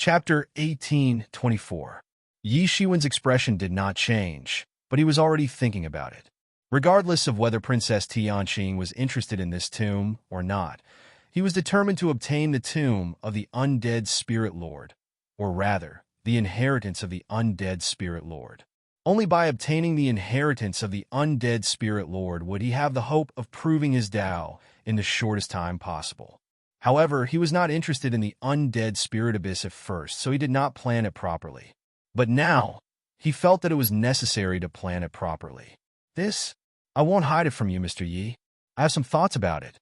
Chapter 18:24. Yi Shiwen's expression did not change, but he was already thinking about it. Regardless of whether Princess Tianqing was interested in this tomb or not, he was determined to obtain the tomb of the undead Spirit Lord, or rather, the inheritance of the undead Spirit Lord. Only by obtaining the inheritance of the undead Spirit Lord would he have the hope of proving his Tao in the shortest time possible. However, he was not interested in the undead spirit abyss at first, so he did not plan it properly. But now, he felt that it was necessary to plan it properly. I won't hide it from you, Mr. Yi. I have some thoughts about it.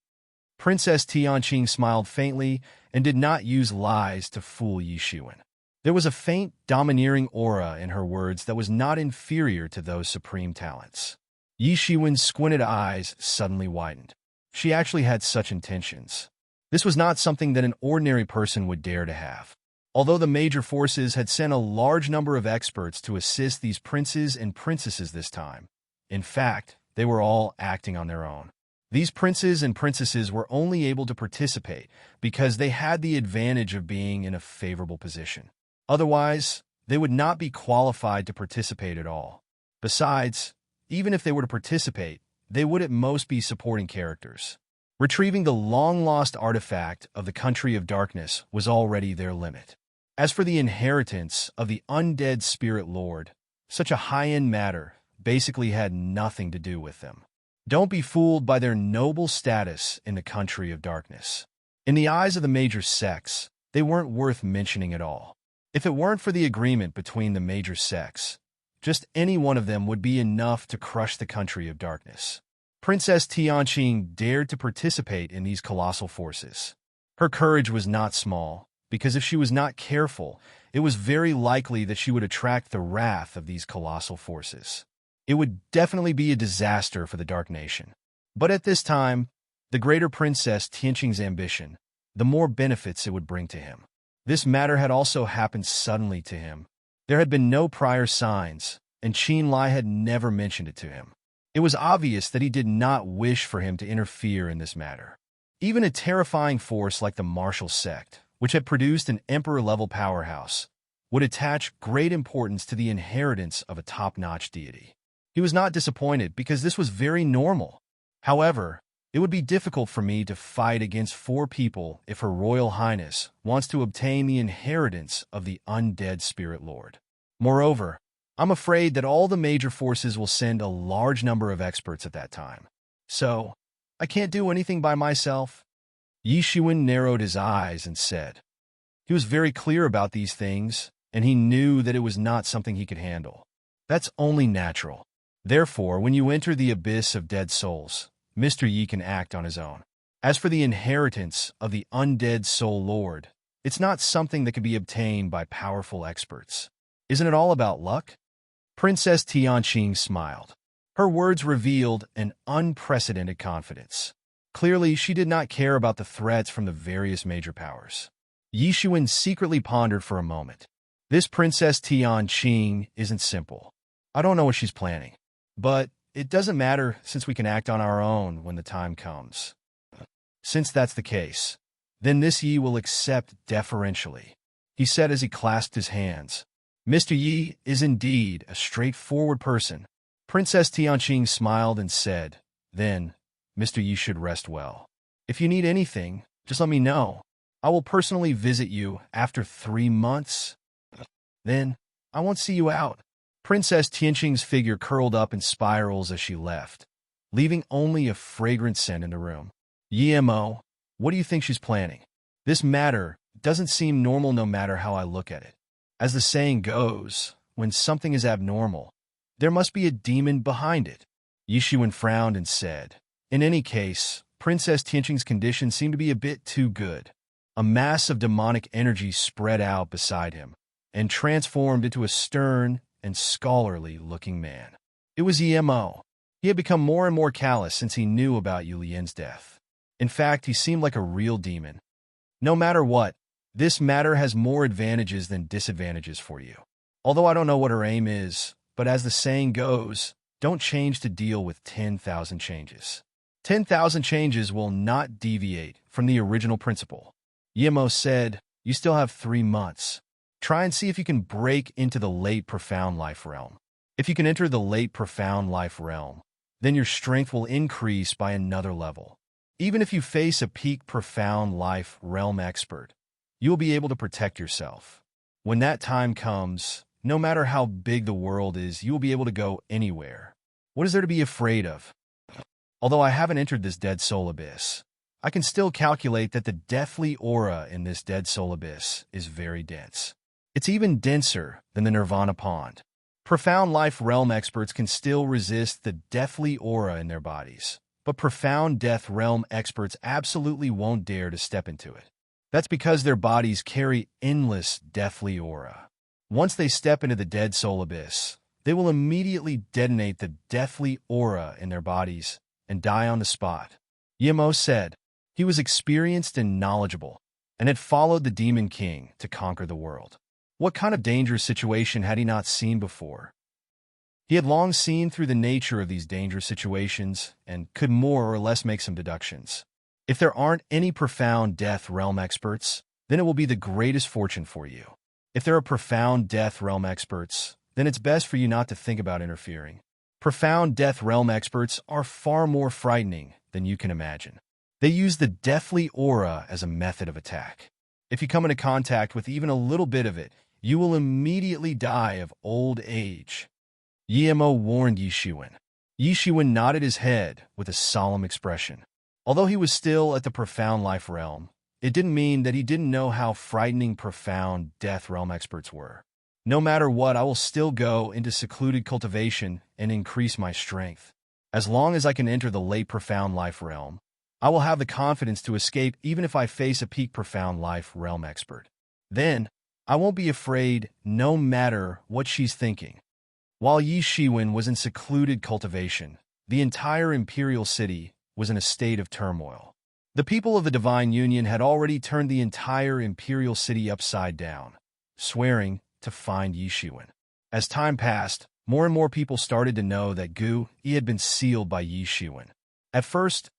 Princess Tianqing smiled faintly and did not use lies to fool Yi Shiwen. There was a faint, domineering aura in her words that was not inferior to those supreme talents. Yi Shiwen's squinted eyes suddenly widened. She actually had such intentions. This was not something that an ordinary person would dare to have. Although the major forces had sent a large number of experts to assist these princes and princesses this time, in fact, they were all acting on their own. These princes and princesses were only able to participate because they had the advantage of being in a favorable position. Otherwise, they would not be qualified to participate at all. Besides, even if they were to participate, they would at most be supporting characters. Retrieving the long-lost artifact of the Country of Darkness was already their limit. As for the inheritance of the undead Spirit Lord, such a high-end matter basically had nothing to do with them. Don't be fooled by their noble status in the Country of Darkness. In the eyes of the major sects, they weren't worth mentioning at all. If it weren't for the agreement between the major sects, just any one of them would be enough to crush the Country of Darkness. Princess Tianqing dared to participate in these colossal forces. Her courage was not small, because if she was not careful, it was very likely that she would attract the wrath of these colossal forces. It would definitely be a disaster for the Dark Nation. But at this time, the greater Princess Tianqing's ambition, the more benefits it would bring to him. This matter had also happened suddenly to him. There had been no prior signs, and Qin Lai had never mentioned it to him. It was obvious that he did not wish for him to interfere in this matter. Even a terrifying force like the martial sect, which had produced an emperor-level powerhouse, would attach great importance to the inheritance of a top-notch deity. He was not disappointed because this was very normal. However, it would be difficult for me to fight against 4 people if Her Royal Highness wants to obtain the inheritance of the undead Spirit Lord. Moreover, I'm afraid that all the major forces will send a large number of experts at that time. So, I can't do anything by myself. Yi Shiwen narrowed his eyes and said. He was very clear about these things, and he knew that it was not something he could handle. That's only natural. Therefore, when you enter the abyss of dead souls, Mr. Yi can act on his own. As for the inheritance of the undead Soul Lord, it's not something that can be obtained by powerful experts. Isn't it all about luck? Princess Tianqing smiled. Her words revealed an unprecedented confidence. Clearly, she did not care about the threats from the various major powers. Yi Shiwen secretly pondered for a moment. This Princess Tianqing isn't simple. I don't know what she's planning. But it doesn't matter since we can act on our own when the time comes. Since that's the case, then this Yi will accept deferentially, he said as he clasped his hands. Mr. Yi is indeed a straightforward person. Princess Tianqing smiled and said, Then, Mr. Yi should rest well. If you need anything, just let me know. I will personally visit you after 3 months. Then, I won't see you out. Princess Tianqing's figure curled up in spirals as she left, leaving only a fragrant scent in the room. Yimo, what do you think she's planning? This matter doesn't seem normal no matter how I look at it. As the saying goes, when something is abnormal, there must be a demon behind it. Yi Shiwen frowned and said, In any case, Princess Tianqing's condition seemed to be a bit too good. A mass of demonic energy spread out beside him and transformed into a stern and scholarly-looking man. It was Yimo. He had become more and more callous since he knew about Yu Lian's death. In fact, he seemed like a real demon. No matter what, this matter has more advantages than disadvantages for you. Although I don't know what her aim is, but as the saying goes, don't change to deal with 10,000 changes. 10,000 changes will not deviate from the original principle. Yemo said, You still have 3 months. Try and see if you can break into the late profound life realm. If you can enter the late profound life realm, then your strength will increase by another level. Even if you face a peak profound life realm expert, you will be able to protect yourself. When that time comes, no matter how big the world is, you will be able to go anywhere. What is there to be afraid of? Although I haven't entered this dead soul abyss, I can still calculate that the deathly aura in this dead soul abyss is very dense. It's even denser than the Nirvana pond. Profound life realm experts can still resist the deathly aura in their bodies, but profound death realm experts absolutely won't dare to step into it. That's because their bodies carry endless deathly aura. Once they step into the dead soul abyss, they will immediately detonate the deathly aura in their bodies and die on the spot. Yemo said he was experienced and knowledgeable and had followed the Demon King to conquer the world. What kind of dangerous situation had he not seen before? He had long seen through the nature of these dangerous situations and could more or less make some deductions. If there aren't any profound death realm experts, then it will be the greatest fortune for you. If there are profound death realm experts, then it's best for you not to think about interfering. Profound death realm experts are far more frightening than you can imagine. They use the deathly aura as a method of attack. If you come into contact with even a little bit of it, you will immediately die of old age. Yemo warned Yishuin. Yishuin nodded his head with a solemn expression. Although he was still at the profound life realm, it didn't mean that he didn't know how frightening profound death realm experts were. No matter what, I will still go into secluded cultivation and increase my strength. As long as I can enter the late profound life realm, I will have the confidence to escape even if I face a peak profound life realm expert. Then, I won't be afraid no matter what she's thinking. While Yi Shiwen was in secluded cultivation, the entire imperial city was in a state of turmoil. The people of the Divine Union had already turned the entire imperial city upside down, swearing to find Yi Shiwen. As time passed, more and more people started to know that He had been sealed by Yi Shiwen. At first,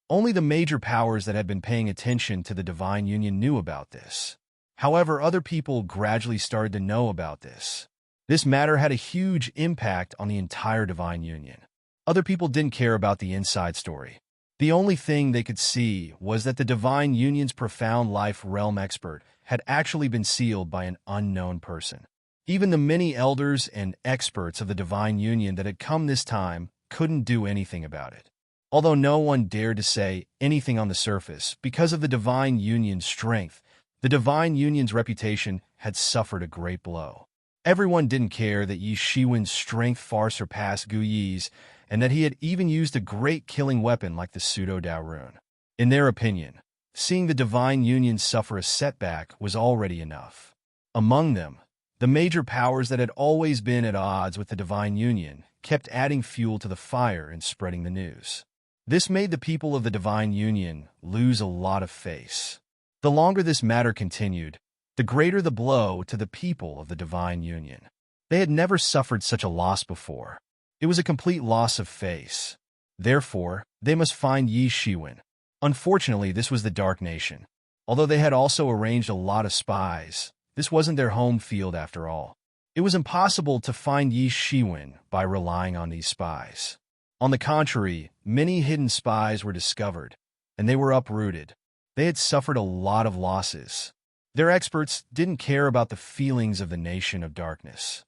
only the major powers that had been paying attention to the Divine Union knew about this. However, other people gradually started to know about this. This matter had a huge impact on the entire Divine Union. Other people didn't care about the inside story. The only thing they could see was that the Divine Union's profound life realm expert had actually been sealed by an unknown person. Even the many elders and experts of the Divine Union that had come this time couldn't do anything about it. Although no one dared to say anything on the surface, because of the Divine Union's strength, the Divine Union's reputation had suffered a great blow. Everyone didn't care that Yi Shiwen's strength far surpassed Gu Yi's, and that he had even used a great killing weapon like the Pseudo-Dao Rune. In their opinion, seeing the Divine Union suffer a setback was already enough. Among them, the major powers that had always been at odds with the Divine Union kept adding fuel to the fire and spreading the news. This made the people of the Divine Union lose a lot of face. The longer this matter continued, the greater the blow to the people of the Divine Union. They had never suffered such a loss before. It was a complete loss of face. Therefore, they must find Yi Shiwen. Unfortunately, this was the Dark Nation. Although they had also arranged a lot of spies, this wasn't their home field after all. It was impossible to find Yi Shiwen by relying on these spies. On the contrary, many hidden spies were discovered, and they were uprooted. They had suffered a lot of losses. Their experts didn't care about the feelings of the Nation of Darkness.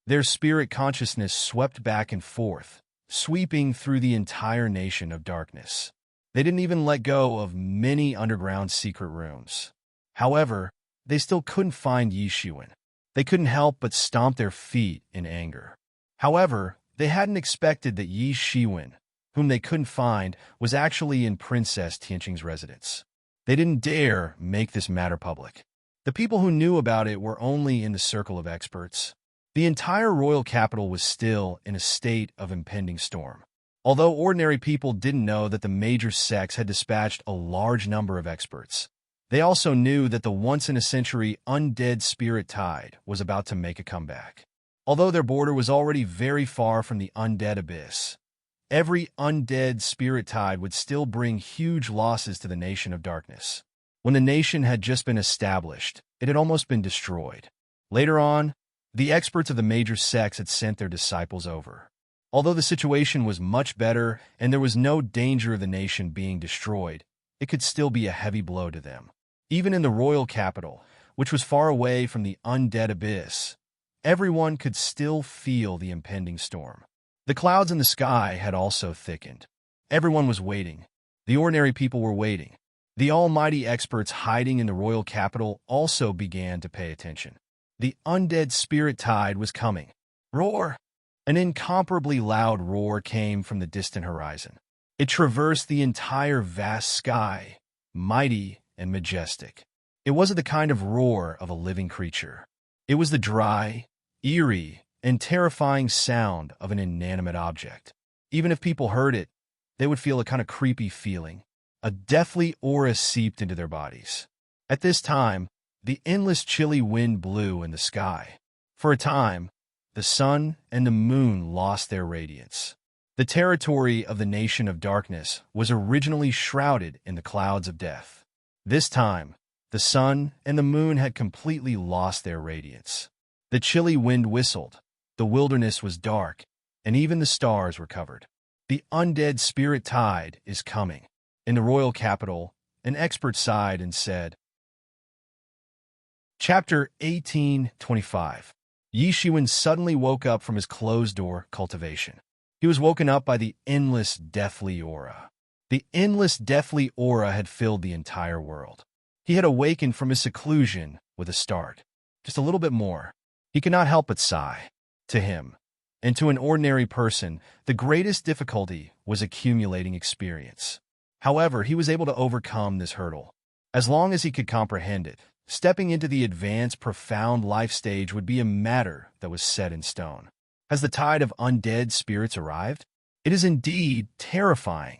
Their spirit consciousness swept back and forth, sweeping through the entire Nation of Darkness. They didn't even let go of many underground secret rooms. However, they still couldn't find Yi Shiwen. They couldn't help but stomp their feet in anger. However, they hadn't expected that Yi Shiwen, whom they couldn't find, was actually in Princess Tianqing's residence. They didn't dare make this matter public. The people who knew about it were only in the circle of experts. The entire royal capital was still in a state of impending storm. Although ordinary people didn't know that the major sects had dispatched a large number of experts, they also knew that the once-in-a-century undead spirit tide was about to make a comeback. Although their border was already very far from the undead abyss, every undead spirit tide would still bring huge losses to the Nation of Darkness. When the nation had just been established, it had almost been destroyed. Later on, the experts of the major sects had sent their disciples over. Although the situation was much better and there was no danger of the nation being destroyed, it could still be a heavy blow to them. Even in the royal capital, which was far away from the undead abyss, everyone could still feel the impending storm. The clouds in the sky had also thickened. Everyone was waiting. The ordinary people were waiting. The almighty experts hiding in the royal capital also began to pay attention. The undead spirit tide was coming. Roar! An incomparably loud roar came from the distant horizon. It traversed the entire vast sky, mighty and majestic. It wasn't the kind of roar of a living creature. It was the dry, eerie, and terrifying sound of an inanimate object. Even if people heard it, they would feel a kind of creepy feeling. A deathly aura seeped into their bodies. At this time, the endless chilly wind blew in the sky. For a time, the sun and the moon lost their radiance. The territory of the nation of darkness was originally shrouded in the clouds of death. This time, the sun and the moon had completely lost their radiance. The chilly wind whistled, the wilderness was dark, and even the stars were covered. The undead spirit tide is coming. In the royal capital, an expert sighed and said, Chapter 1825. Yi Shiwen suddenly woke up from his closed-door cultivation. He was woken up by the endless deathly aura. The endless deathly aura had filled the entire world. He had awakened from his seclusion with a start. Just a little bit more. He could not help but sigh. To him, and to an ordinary person, the greatest difficulty was accumulating experience. However, he was able to overcome this hurdle. As long as he could comprehend it, stepping into the advanced, profound life stage would be a matter that was set in stone. Has the tide of undead spirits arrived? It is indeed terrifying.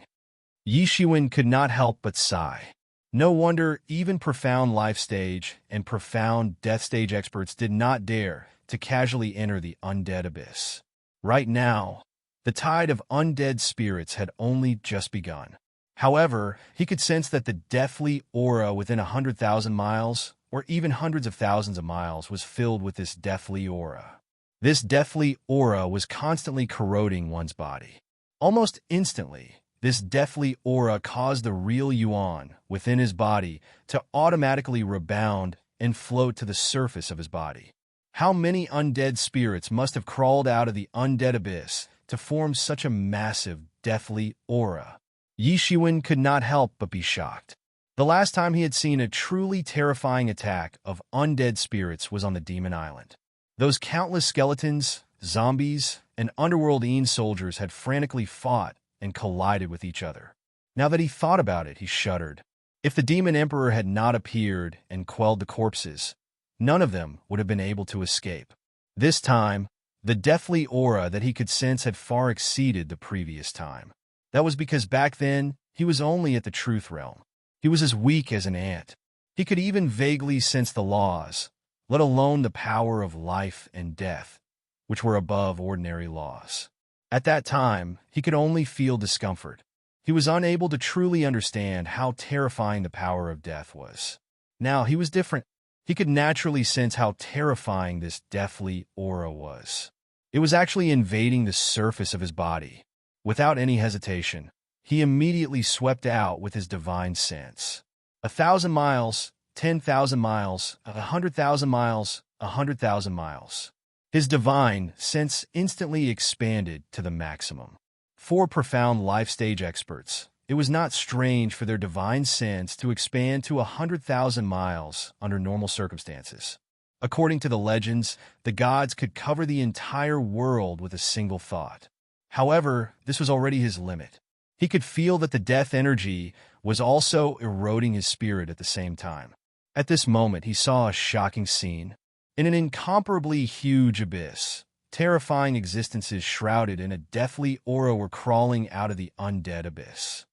Yi Shiwen could not help but sigh. No wonder even profound life stage and profound death stage experts did not dare to casually enter the undead abyss. Right now, the tide of undead spirits had only just begun. However, he could sense that the deathly aura within 100,000 miles, or even hundreds of thousands of miles, was filled with this deathly aura. This deathly aura was constantly corroding one's body. Almost instantly, this deathly aura caused the real Yuan within his body to automatically rebound and float to the surface of his body. How many undead spirits must have crawled out of the undead abyss to form such a massive, deathly aura? Yi Shiwen could not help but be shocked. The last time he had seen a truly terrifying attack of undead spirits was on the Demon Island. Those countless skeletons, zombies, and underworld soldiers had frantically fought and collided with each other. Now that he thought about it, he shuddered. If the Demon Emperor had not appeared and quelled the corpses, none of them would have been able to escape. This time, the deathly aura that he could sense had far exceeded the previous time. That was because back then, he was only at the truth realm. He was as weak as an ant. He could even vaguely sense the laws, let alone the power of life and death, which were above ordinary laws. At that time, he could only feel discomfort. He was unable to truly understand how terrifying the power of death was. Now, he was different. He could naturally sense how terrifying this deathly aura was. It was actually invading the surface of his body. Without any hesitation, he immediately swept out with his divine sense. 1,000 miles, 10,000 miles, 100,000 miles, 100,000 miles. His divine sense instantly expanded to the maximum. For profound life stage experts, it was not strange for their divine sense to expand to 100,000 miles under normal circumstances. According to the legends, the gods could cover the entire world with a single thought. However, this was already his limit. He could feel that the death energy was also eroding his spirit at the same time. At this moment, he saw a shocking scene. In an incomparably huge abyss, terrifying existences shrouded in a deathly aura were crawling out of the undead abyss.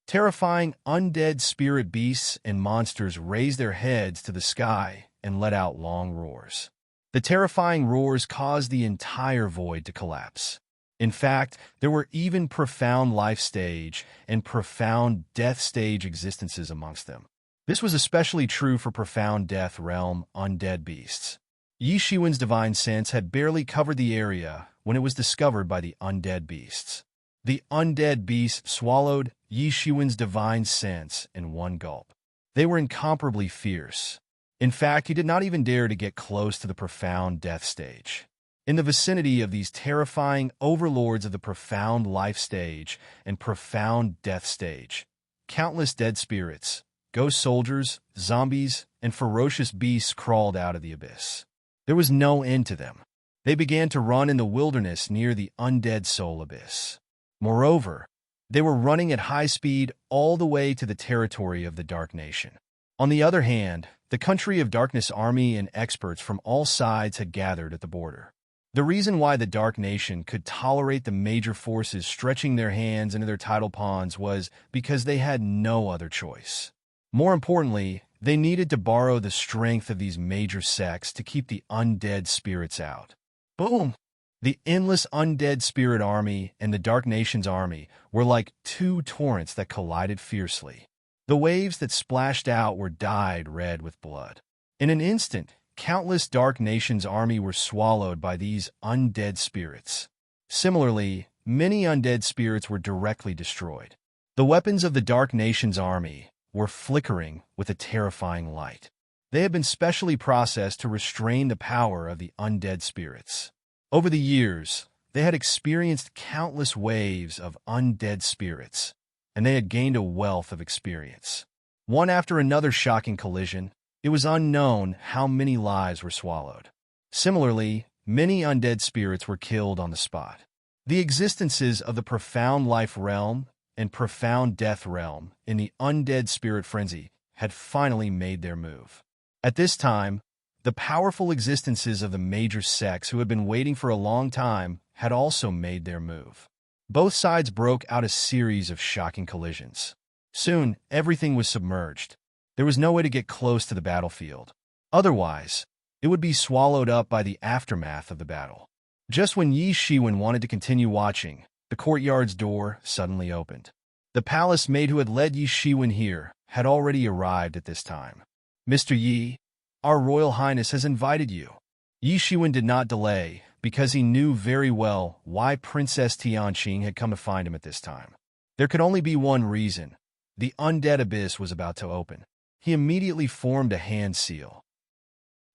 Terrifying undead spirit beasts and monsters raised their heads to the sky and let out long roars. The terrifying roars caused the entire void to collapse. In fact, there were even profound life stage and profound death stage existences amongst them. This was especially true for profound death realm undead beasts. Yi Shiwen's divine sense had barely covered the area when it was discovered by the undead beasts. The undead beasts swallowed Yi Shiwen's divine sense in one gulp. They were incomparably fierce. In fact, he did not even dare to get close to the profound death stage. In the vicinity of these terrifying overlords of the profound life stage and profound death stage, countless dead spirits, ghost soldiers, zombies, and ferocious beasts crawled out of the abyss. There was no end to them. They began to run in the wilderness near the undead soul abyss. Moreover, they were running at high speed all the way to the territory of the Dark Nation. On the other hand, the Country of Darkness army and experts from all sides had gathered at the border. The reason why the Dark Nation could tolerate the major forces stretching their hands into their tidal ponds was because they had no other choice. More importantly, they needed to borrow the strength of these major sects to keep the undead spirits out. Boom! The endless undead spirit army and the Dark Nation's army were like two torrents that collided fiercely. The waves that splashed out were dyed red with blood. In an instant, countless Dark Nation's army were swallowed by these undead spirits. Similarly, many undead spirits were directly destroyed. The weapons of the Dark Nation's army were flickering with a terrifying light. They had been specially processed to restrain the power of the undead spirits. Over the years, they had experienced countless waves of undead spirits, and they had gained a wealth of experience. One after another shocking collision, it was unknown how many lives were swallowed. Similarly, many undead spirits were killed on the spot. The existences of the profound life realm and profound death realm in the undead spirit frenzy had finally made their move. At this time, the powerful existences of the major sects who had been waiting for a long time had also made their move. Both sides broke out a series of shocking collisions. Soon, everything was submerged. There was no way to get close to the battlefield. Otherwise, it would be swallowed up by the aftermath of the battle. Just when Yi Shiwen wanted to continue watching, the courtyard's door suddenly opened. The palace maid who had led Yi Shiwen here had already arrived at this time. "Mr. Yi, our Royal Highness has invited you." Yi Shiwen did not delay, because he knew very well why Princess Tianqing had come to find him at this time. There could only be one reason. The undead abyss was about to open. He immediately formed a hand seal.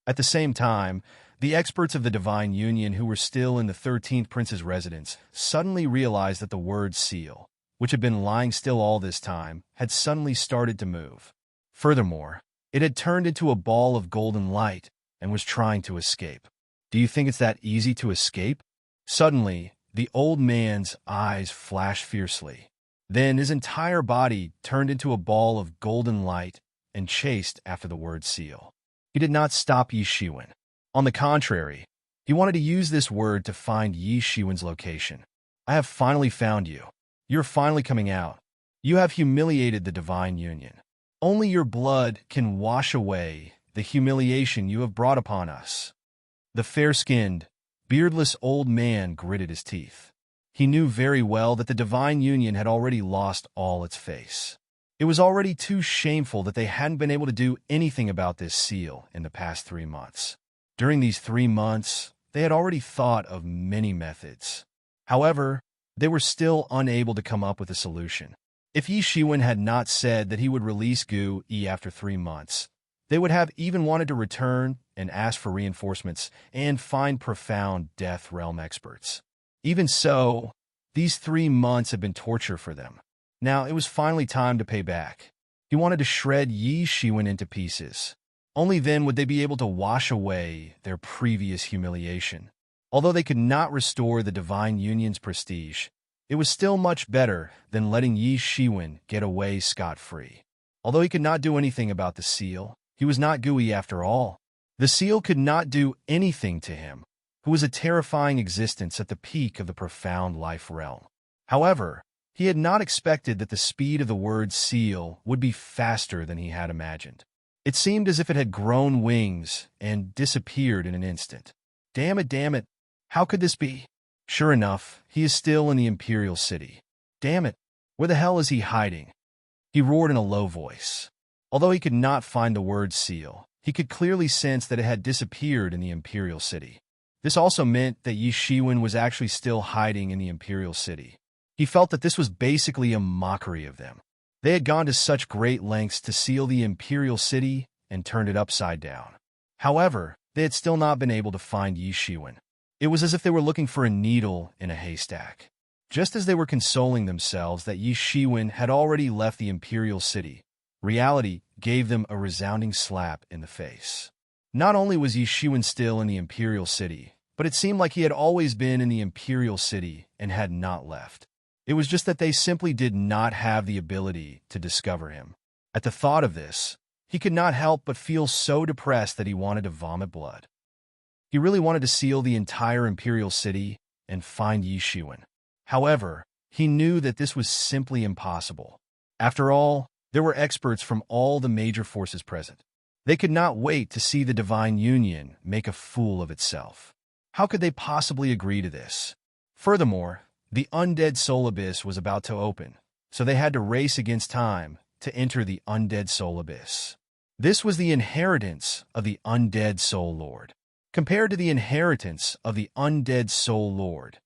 At the same time, the experts of the Divine Union who were still in the 13th Prince's residence suddenly realized that the word seal, which had been lying still all this time, had suddenly started to move. Furthermore, it had turned into a ball of golden light and was trying to escape. Do you think it's that easy to escape? Suddenly, the old man's eyes flashed fiercely. Then his entire body turned into a ball of golden light and chased after the word seal. He did not stop Yi Shiwen. On the contrary, he wanted to use this word to find Yi Shiwen's location. "I have finally found you. You're finally coming out. You have humiliated the Divine Union. Only your blood can wash away the humiliation you have brought upon us." The fair-skinned, beardless old man gritted his teeth. He knew very well that the Divine Union had already lost all its face. It was already too shameful that they hadn't been able to do anything about this seal in the past 3 months. During these 3 months, they had already thought of many methods. However, they were still unable to come up with a solution. If Yi Shiwen had not said that he would release Gu Yi after 3 months, they would have even wanted to return and ask for reinforcements and find profound death realm experts. Even so, these 3 months had been torture for them. Now it was finally time to pay back. He wanted to shred Yi Shiwen into pieces. Only then would they be able to wash away their previous humiliation. Although they could not restore the Divine Union's prestige, it was still much better than letting Yi Shiwen get away scot-free. Although he could not do anything about the seal, he was not Gui after all. The seal could not do anything to him, who was a terrifying existence at the peak of the profound life realm. However, he had not expected that the speed of the word seal would be faster than he had imagined. It seemed as if it had grown wings and disappeared in an instant. Damn it, how could this be? Sure enough, he is still in the Imperial City. Damn it, where the hell is he hiding? He roared in a low voice. Although he could not find the word seal, He could clearly sense that it had disappeared in the imperial city. This also meant that Yi Shiwen was actually still hiding in the imperial city. He felt that this was basically a mockery of them. They had gone to such great lengths to seal the imperial city and turned it upside down. However, they had still not been able to find Yi Shiwen. It was as if they were looking for a needle in a haystack. Just as they were consoling themselves that Yi Shiwen had already left the imperial city, reality gave them a resounding slap in the face. Not only was Yi Shiwen still in the imperial city, but it seemed like he had always been in the imperial city and had not left. It was just that they simply did not have the ability to discover him. At the thought of this, he could not help but feel so depressed that he wanted to vomit blood. He really wanted to seal the entire imperial city and find Yi Shiwen. However, he knew that this was simply impossible. After all, there were experts from all the major forces present. They could not wait to see the Divine Union make a fool of itself. How could they possibly agree to this? Furthermore, the undead soul abyss was about to open, so they had to race against time to enter the undead soul abyss. This was the inheritance of the undead soul lord. Compared to the inheritance of the undead soul lord,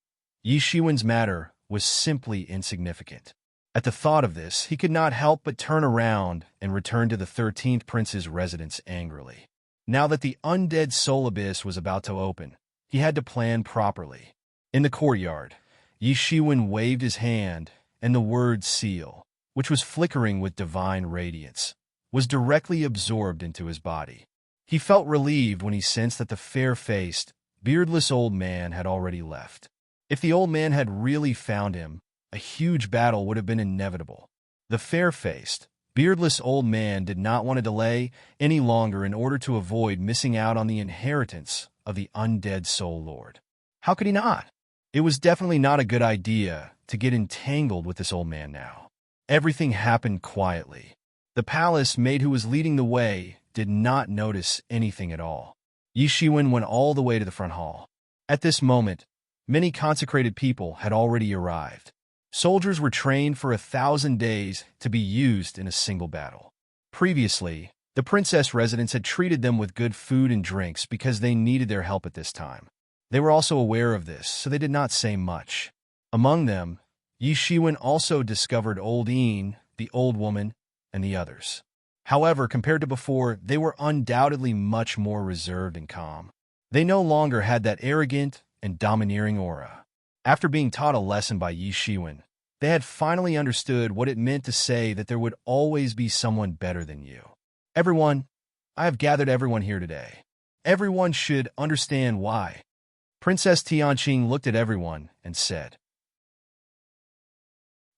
Yi Shiwen's matter was simply insignificant. At the thought of this, he could not help but turn around and return to the 13th prince's residence angrily. Now that the undead soul abyss was about to open, he had to plan properly. In the courtyard, Yi Shiwen waved his hand, and the word seal, which was flickering with divine radiance, was directly absorbed into his body. He felt relieved when he sensed that the fair-faced, beardless old man had already left. If the old man had really found him, a huge battle would have been inevitable. The fair-faced, beardless old man did not want to delay any longer in order to avoid missing out on the inheritance of the undead soul lord. How could he not? It was definitely not a good idea to get entangled with this old man now. Everything happened quietly. The palace maid who was leading the way did not notice anything at all. Yi Shiwen went all the way to the front hall. At this moment, many consecrated people had already arrived. Soldiers were trained for 1,000 days to be used in a single battle. Previously, the princess residents had treated them with good food and drinks because they needed their help at this time. They were also aware of this, so they did not say much. Among them, Yi Shiwen also discovered Old Een, the old woman, and the others. However, compared to before, they were undoubtedly much more reserved and calm. They no longer had that arrogant and domineering aura. After being taught a lesson by Yi Shiwen, they had finally understood what it meant to say that there would always be someone better than you. Everyone, I have gathered everyone here today. Everyone should understand why. Princess Tianqing looked at everyone and said,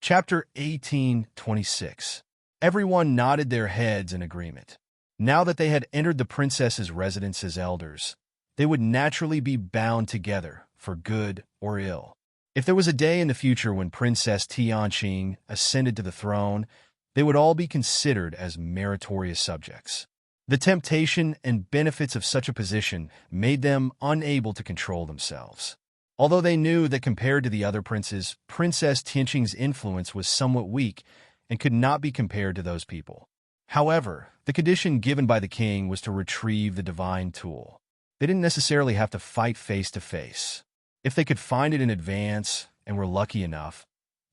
Chapter 1826. Everyone nodded their heads in agreement. Now that they had entered the princess's residence as elders, they would naturally be bound together for good or ill. If there was a day in the future when Princess Tianqing ascended to the throne, they would all be considered as meritorious subjects. The temptation and benefits of such a position made them unable to control themselves. Although they knew that compared to the other princes, Princess Tianqing's influence was somewhat weak and could not be compared to those people. However, the condition given by the king was to retrieve the divine tool. They didn't necessarily have to fight face to face. If they could find it in advance and were lucky enough,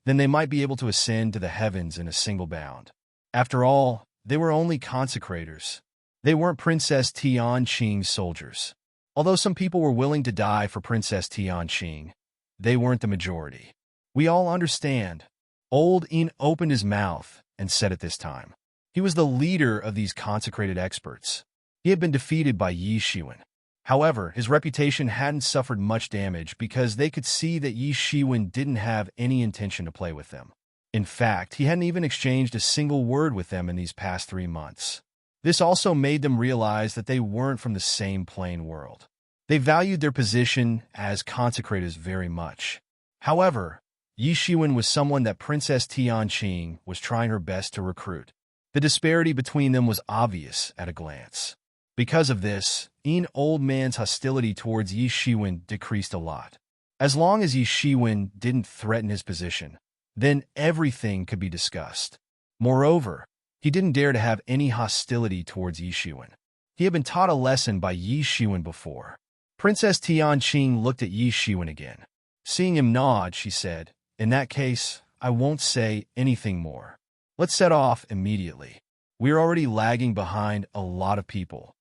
then they might be able to ascend to the heavens in a single bound. After all, they were only consecrators. They weren't Princess Tianqing's soldiers. Although some people were willing to die for Princess Tianqing, they weren't the majority. We all understand. Old Een opened his mouth and said at this time. He was the leader of these consecrated experts. He had been defeated by Yi Shiwen. However, his reputation hadn't suffered much damage because they could see that Yi Shiwen didn't have any intention to play with them. In fact, he hadn't even exchanged a single word with them in these past 3 months. This also made them realize that they weren't from the same plane world. They valued their position as consecrators very much. However, Yi Shiwen was someone that Princess Tianqing was trying her best to recruit. The disparity between them was obvious at a glance. Because of this, Een old man's hostility towards Yi Shiwen decreased a lot. As long as Yi Shiwen didn't threaten his position, then everything could be discussed. Moreover, he didn't dare to have any hostility towards Yi Shiwen. He had been taught a lesson by Yi Shiwen before. Princess Tianqing looked at Yi Shiwen again. Seeing him nod, she said, "In that case, I won't say anything more. Let's set off immediately. We're already lagging behind a lot of people."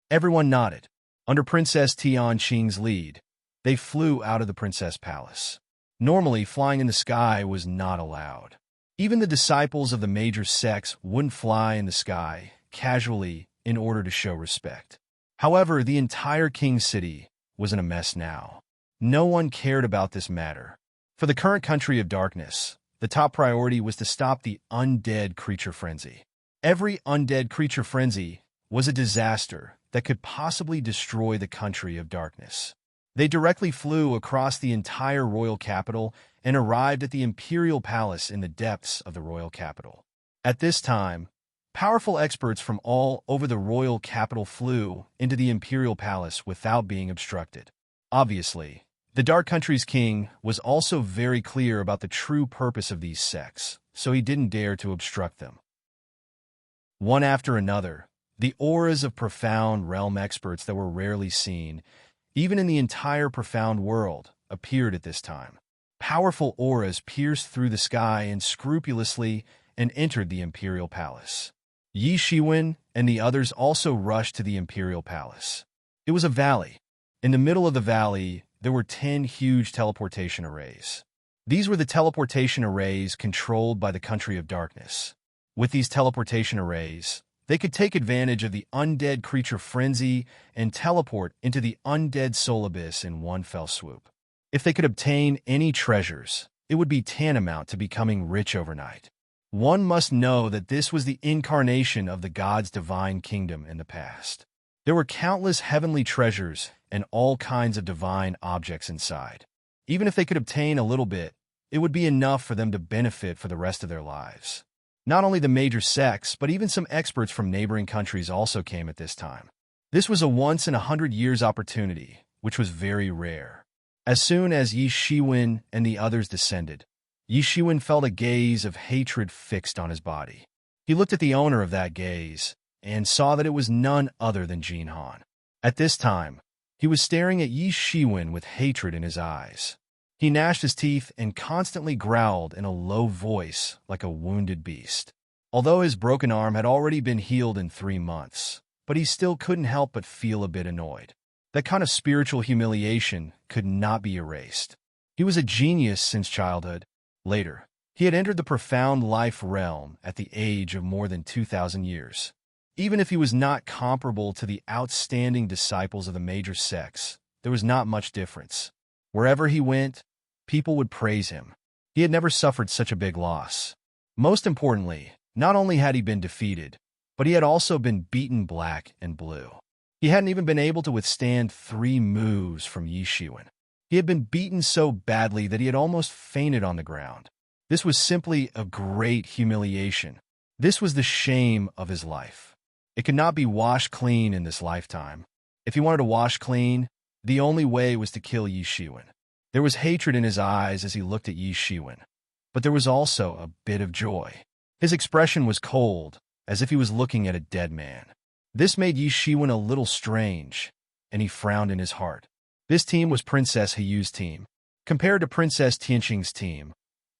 Everyone nodded. Under Princess Tianqing's lead, they flew out of the Princess Palace. Normally, flying in the sky was not allowed. Even the disciples of the major sects wouldn't fly in the sky casually in order to show respect. However, the entire King City was in a mess now. No one cared about this matter. For the current country of darkness, the top priority was to stop the undead creature frenzy. Every undead creature frenzy was a disaster that could possibly destroy the country of darkness. They directly flew across the entire royal capital and arrived at the imperial palace in the depths of the royal capital. At this time, powerful experts from all over the royal capital flew into the imperial palace without being obstructed. Obviously, the Dark Country's king was also very clear about the true purpose of these sects, so he didn't dare to obstruct them. One after another, the auras of profound realm experts that were rarely seen, even in the entire profound world, appeared at this time. Powerful auras pierced through the sky and scrupulously and entered the imperial palace. Yi Shiwen and the others also rushed to the imperial palace. It was a valley. In the middle of the valley, there were 10 huge teleportation arrays. These were the teleportation arrays controlled by the country of darkness. With these teleportation arrays, they could take advantage of the undead creature frenzy and teleport into the undead soul abyss in one fell swoop. If they could obtain any treasures, it would be tantamount to becoming rich overnight. One must know that this was the incarnation of the god's divine kingdom in the past. There were countless heavenly treasures and all kinds of divine objects inside. Even if they could obtain a little bit, it would be enough for them to benefit for the rest of their lives. Not only the major sects, but even some experts from neighboring countries also came at this time. This was a once-in-100 years opportunity, which was very rare. As soon as Yi Shiwen and the others descended, Yi Shiwen felt a gaze of hatred fixed on his body. He looked at the owner of that gaze and saw that it was none other than Jin Han. At this time, he was staring at Yi Shiwen with hatred in his eyes. He gnashed his teeth and constantly growled in a low voice like a wounded beast. Although his broken arm had already been healed in 3 months, but he still couldn't help but feel a bit annoyed. That kind of spiritual humiliation could not be erased. He was a genius since childhood. Later, he had entered the profound life realm at the age of more than 2,000 years. Even if he was not comparable to the outstanding disciples of the major sects, there was not much difference. Wherever he went, people would praise him. He had never suffered such a big loss. Most importantly, not only had he been defeated, but he had also been beaten black and blue. He hadn't even been able to withstand 3 moves from Yi Shiwen. He had been beaten so badly that he had almost fainted on the ground. This was simply a great humiliation. This was the shame of his life. It could not be washed clean in this lifetime. If he wanted to wash clean, the only way was to kill Yi Shiwen. There was hatred in his eyes as he looked at Yi Shiwen, but there was also a bit of joy. His expression was cold, as if he was looking at a dead man. This made Yi Shiwen a little strange, and he frowned in his heart. This team was Princess Hiyu's team. Compared to Princess Tianqing's team,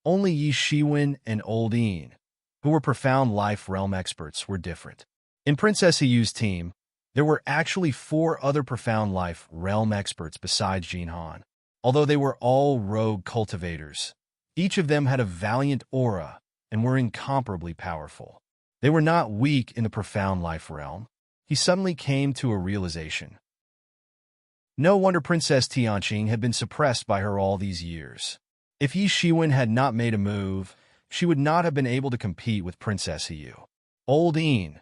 only Yi Shiwen and Old Een, who were profound life realm experts, were different. In Princess Hiyu's team, there were actually 4 other profound life realm experts besides Jin Han. Although they were all rogue cultivators, each of them had a valiant aura and were incomparably powerful. They were not weak in the profound life realm. He suddenly came to a realization. No wonder Princess Tianqing had been suppressed by her all these years. If Yi Shiwen had not made a move, she would not have been able to compete with Princess Hiyu. Old Een,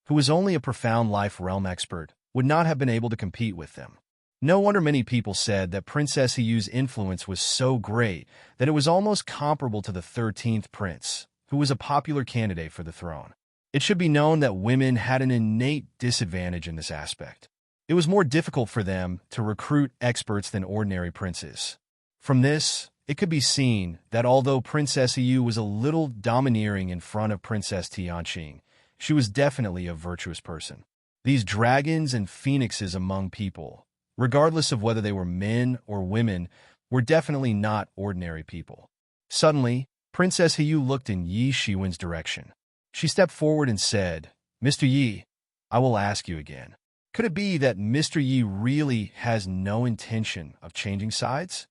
who was only a profound life realm expert, would not have been able to compete with them. No wonder many people said that Princess Hiyu's influence was so great that it was almost comparable to the 13th prince, who was a popular candidate for the throne. It should be known that women had an innate disadvantage in this aspect. It was more difficult for them to recruit experts than ordinary princes. From this, it could be seen that although Princess Hiyu was a little domineering in front of Princess Tianqing, she was definitely a virtuous person. These dragons and phoenixes among people, regardless of whether they were men or women, were definitely not ordinary people. Suddenly, Princess Hiyu looked in Yi Shiwen's direction. She stepped forward and said, "Mr. Yi, I will ask you again. Could it be that Mr. Yi really has no intention of changing sides?"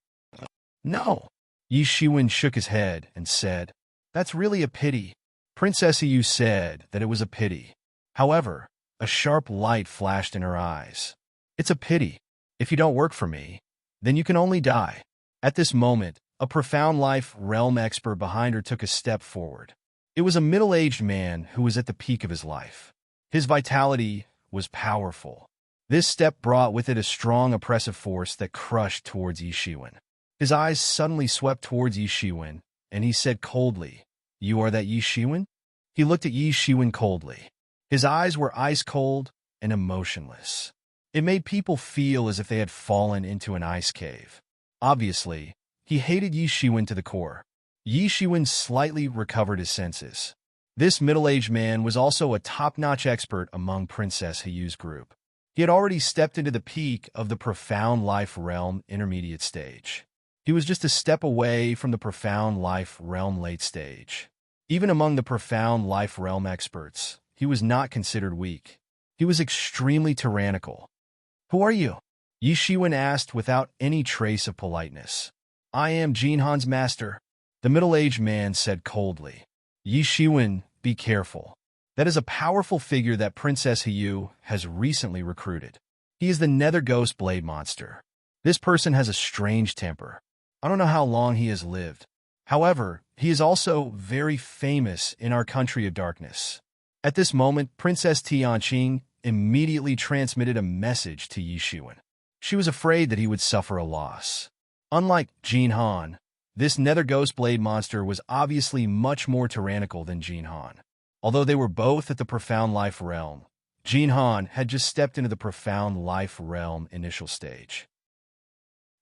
"No." Yi Shiwen shook his head and said, "That's really a pity." Princess Hiyu said that it was a pity. However, a sharp light flashed in her eyes. "It's a pity. If you don't work for me, then you can only die." At this moment, a profound life realm expert behind her took a step forward. It was a middle-aged man who was at the peak of his life. His vitality was powerful. This step brought with it a strong oppressive force that crushed towards Yi Shiwen. His eyes suddenly swept towards Yi Shiwen, and he said coldly, "You are that Yi Shiwen?" He looked at Yi Shiwen coldly. His eyes were ice-cold and emotionless. It made people feel as if they had fallen into an ice cave. Obviously, he hated Yi Shiwen to the core. Yi Shiwen slightly recovered his senses. This middle-aged man was also a top-notch expert among Princess Hiyu's group. He had already stepped into the peak of the Profound Life Realm intermediate stage. He was just a step away from the Profound Life Realm late stage. Even among the Profound Life Realm experts, he was not considered weak. He was extremely tyrannical. "Who are you?" Yi Shiwen asked without any trace of politeness. "I am Jinhan's master," the middle-aged man said coldly. "Yi Shiwen, be careful. That is a powerful figure that Princess Hiyu has recently recruited. He is the Nether Ghost Blade Monster. This person has a strange temper. I don't know how long he has lived. However, he is also very famous in our country of darkness." At this moment, Princess Tianqing immediately transmitted a message to Yi Shiwen. She was afraid that he would suffer a loss. Unlike Jinhan, this Nether Ghost Blade Monster was obviously much more tyrannical than Jinhan. Although they were both at the Profound Life Realm, Jinhan had just stepped into the Profound Life Realm initial stage.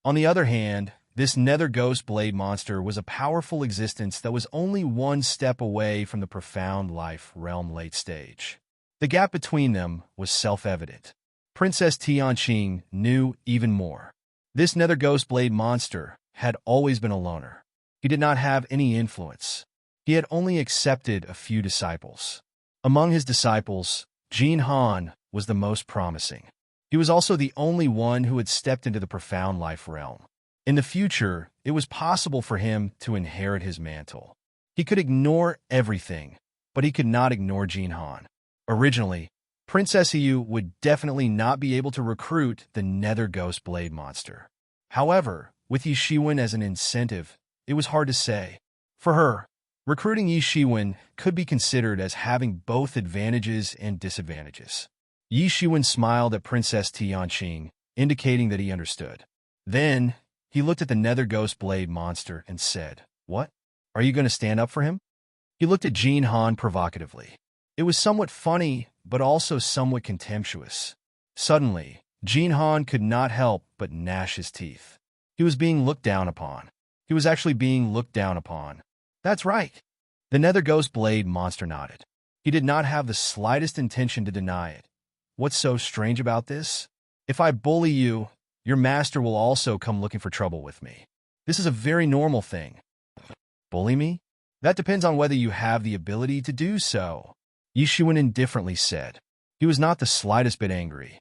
On the other hand, this Nether Ghost Blade Monster was a powerful existence that was only one step away from the Profound Life Realm late stage. The gap between them was self-evident. Princess Tianqing knew even more. This Nether Ghost Blade Monster had always been a loner. He did not have any influence. He had only accepted a few disciples. Among his disciples, Jinhan was the most promising. He was also the only one who had stepped into the Profound Life Realm. In the future, it was possible for him to inherit his mantle. He could ignore everything, but he could not ignore Jinhan. Originally, Princess Hiyu would definitely not be able to recruit the Nether Ghost Blade Monster. However, with Yi Shiwen as an incentive, it was hard to say. For her, recruiting Yi Shiwen could be considered as having both advantages and disadvantages. Yi Shiwen smiled at Princess Tianqing, indicating that he understood. Then, he looked at the Nether Ghost Blade Monster and said, "What? Are you going to stand up for him?" He looked at Jinhan provocatively. It was somewhat funny, but also somewhat contemptuous. Suddenly, Jinhan could not help but gnash his teeth. He was being looked down upon. He was actually being looked down upon. "That's right." The Nether Ghost Blade Monster nodded. He did not have the slightest intention to deny it. "What's so strange about this? If I bully you, your master will also come looking for trouble with me. This is a very normal thing." "Bully me? That depends on whether you have the ability to do so," Yi Shiwen indifferently said. He was not the slightest bit angry.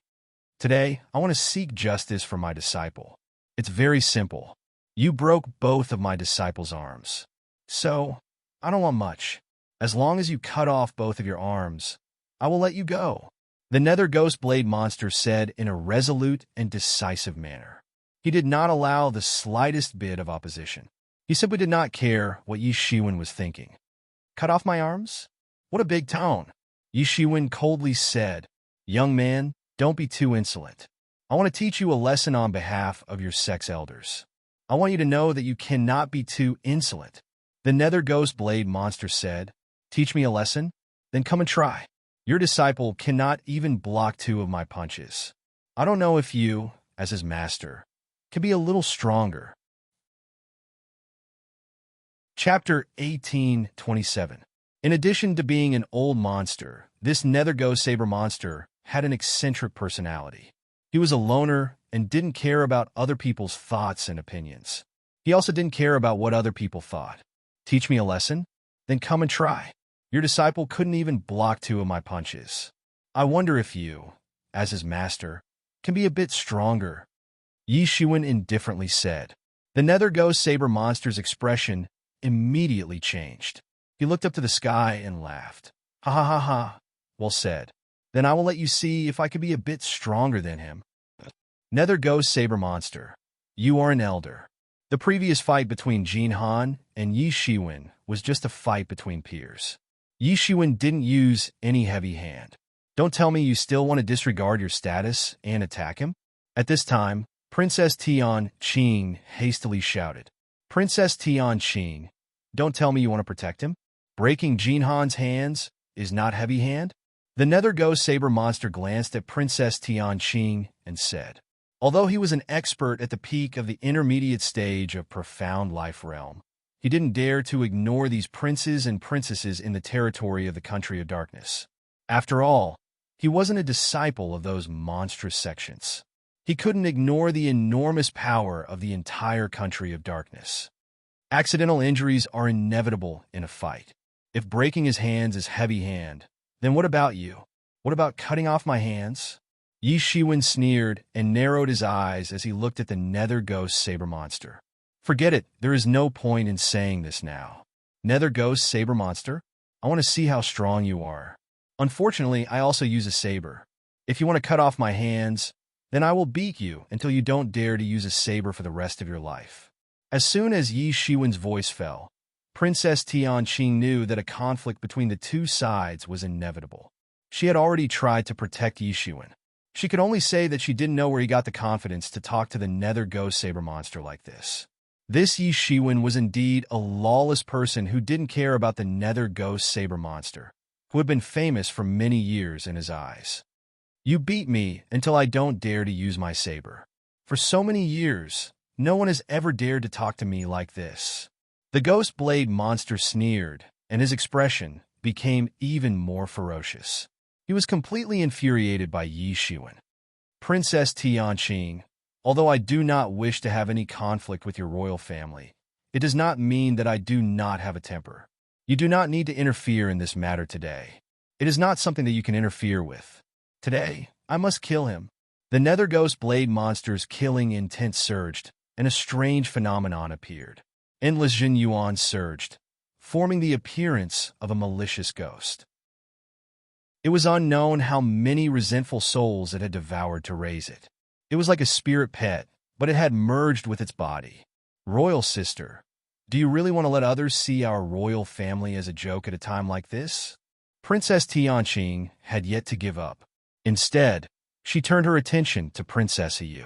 "Today, I want to seek justice for my disciple. It's very simple. You broke both of my disciples' arms. So, I don't want much. As long as you cut off both of your arms, I will let you go." The Nether Ghost Blade Monster said in a resolute and decisive manner. He did not allow the slightest bit of opposition. He simply did not care what Yi Shiwen was thinking. "Cut off my arms? What a big tone." Yi Shiwen coldly said, "Young man, don't be too insolent. I want to teach you a lesson on behalf of your sex elders. I want you to know that you cannot be too insolent." The Nether Ghost Blade Monster said, "Teach me a lesson? Then come and try. Your disciple cannot even block 2 of my punches. I don't know if you, as his master, can be a little stronger." Chapter 18:27. In addition to being an old monster, this Nether Ghost Saber Monster had an eccentric personality. He was a loner and didn't care about other people's thoughts and opinions. He also didn't care about what other people thought. Teach me a lesson? Then come and try. Your disciple couldn't even block 2 of my punches. I wonder if you, as his master, can be a bit stronger. Yi Shiwen indifferently said. The nether ghost saber monster's expression immediately changed. He looked up to the sky and laughed. Ha ha ha ha. Well said. Then I will let you see if I can be a bit stronger than him. Nether ghost saber monster. You are an elder. The previous fight between Jin Han and Yi Shiwen was just a fight between peers. Yi Shiwen didn't use any heavy hand. Don't tell me you still want to disregard your status and attack him? At this time, Princess Tian Qing hastily shouted. Princess Tian Qing, don't tell me you want to protect him? Breaking Jin Han's hands is not heavy hand? The nether ghost saber monster glanced at Princess Tian Qing and said, although he was an expert at the peak of the intermediate stage of profound life realm, he didn't dare to ignore these princes and princesses in the territory of the country of darkness. After all, he wasn't a disciple of those monstrous sections. He couldn't ignore the enormous power of the entire country of darkness. Accidental injuries are inevitable in a fight. If breaking his hands is heavy hand, then what about you? What about cutting off my hands? Yi Shiwen sneered and narrowed his eyes as he looked at the nether ghost saber monster. Forget it, there is no point in saying this now. Nether ghost saber monster, I want to see how strong you are. Unfortunately, I also use a saber. If you want to cut off my hands, then I will beat you until you don't dare to use a saber for the rest of your life. As soon as Yi Shiwen's voice fell, Princess Tian Qing knew that a conflict between the 2 sides was inevitable. She had already tried to protect Yi Shiwen. She could only say that she didn't know where he got the confidence to talk to the nether ghost saber monster like this. This Yi Shiwen was indeed a lawless person who didn't care about the nether ghost saber monster, who had been famous for many years in his eyes. You beat me until I don't dare to use my saber. For so many years, no one has ever dared to talk to me like this. The ghost blade monster sneered, and his expression became even more ferocious. He was completely infuriated by Yi Shiwen. Princess Tian Qing, although I do not wish to have any conflict with your royal family, it does not mean that I do not have a temper. You do not need to interfere in this matter today. It is not something that you can interfere with. Today, I must kill him. The nether ghost blade monster's killing intent surged, and a strange phenomenon appeared. Endless Jin Yuan surged, forming the appearance of a malicious ghost. It was unknown how many resentful souls it had devoured to raise it. It was like a spirit pet, but it had merged with its body. Royal sister, do you really want to let others see our royal family as a joke at a time like this? Princess Tian Qing had yet to give up. Instead, she turned her attention to Princess Yu.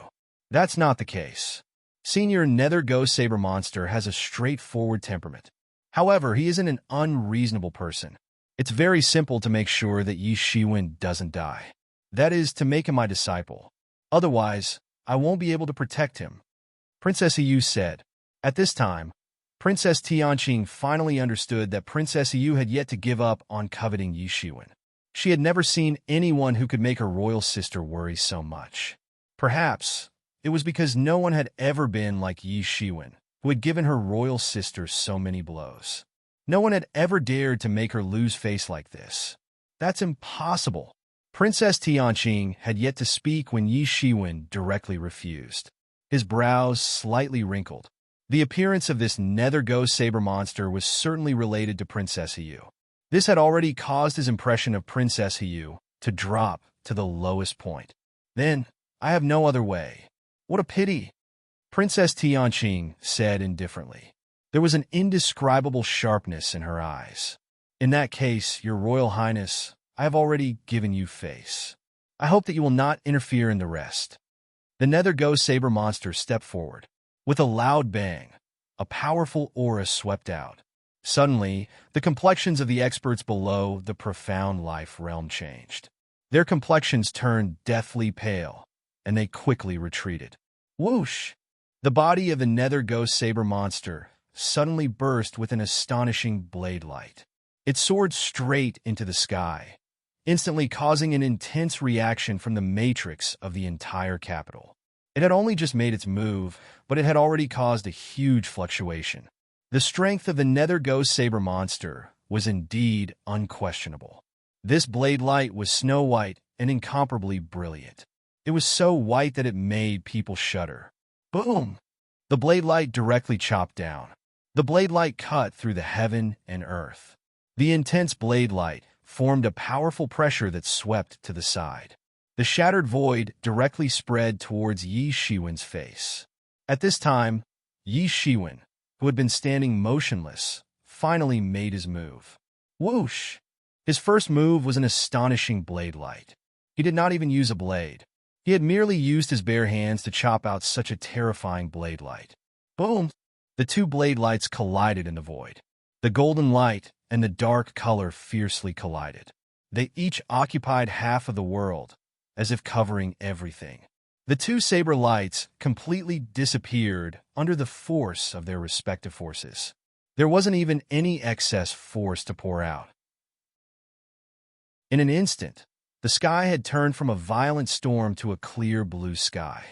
That's not the case. Senior Nether Ghost Saber Monster has a straightforward temperament. However, he isn't an unreasonable person. It's very simple to make sure that Yi Shiwen doesn't die. That is, to make him my disciple. Otherwise, I won't be able to protect him. Princess Yu said. At this time, Princess Tianqing finally understood that Princess Yu had yet to give up on coveting Yi Shiwen. She had never seen anyone who could make her royal sister worry so much. Perhaps it was because no one had ever been like Yi Shiwen, who had given her royal sister so many blows. No one had ever dared to make her lose face like this. That's impossible. Princess Tianqing had yet to speak when Yi Shiwen directly refused. His brows slightly wrinkled. The appearance of this nether ghost saber monster was certainly related to Princess Yu. This had already caused his impression of Princess Yu to drop to the lowest point. Then, I have no other way. What a pity. Princess Tianqing said indifferently. There was an indescribable sharpness in her eyes. In that case, Your Royal Highness, I have already given you face. I hope that you will not interfere in the rest. The nether ghost saber monster stepped forward. With a loud bang, a powerful aura swept out. Suddenly, the complexions of the experts below the profound life realm changed. Their complexions turned deathly pale, and they quickly retreated. Whoosh! The body of the nether ghost saber monster suddenly burst with an astonishing blade light. It soared straight into the sky, instantly causing an intense reaction from the matrix of the entire capital. It had only just made its move, but it had already caused a huge fluctuation. The strength of the Nether Ghost Saber monster was indeed unquestionable. This blade light was snow white and incomparably brilliant. It was so white that it made people shudder. Boom! The blade light directly chopped down. The blade light cut through the heaven and earth. The intense blade light formed a powerful pressure that swept to the side. The shattered void directly spread towards Yi Shiwen's face. At this time, Yi Shiwen, who had been standing motionless, finally made his move. Whoosh! His first move was an astonishing blade light. He did not even use a blade. He had merely used his bare hands to chop out such a terrifying blade light. Boom! The two blade lights collided in the void. The golden light and the dark color fiercely collided. They each occupied half of the world, as if covering everything. The two saber lights completely disappeared under the force of their respective forces. There wasn't even any excess force to pour out. In an instant, the sky had turned from a violent storm to a clear blue sky.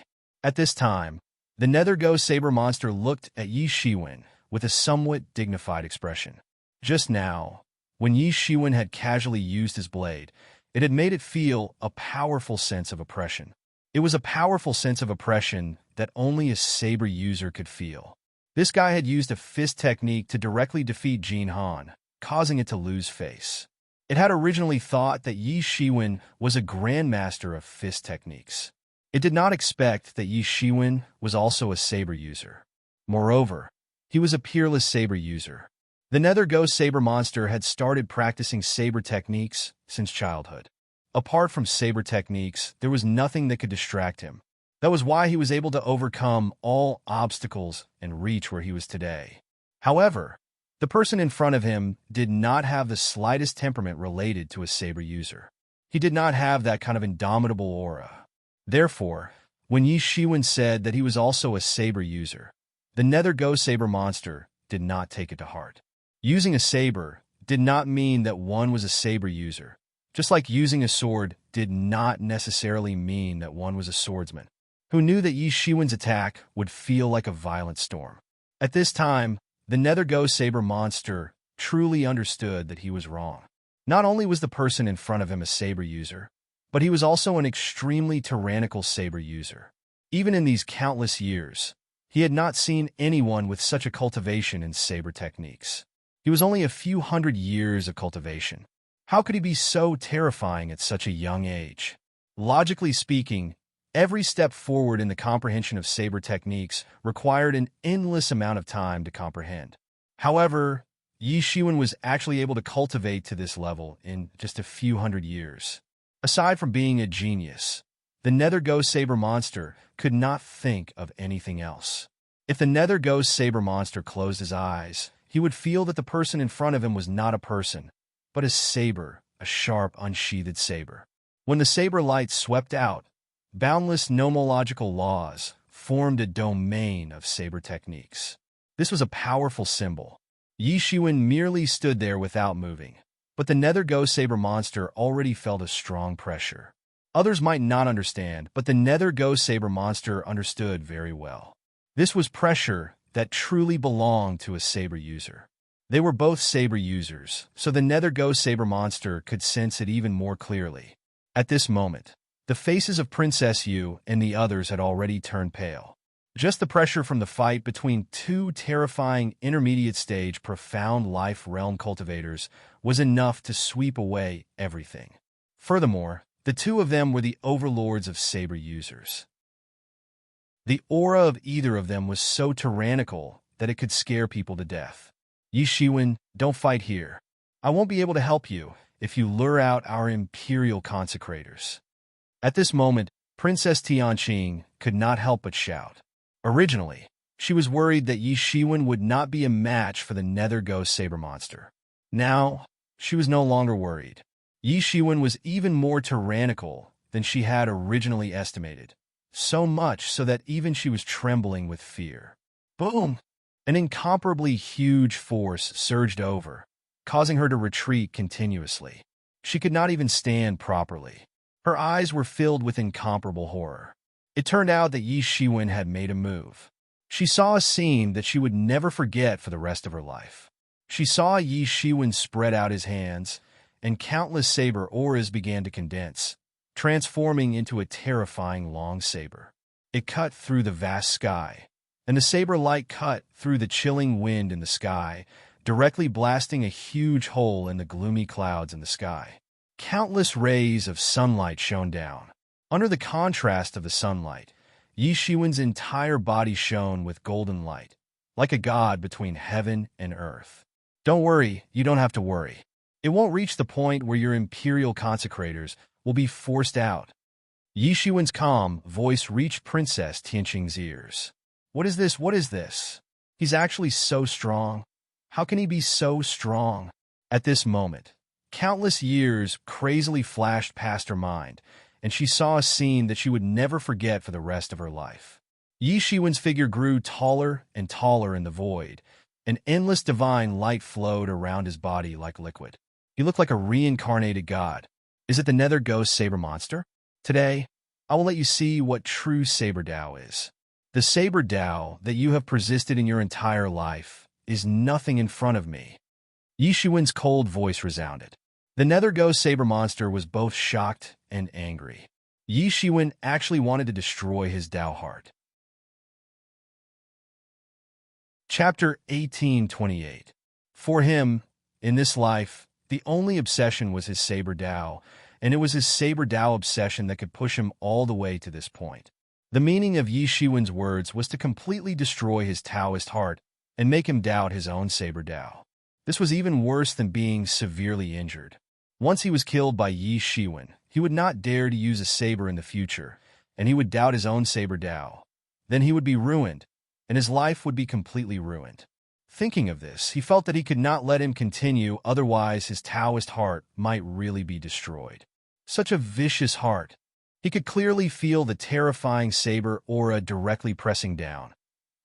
At this time, the Nether Ghost Saber monster looked at Yi Shiwen with a somewhat dignified expression. Just now, when Yi Shiwen had casually used his blade, it had made it feel a powerful sense of oppression. It was a powerful sense of oppression that only a saber user could feel. This guy had used a fist technique to directly defeat Jin Han, causing it to lose face. It had originally thought that Yi Shiwen was a grandmaster of fist techniques. It did not expect that Yi Shiwen was also a saber user. Moreover, he was a peerless saber user. The Nether Ghost Saber monster had started practicing saber techniques since childhood. Apart from saber techniques, there was nothing that could distract him. That was why he was able to overcome all obstacles and reach where he was today. However, the person in front of him did not have the slightest temperament related to a saber user. He did not have that kind of indomitable aura. Therefore, when Yi Shiwen said that he was also a saber user, the Nether Ghost Saber monster did not take it to heart. Using a saber did not mean that one was a saber user, just like using a sword did not necessarily mean that one was a swordsman, who knew that Yi Shiwen's attack would feel like a violent storm. At this time, the Nether Ghost Saber monster truly understood that he was wrong. Not only was the person in front of him a saber user, but he was also an extremely tyrannical saber user. Even in these countless years, he had not seen anyone with such a cultivation in saber techniques. He was only a few hundred years of cultivation. How could he be so terrifying at such a young age? Logically speaking, every step forward in the comprehension of saber techniques required an endless amount of time to comprehend. However, Yi Shiwen was actually able to cultivate to this level in just a few hundred years. Aside from being a genius, the Nether Ghost Saber monster could not think of anything else. If the Nether Ghost Saber monster closed his eyes, he would feel that the person in front of him was not a person, but a saber, a sharp, unsheathed saber. When the saber light swept out, boundless nomological laws formed a domain of saber techniques. This was a powerful symbol. Yi Shiwen merely stood there without moving, but the Nether Ghost Saber monster already felt a strong pressure. Others might not understand, but the Nether Ghost Saber monster understood very well. This was pressure that truly belonged to a saber user. They were both saber users, so the Nether Ghost Saber monster could sense it even more clearly. At this moment, the faces of Princess Yu and the others had already turned pale. Just the pressure from the fight between two terrifying intermediate-stage profound life realm cultivators was enough to sweep away everything. Furthermore, the two of them were the overlords of saber users. The aura of either of them was so tyrannical that it could scare people to death. Yi Shiwen, don't fight here. I won't be able to help you if you lure out our imperial consecrators. At this moment, Princess Tianqing could not help but shout. Originally, she was worried that Yi Shiwen would not be a match for the Nether Ghost Saber monster. Now, she was no longer worried. Yi Shiwen was even more tyrannical than she had originally estimated, so much so that even she was trembling with fear. Boom! An incomparably huge force surged over, causing her to retreat continuously. She could not even stand properly. Her eyes were filled with incomparable horror. It turned out that Yi Shiwen had made a move. She saw a scene that she would never forget for the rest of her life. She saw Yi Shiwen spread out his hands, and countless saber auras began to condense, transforming into a terrifying long saber. It cut through the vast sky, and the saber light cut through the chilling wind in the sky, directly blasting a huge hole in the gloomy clouds in the sky. Countless rays of sunlight shone down. Under the contrast of the sunlight, Yi Shiwen's entire body shone with golden light, like a god between heaven and earth. Don't worry, you don't have to worry. It won't reach the point where your imperial consecrators will be forced out. Yi Shiwen's calm voice reached Princess Tianqing's ears. What is this? What is this? He's actually so strong. How can he be so strong? At this moment, countless years crazily flashed past her mind, and she saw a scene that she would never forget for the rest of her life. Yi Shiwen's figure grew taller and taller in the void. An endless divine light flowed around his body like liquid. He looked like a reincarnated god. Is it the Nether Ghost Saber Monster? Today, I will let you see what true Saber Dao is. The Saber Dao that you have persisted in your entire life is nothing in front of me. Yi Shiwen's cold voice resounded. The Nether Ghost Saber Monster was both shocked and angry. Yi Shiwen actually wanted to destroy his Dao heart. Chapter 1828. For him, in this life, the only obsession was his Saber Dao, and it was his Saber Dao obsession that could push him all the way to this point. The meaning of Yi Shiwen's words was to completely destroy his Taoist heart and make him doubt his own Saber Dao. This was even worse than being severely injured. Once he was killed by Yi Shiwen, he would not dare to use a saber in the future, and he would doubt his own Saber Dao. Then he would be ruined, and his life would be completely ruined. Thinking of this, he felt that he could not let him continue, otherwise his Taoist heart might really be destroyed. Such a vicious heart. He could clearly feel the terrifying saber aura directly pressing down,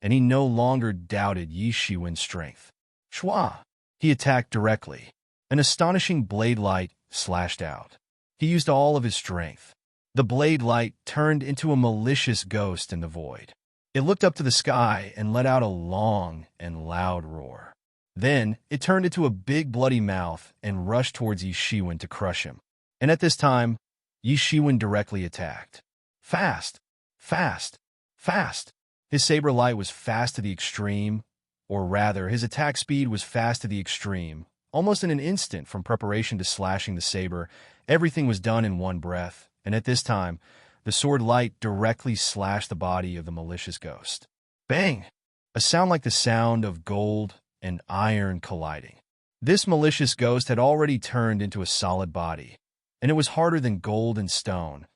and he no longer doubted Yi Shiwen's strength. Shua! He attacked directly. An astonishing blade light slashed out. He used all of his strength. The blade light turned into a malicious ghost in the void. It looked up to the sky and let out a long and loud roar. Then it turned into a big bloody mouth and rushed towards Yi Shiwen to crush him. And at this time, Yi Shiwen directly attacked. Fast! Fast! Fast! His saber light was fast to the extreme, or rather, his attack speed was fast to the extreme. Almost in an instant from preparation to slashing the saber, everything was done in one breath, and at this time, the sword light directly slashed the body of the malicious ghost. Bang! A sound like the sound of gold and iron colliding. This malicious ghost had already turned into a solid body, and it was harder than gold and stone,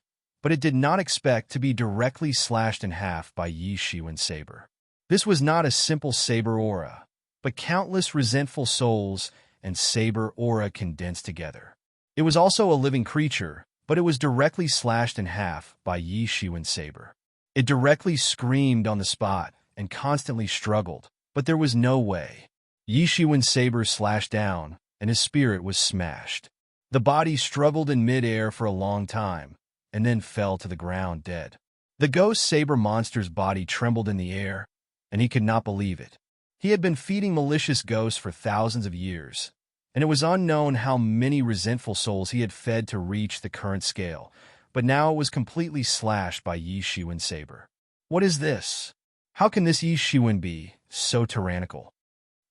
but it did not expect to be directly slashed in half by Yi Shiwen's saber. This was not a simple saber aura, but countless resentful souls and saber aura condensed together. It was also a living creature, but it was directly slashed in half by Yi Shiwen's saber. It directly screamed on the spot and constantly struggled, but there was no way. Yi Shiwen's saber slashed down, and his spirit was smashed. The body struggled in midair for a long time, and then fell to the ground dead. The ghost saber monster's body trembled in the air, and he could not believe it. He had been feeding malicious ghosts for thousands of years, and it was unknown how many resentful souls he had fed to reach the current scale, but now it was completely slashed by Yi Shiwen's saber. What is this? How can this Yi Shiwen be so tyrannical?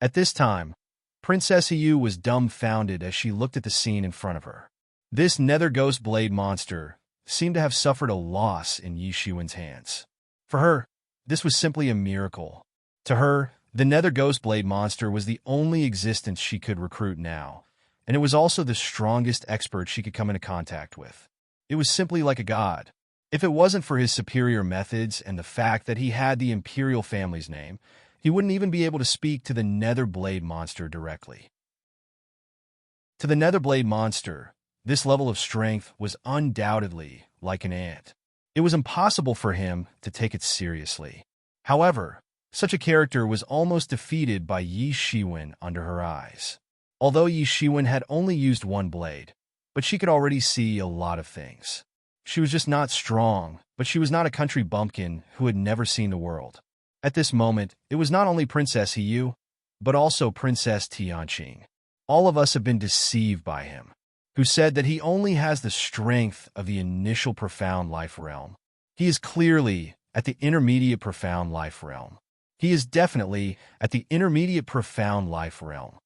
At this time, Princess Yu was dumbfounded as she looked at the scene in front of her. This nether ghost blade monster seemed to have suffered a loss in Yi Shiwen's hands. For her, this was simply a miracle. To her, the nether ghost blade monster was the only existence she could recruit now, and it was also the strongest expert she could come into contact with. It was simply like a god. If it wasn't for his superior methods and the fact that he had the imperial family's name, he wouldn't even be able to speak to the nether blade monster directly. To the nether blade monster, this level of strength was undoubtedly like an ant. It was impossible for him to take it seriously. However, such a character was almost defeated by Yi Shiwen under her eyes. Although Yi Shiwen had only used one blade, but she could already see a lot of things. She was just not strong, but she was not a country bumpkin who had never seen the world. At this moment, it was not only Princess Hiyu, but also Princess Tianqing. All of us have been deceived by him, who said that he only has the strength of the initial profound life realm. He is clearly at the intermediate profound life realm. He is definitely at the intermediate profound life realm.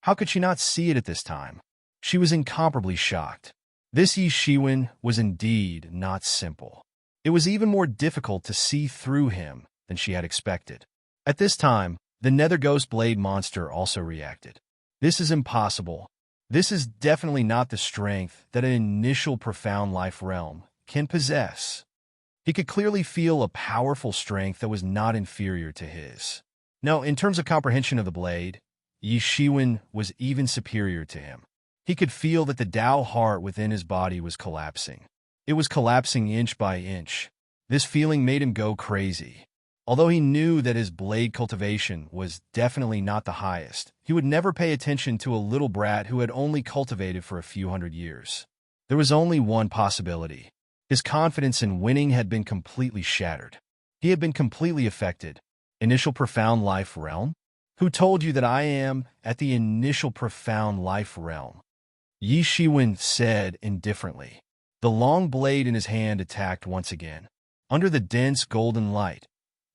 How could she not see it at this time? She was incomparably shocked. This Yi Shiwen was indeed not simple. It was even more difficult to see through him than she had expected. At this time, the Nether Ghost Blade monster also reacted. This is impossible. This is definitely not the strength that an initial profound life realm can possess. He could clearly feel a powerful strength that was not inferior to his. No, in terms of comprehension of the blade, Yi Shiwen was even superior to him. He could feel that the Tao heart within his body was collapsing. It was collapsing inch by inch. This feeling made him go crazy. Although he knew that his blade cultivation was definitely not the highest, he would never pay attention to a little brat who had only cultivated for a few hundred years. There was only one possibility. His confidence in winning had been completely shattered. He had been completely affected. Initial profound life realm? Who told you that I am at the initial profound life realm? Yi Shiwen said indifferently. The long blade in his hand attacked once again. Under the dense golden light,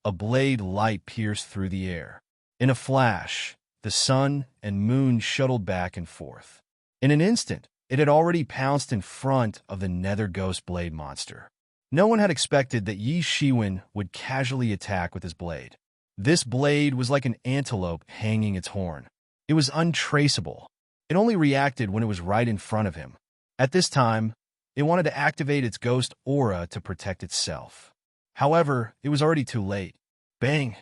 a blade light pierced through the air. In a flash, the sun and moon shuttled back and forth. In an instant, it had already pounced in front of the Nether Ghost Blade monster. No one had expected that Yi Shiwen would casually attack with his blade. This blade was like an antelope hanging its horn. It was untraceable. It only reacted when it was right in front of him. At this time, it wanted to activate its ghost aura to protect itself. However, it was already too late. Bang!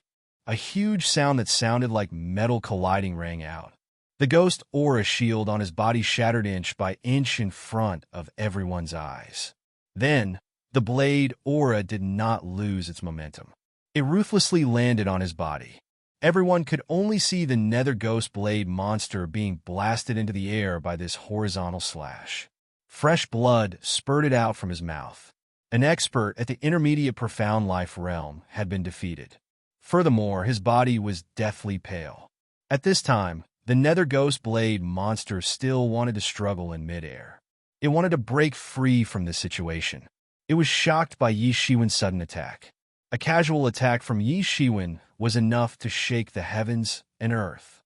A huge sound that sounded like metal colliding rang out. The ghost aura shield on his body shattered inch by inch in front of everyone's eyes. Then, the blade aura did not lose its momentum. It ruthlessly landed on his body. Everyone could only see the Nether Ghost Blade monster being blasted into the air by this horizontal slash. Fresh blood spurted out from his mouth. An expert at the intermediate profound life realm had been defeated. Furthermore, his body was deathly pale. At this time, the Nether Ghost Blade monster still wanted to struggle in midair. It wanted to break free from this situation. It was shocked by Yi Shiwen's sudden attack. A casual attack from Yi Shiwen was enough to shake the heavens and earth.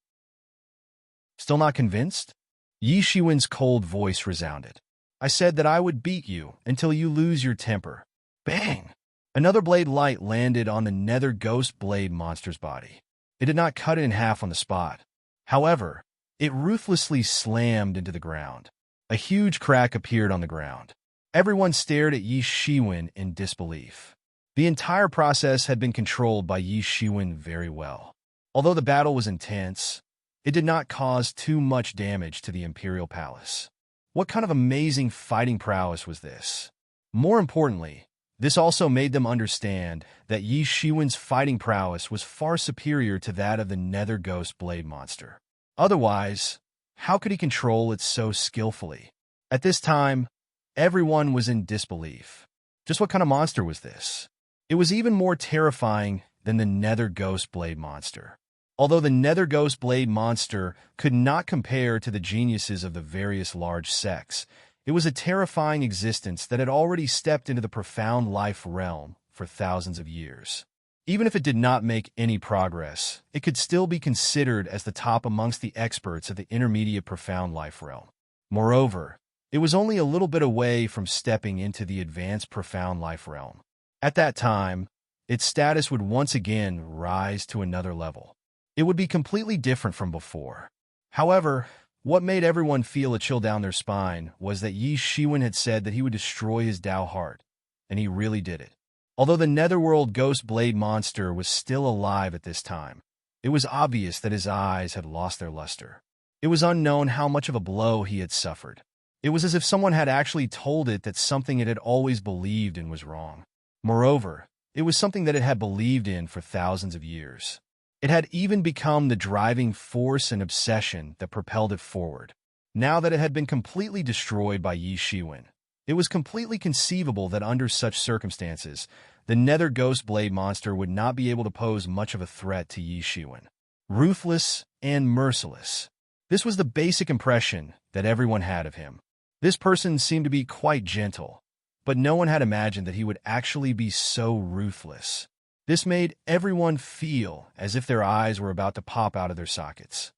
Still not convinced? Yi Shiwen's cold voice resounded. I said that I would beat you until you lose your temper. Bang! Another blade light landed on the Nether Ghost Blade monster's body. It did not cut it in half on the spot. However, it ruthlessly slammed into the ground. A huge crack appeared on the ground. Everyone stared at Yi Shiwen in disbelief. The entire process had been controlled by Yi Shiwen very well. Although the battle was intense, it did not cause too much damage to the Imperial Palace. What kind of amazing fighting prowess was this? More importantly, this also made them understand that Yi Shiwen's fighting prowess was far superior to that of the Nether Ghost Blade monster. Otherwise, how could he control it so skillfully? At this time, everyone was in disbelief. Just what kind of monster was this? It was even more terrifying than the Nether Ghost Blade monster. Although the Nether Ghost Blade monster could not compare to the geniuses of the various large sects, it was a terrifying existence that had already stepped into the profound life realm for thousands of years. Even if it did not make any progress, it could still be considered as the top amongst the experts of the intermediate profound life realm. Moreover, it was only a little bit away from stepping into the advanced profound life realm. At that time, its status would once again rise to another level. It would be completely different from before. However, what made everyone feel a chill down their spine was that Yi Shiwen had said that he would destroy his Tao heart, and he really did it. Although the Netherworld Ghost Blade monster was still alive at this time, it was obvious that his eyes had lost their luster. It was unknown how much of a blow he had suffered. It was as if someone had actually told it that something it had always believed in was wrong. Moreover, it was something that it had believed in for thousands of years. It had even become the driving force and obsession that propelled it forward. Now that it had been completely destroyed by Yi Shiwen, it was completely conceivable that under such circumstances, the Nether Ghost Blade monster would not be able to pose much of a threat to Yi Shiwen. Ruthless and merciless. This was the basic impression that everyone had of him. This person seemed to be quite gentle, but no one had imagined that he would actually be so ruthless. This made everyone feel as if their eyes were about to pop out of their sockets.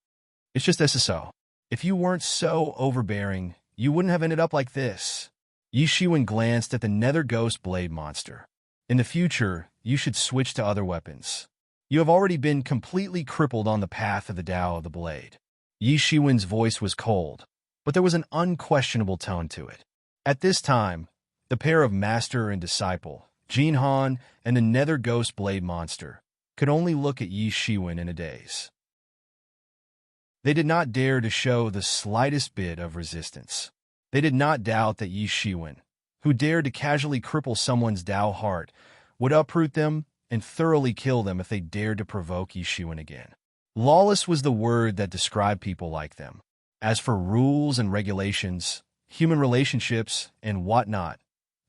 It's just SSO. If you weren't so overbearing, you wouldn't have ended up like this. Yi Shiwen glanced at the Nether Ghost Blade monster. In the future, you should switch to other weapons. You have already been completely crippled on the path of the Tao of the Blade. Yi Shiwen's voice was cold, but there was an unquestionable tone to it. At this time, the pair of master and disciple, Jin Han and the Nether Ghost Blade monster, could only look at Yi Shiwen in a daze. They did not dare to show the slightest bit of resistance. They did not doubt that Yi Shiwen, who dared to casually cripple someone's Dao heart, would uproot them and thoroughly kill them if they dared to provoke Yi Shiwen again. Lawless was the word that described people like them. As for rules and regulations, human relationships, and whatnot,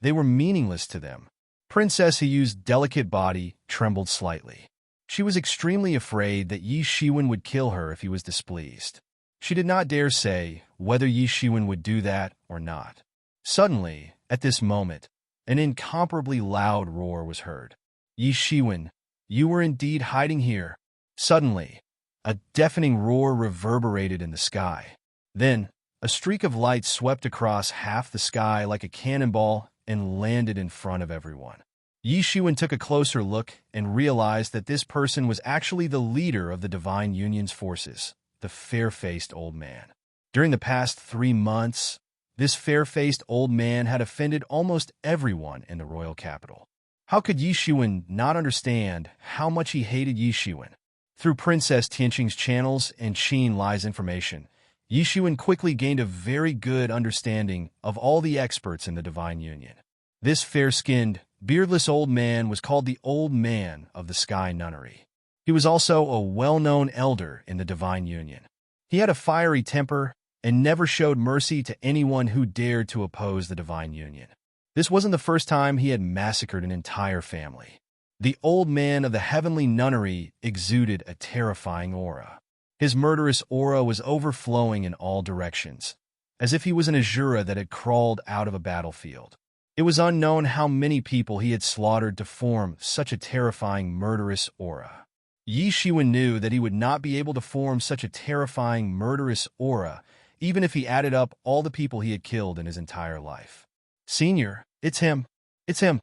they were meaningless to them. Princess Hiyu's delicate body trembled slightly. She was extremely afraid that Yi Shiwen would kill her if he was displeased. She did not dare say whether Yi Shiwen would do that or not. Suddenly, at this moment, an incomparably loud roar was heard. Yi Shiwen, you were indeed hiding here. Suddenly, a deafening roar reverberated in the sky. Then, a streak of light swept across half the sky like a cannonball and landed in front of everyone. Yi Shiwen took a closer look and realized that this person was actually the leader of the Divine Union's forces, the fair-faced old man. During the past 3 months, this fair-faced old man had offended almost everyone in the royal capital. How could Yi Shiwen not understand how much he hated Yi Shiwen? Through Princess Tianqing's channels and Qin Lai's information, Yi Shiwen quickly gained a very good understanding of all the experts in the Divine Union. This fair-skinned, beardless old man was called the Old Man of the Sky Nunnery. He was also a well-known elder in the Divine Union. He had a fiery temper and never showed mercy to anyone who dared to oppose the Divine Union. This wasn't the first time he had massacred an entire family. The Old Man of the Heavenly Nunnery exuded a terrifying aura. His murderous aura was overflowing in all directions, as if he was an Azura that had crawled out of a battlefield. It was unknown how many people he had slaughtered to form such a terrifying murderous aura. Yi Shiwen knew that he would not be able to form such a terrifying murderous aura even if he added up all the people he had killed in his entire life. "Senior, it's him! It's him!"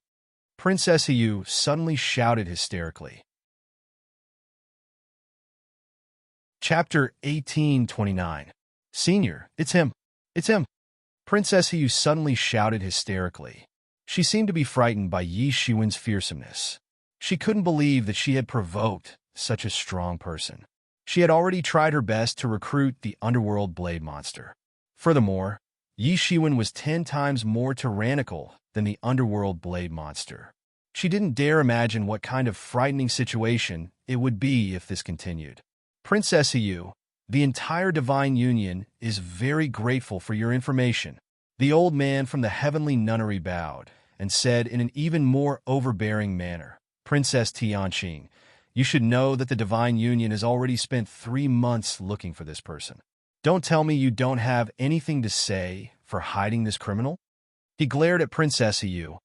Princess Hiyu suddenly shouted hysterically. Chapter 1829. "Senior, it's him! It's him!" Princess Hiyu suddenly shouted hysterically. She seemed to be frightened by Yi Shiwen's fearsomeness. She couldn't believe that she had provoked such a strong person. She had already tried her best to recruit the underworld blade monster. Furthermore, Yi Shiwen was 10 times more tyrannical than the underworld blade monster. She didn't dare imagine what kind of frightening situation it would be if this continued. "Princess Hiyu, the entire Divine Union is very grateful for your information." The old man from the Heavenly Nunnery bowed and said in an even more overbearing manner, "Princess Tianqing, you should know that the Divine Union has already spent 3 months looking for this person. Don't tell me you don't have anything to say for hiding this criminal?" He glared at Princess Hiyu,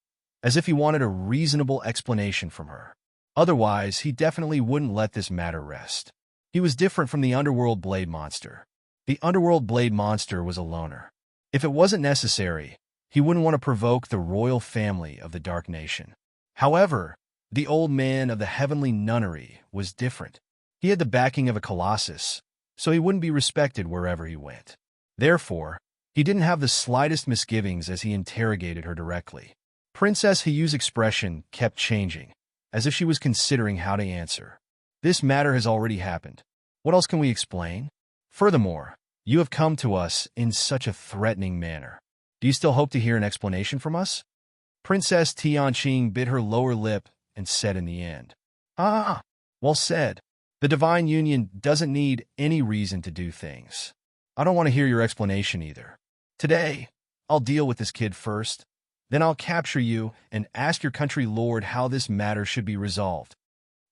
as if he wanted a reasonable explanation from her. Otherwise, he definitely wouldn't let this matter rest. He was different from the underworld blade monster. The underworld blade monster was a loner. If it wasn't necessary, he wouldn't want to provoke the royal family of the Dark Nation. However, the old man of the Heavenly Nunnery was different. He had the backing of a colossus, so he wouldn't be respected wherever he went. Therefore, he didn't have the slightest misgivings as he interrogated her directly. Princess Hiyu's expression kept changing, as if she was considering how to answer. "This matter has already happened. What else can we explain? Furthermore, you have come to us in such a threatening manner. Do you still hope to hear an explanation from us?" Princess Tianqing bit her lower lip and said in the end, "Ah, well said. The Divine Union doesn't need any reason to do things. I don't want to hear your explanation either. Today, I'll deal with this kid first. Then I'll capture you and ask your country lord how this matter should be resolved."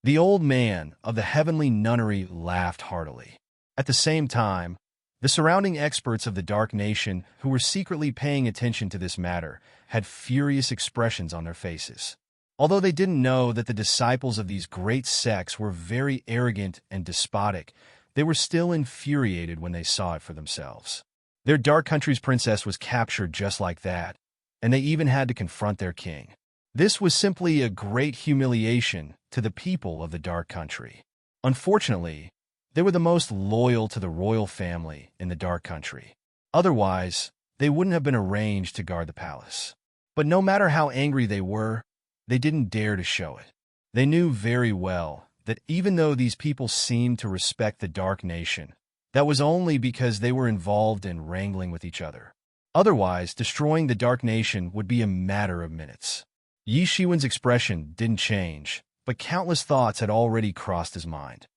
The old man of the heavenly nunnery laughed heartily. At the same time, the surrounding experts of the Dark Nation, who were secretly paying attention to this matter, had furious expressions on their faces. Although they didn't know that the disciples of these great sects were very arrogant and despotic, they were still infuriated when they saw it for themselves. Their dark country's princess was captured just like that, and they even had to confront their king. This was simply a great humiliation to the people of the dark country. Unfortunately, they were the most loyal to the royal family in the dark country. Otherwise, they wouldn't have been arranged to guard the palace. But no matter how angry they were, they didn't dare to show it. They knew very well that even though these people seemed to respect the Dark Nation, that was only because they were involved in wrangling with each other. Otherwise, destroying the Dark Nation would be a matter of minutes. Yi Shiwen's expression didn't change, but countless thoughts had already crossed his mind.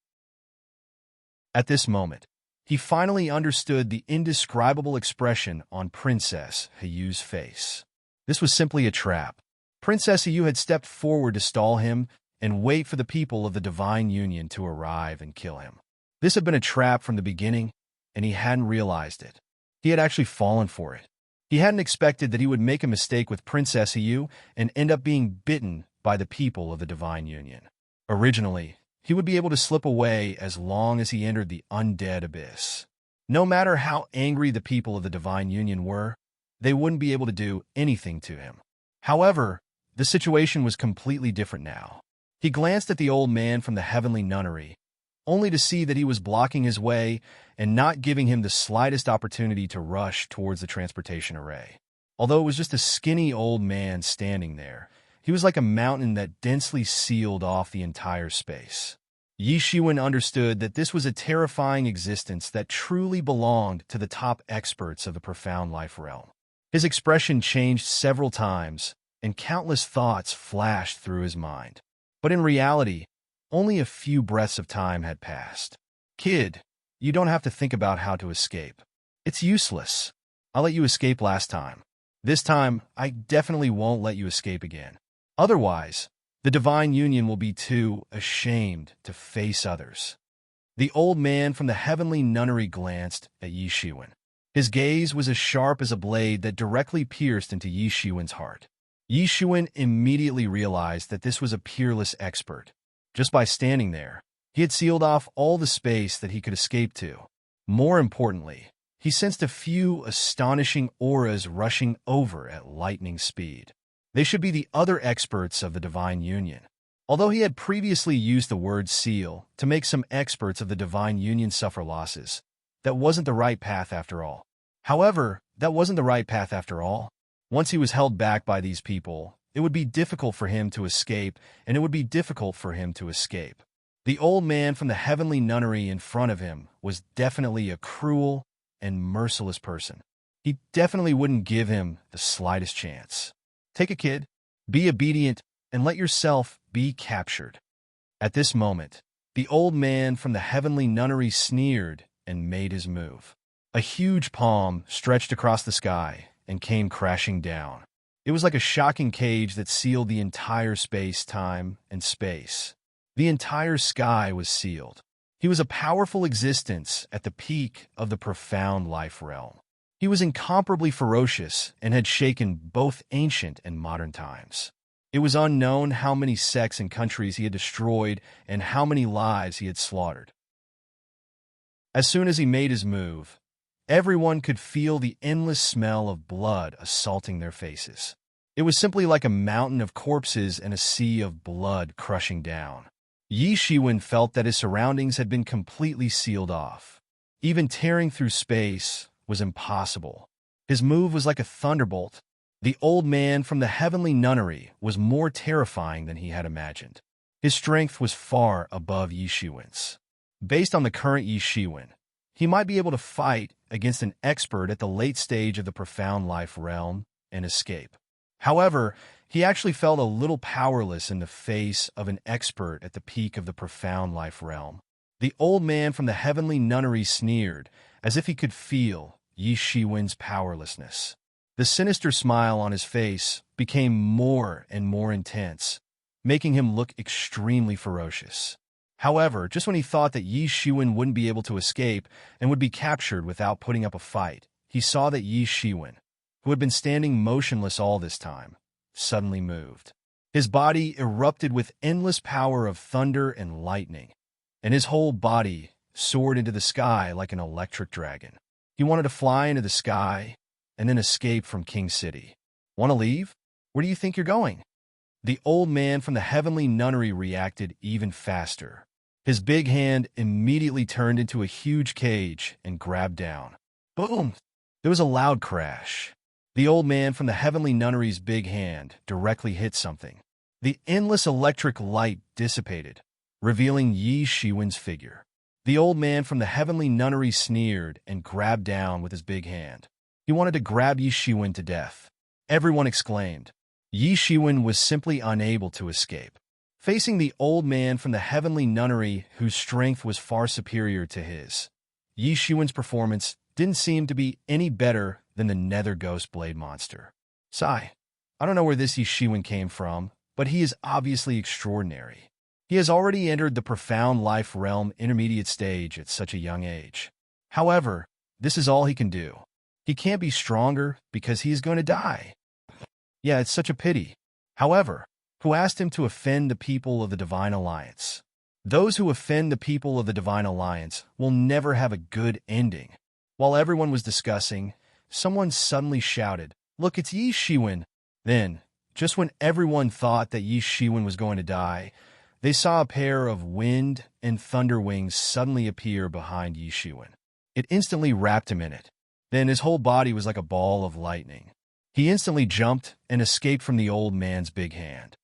At this moment, he finally understood the indescribable expression on Princess Hiyu's face. This was simply a trap. Princess Hiyu had stepped forward to stall him and wait for the people of the Divine Union to arrive and kill him. This had been a trap from the beginning, and he hadn't realized it. He had actually fallen for it. He hadn't expected that he would make a mistake with Princess Hiyu and end up being bitten by the people of the Divine Union. Originally, he would be able to slip away as long as he entered the undead abyss. No matter how angry the people of the Divine Union were, they wouldn't be able to do anything to him. However, the situation was completely different now. He glanced at the old man from the heavenly nunnery, only to see that he was blocking his way and not giving him the slightest opportunity to rush towards the transportation array. Although it was just a skinny old man standing there, he was like a mountain that densely sealed off the entire space. Yi Shiwen understood that this was a terrifying existence that truly belonged to the top experts of the profound life realm. His expression changed several times, and countless thoughts flashed through his mind. But in reality, only a few breaths of time had passed. "Kid, you don't have to think about how to escape. It's useless. I let you escape last time. This time, I definitely won't let you escape again. Otherwise, the Divine Union will be too ashamed to face others." The old man from the heavenly nunnery glanced at Yi Shiwen. His gaze was as sharp as a blade that directly pierced into Yi Shiwen's heart. Yi Shiwen immediately realized that this was a peerless expert. Just by standing there, he had sealed off all the space that he could escape to. More importantly, he sensed a few astonishing auras rushing over at lightning speed. They should be the other experts of the Divine Union. Although he had previously used the word seal to make some experts of the Divine Union suffer losses, that wasn't the right path after all. However, that wasn't the right path after all. Once he was held back by these people, it would be difficult for him to escape, and it would be difficult for him to escape. The old man from the heavenly nunnery in front of him was definitely a cruel and merciless person. He definitely wouldn't give him the slightest chance. Take a kid, be obedient, and let yourself be captured. At this moment, the old man from the heavenly nunnery sneered and made his move. A huge palm stretched across the sky and came crashing down. It was like a shocking cage that sealed the entire space, time, and space. The entire sky was sealed. He was a powerful existence at the peak of the profound life realm. He was incomparably ferocious and had shaken both ancient and modern times. It was unknown how many sects and countries he had destroyed and how many lives he had slaughtered. As soon as he made his move, everyone could feel the endless smell of blood assaulting their faces. It was simply like a mountain of corpses and a sea of blood crushing down. Yi Shiwen felt that his surroundings had been completely sealed off. Even tearing through space was impossible. His move was like a thunderbolt. The old man from the heavenly nunnery was more terrifying than he had imagined. His strength was far above Yi Shiwen's. Based on the current Yi Shiwen, he might be able to fight against an expert at the late stage of the profound life realm and escape. However, he actually felt a little powerless in the face of an expert at the peak of the profound life realm. The old man from the heavenly nunnery sneered, as if he could feel Yi Shiwen's powerlessness. The sinister smile on his face became more and more intense, making him look extremely ferocious. However, just when he thought that Yi Shiwen wouldn't be able to escape and would be captured without putting up a fight, he saw that Yi Shiwen, who had been standing motionless all this time, suddenly moved. His body erupted with endless power of thunder and lightning, and his whole body soared into the sky like an electric dragon. He wanted to fly into the sky and then escape from King City. Want to leave? Where do you think you're going? The old man from the heavenly nunnery reacted even faster. His big hand immediately turned into a huge cage and grabbed down. Boom! There was a loud crash. The old man from the heavenly nunnery's big hand directly hit something. The endless electric light dissipated, revealing Yi Shiwen's figure. The old man from the heavenly nunnery sneered and grabbed down with his big hand. He wanted to grab Yi Shiwen to death. Everyone exclaimed. Yi Shiwen was simply unable to escape. Facing the old man from the heavenly nunnery whose strength was far superior to his, Yi Shiwen's performance didn't seem to be any better than the nether ghost blade monster. Sigh. I don't know where this Yi Shiwen came from, but he is obviously extraordinary. He has already entered the profound life realm intermediate stage at such a young age. However, this is all he can do. He can't be stronger because he is going to die. Yeah, it's such a pity. However, who asked him to offend the people of the Divine Alliance? Those who offend the people of the Divine Alliance will never have a good ending. While everyone was discussing, someone suddenly shouted, "Look, it's Yi Shiwen!" Then, just when everyone thought that Yi Shiwen was going to die, they saw a pair of wind and thunder wings suddenly appear behind Yi Shiwen. It instantly wrapped him in it. Then his whole body was like a ball of lightning. He instantly jumped and escaped from the old man's big hand.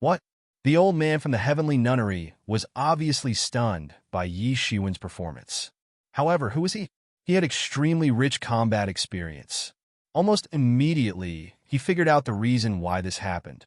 What? The old man from the heavenly nunnery was obviously stunned by Yi Shiwen's performance. However, who was he? He had extremely rich combat experience. Almost immediately, he figured out the reason why this happened.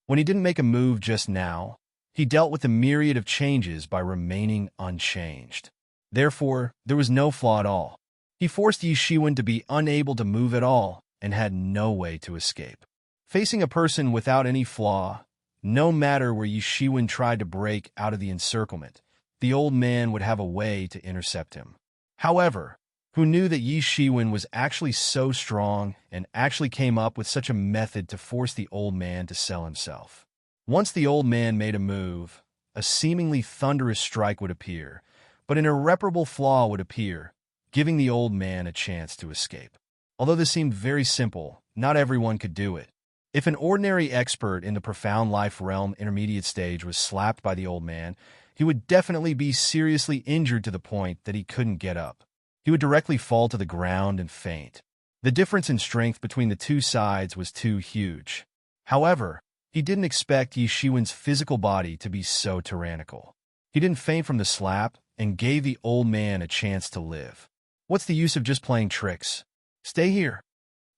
When he didn't make a move just now, he dealt with a myriad of changes by remaining unchanged. Therefore, there was no flaw at all. He forced Yi Shiwen to be unable to move at all and had no way to escape. Facing a person without any flaw, no matter where Yi Shiwen tried to break out of the encirclement, the old man would have a way to intercept him. However, who knew that Yi Shiwen was actually so strong and actually came up with such a method to force the old man to sell himself? Once the old man made a move, a seemingly thunderous strike would appear, but an irreparable flaw would appear, giving the old man a chance to escape. Although this seemed very simple, not everyone could do it. If an ordinary expert in the profound life realm intermediate stage was slapped by the old man, he would definitely be seriously injured to the point that he couldn't get up. He would directly fall to the ground and faint. The difference in strength between the two sides was too huge. However, he didn't expect Yi Shiwen's physical body to be so tyrannical. He didn't faint from the slap and gave the old man a chance to live. What's the use of just playing tricks? Stay here.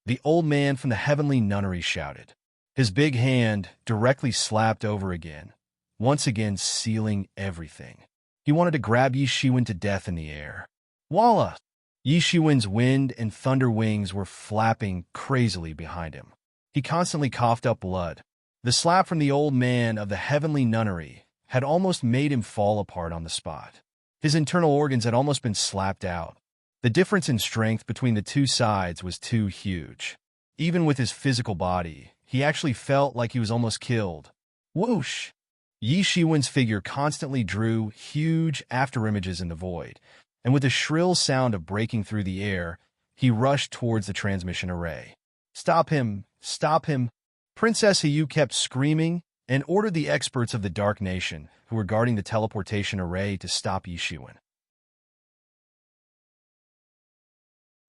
The old man from the heavenly nunnery shouted. His big hand directly slapped over again, once again sealing everything. He wanted to grab Yi Shiwen to death in the air. Voila! Yi Shiwen's wind and thunder wings were flapping crazily behind him. He constantly coughed up blood. The slap from the old man of the heavenly nunnery had almost made him fall apart on the spot. His internal organs had almost been slapped out. The difference in strength between the two sides was too huge. Even with his physical body, he actually felt like he was almost killed. Whoosh! Yi Shiwen's figure constantly drew huge afterimages in the void, and with a shrill sound of breaking through the air, he rushed towards the transmission array. Stop him! Stop him! Princess Hiyu kept screaming and ordered the experts of the Dark Nation who were guarding the teleportation array to stop Yi Shiwen.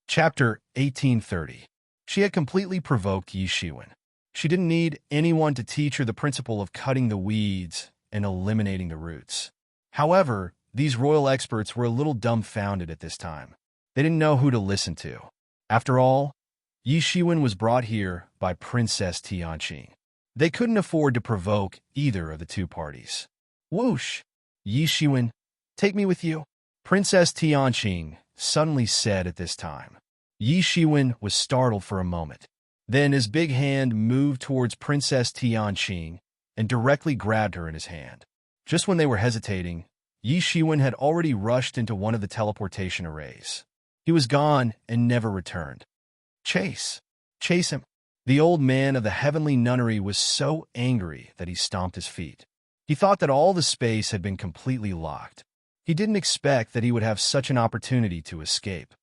Chapter 1830. She had completely provoked Yi Shiwen. She didn't need anyone to teach her the principle of cutting the weeds and eliminating the roots. However, these royal experts were a little dumbfounded at this time. They didn't know who to listen to. After all, Yi Shiwen was brought here by Princess Tianqing. They couldn't afford to provoke either of the two parties. Whoosh! Yi Shiwen, take me with you. Princess Tianqing suddenly said at this time. Yi Shiwen was startled for a moment. Then his big hand moved towards Princess Tianqing and directly grabbed her in his hand. Just when they were hesitating, Yi Shiwen had already rushed into one of the teleportation arrays. He was gone and never returned. Chase! Chase him! The old man of the heavenly nunnery was so angry that he stomped his feet. He thought that all the space had been completely locked. He didn't expect that he would have such an opportunity to escape.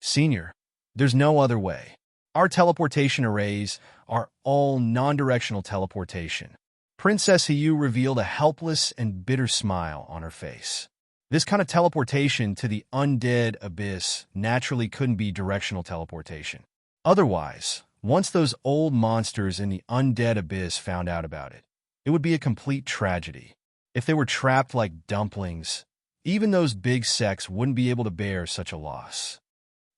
Senior, there's no other way. Our teleportation arrays are all non-directional teleportation. Princess Hiyu revealed a helpless and bitter smile on her face. This kind of teleportation to the undead abyss naturally couldn't be directional teleportation. Otherwise, once those old monsters in the undead abyss found out about it, it would be a complete tragedy. If they were trapped like dumplings, even those big sects wouldn't be able to bear such a loss.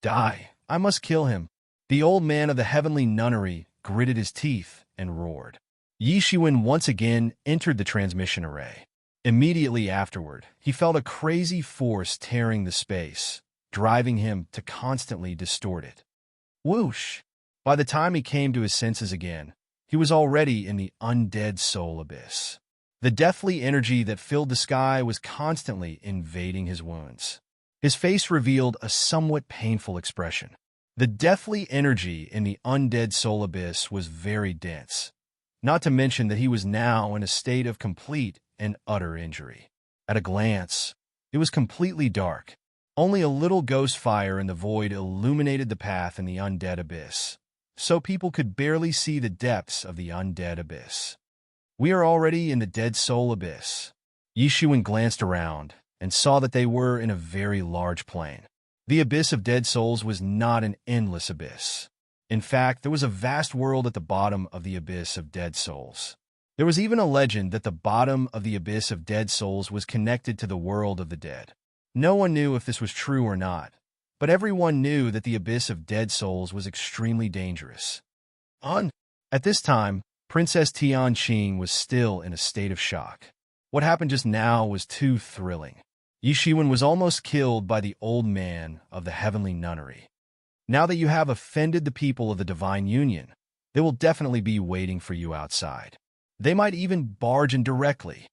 Die! I must kill him. The old man of the heavenly nunnery gritted his teeth and roared. Yi Shiwen once again entered the transmission array. Immediately afterward, he felt a crazy force tearing the space, driving him to constantly distort it. Whoosh! By the time he came to his senses again, he was already in the undead soul abyss. The deathly energy that filled the sky was constantly invading his wounds. His face revealed a somewhat painful expression. The deathly energy in the undead soul abyss was very dense, not to mention that he was now in a state of complete and utter injury. At a glance, it was completely dark. Only a little ghost fire in the void illuminated the path in the undead abyss, so people could barely see the depths of the undead abyss. We are already in the dead soul abyss. Yi Shiwen glanced around and saw that they were in a very large plain. The abyss of dead souls was not an endless abyss. In fact, there was a vast world at the bottom of the abyss of dead souls. There was even a legend that the bottom of the abyss of dead souls was connected to the world of the dead. No one knew if this was true or not, but everyone knew that the abyss of dead souls was extremely dangerous. At this time, Princess Tianqing was still in a state of shock. What happened just now was too thrilling. Yi Shiwen was almost killed by the old man of the heavenly nunnery. Now that you have offended the people of the divine union, they will definitely be waiting for you outside. They might even barge in directly.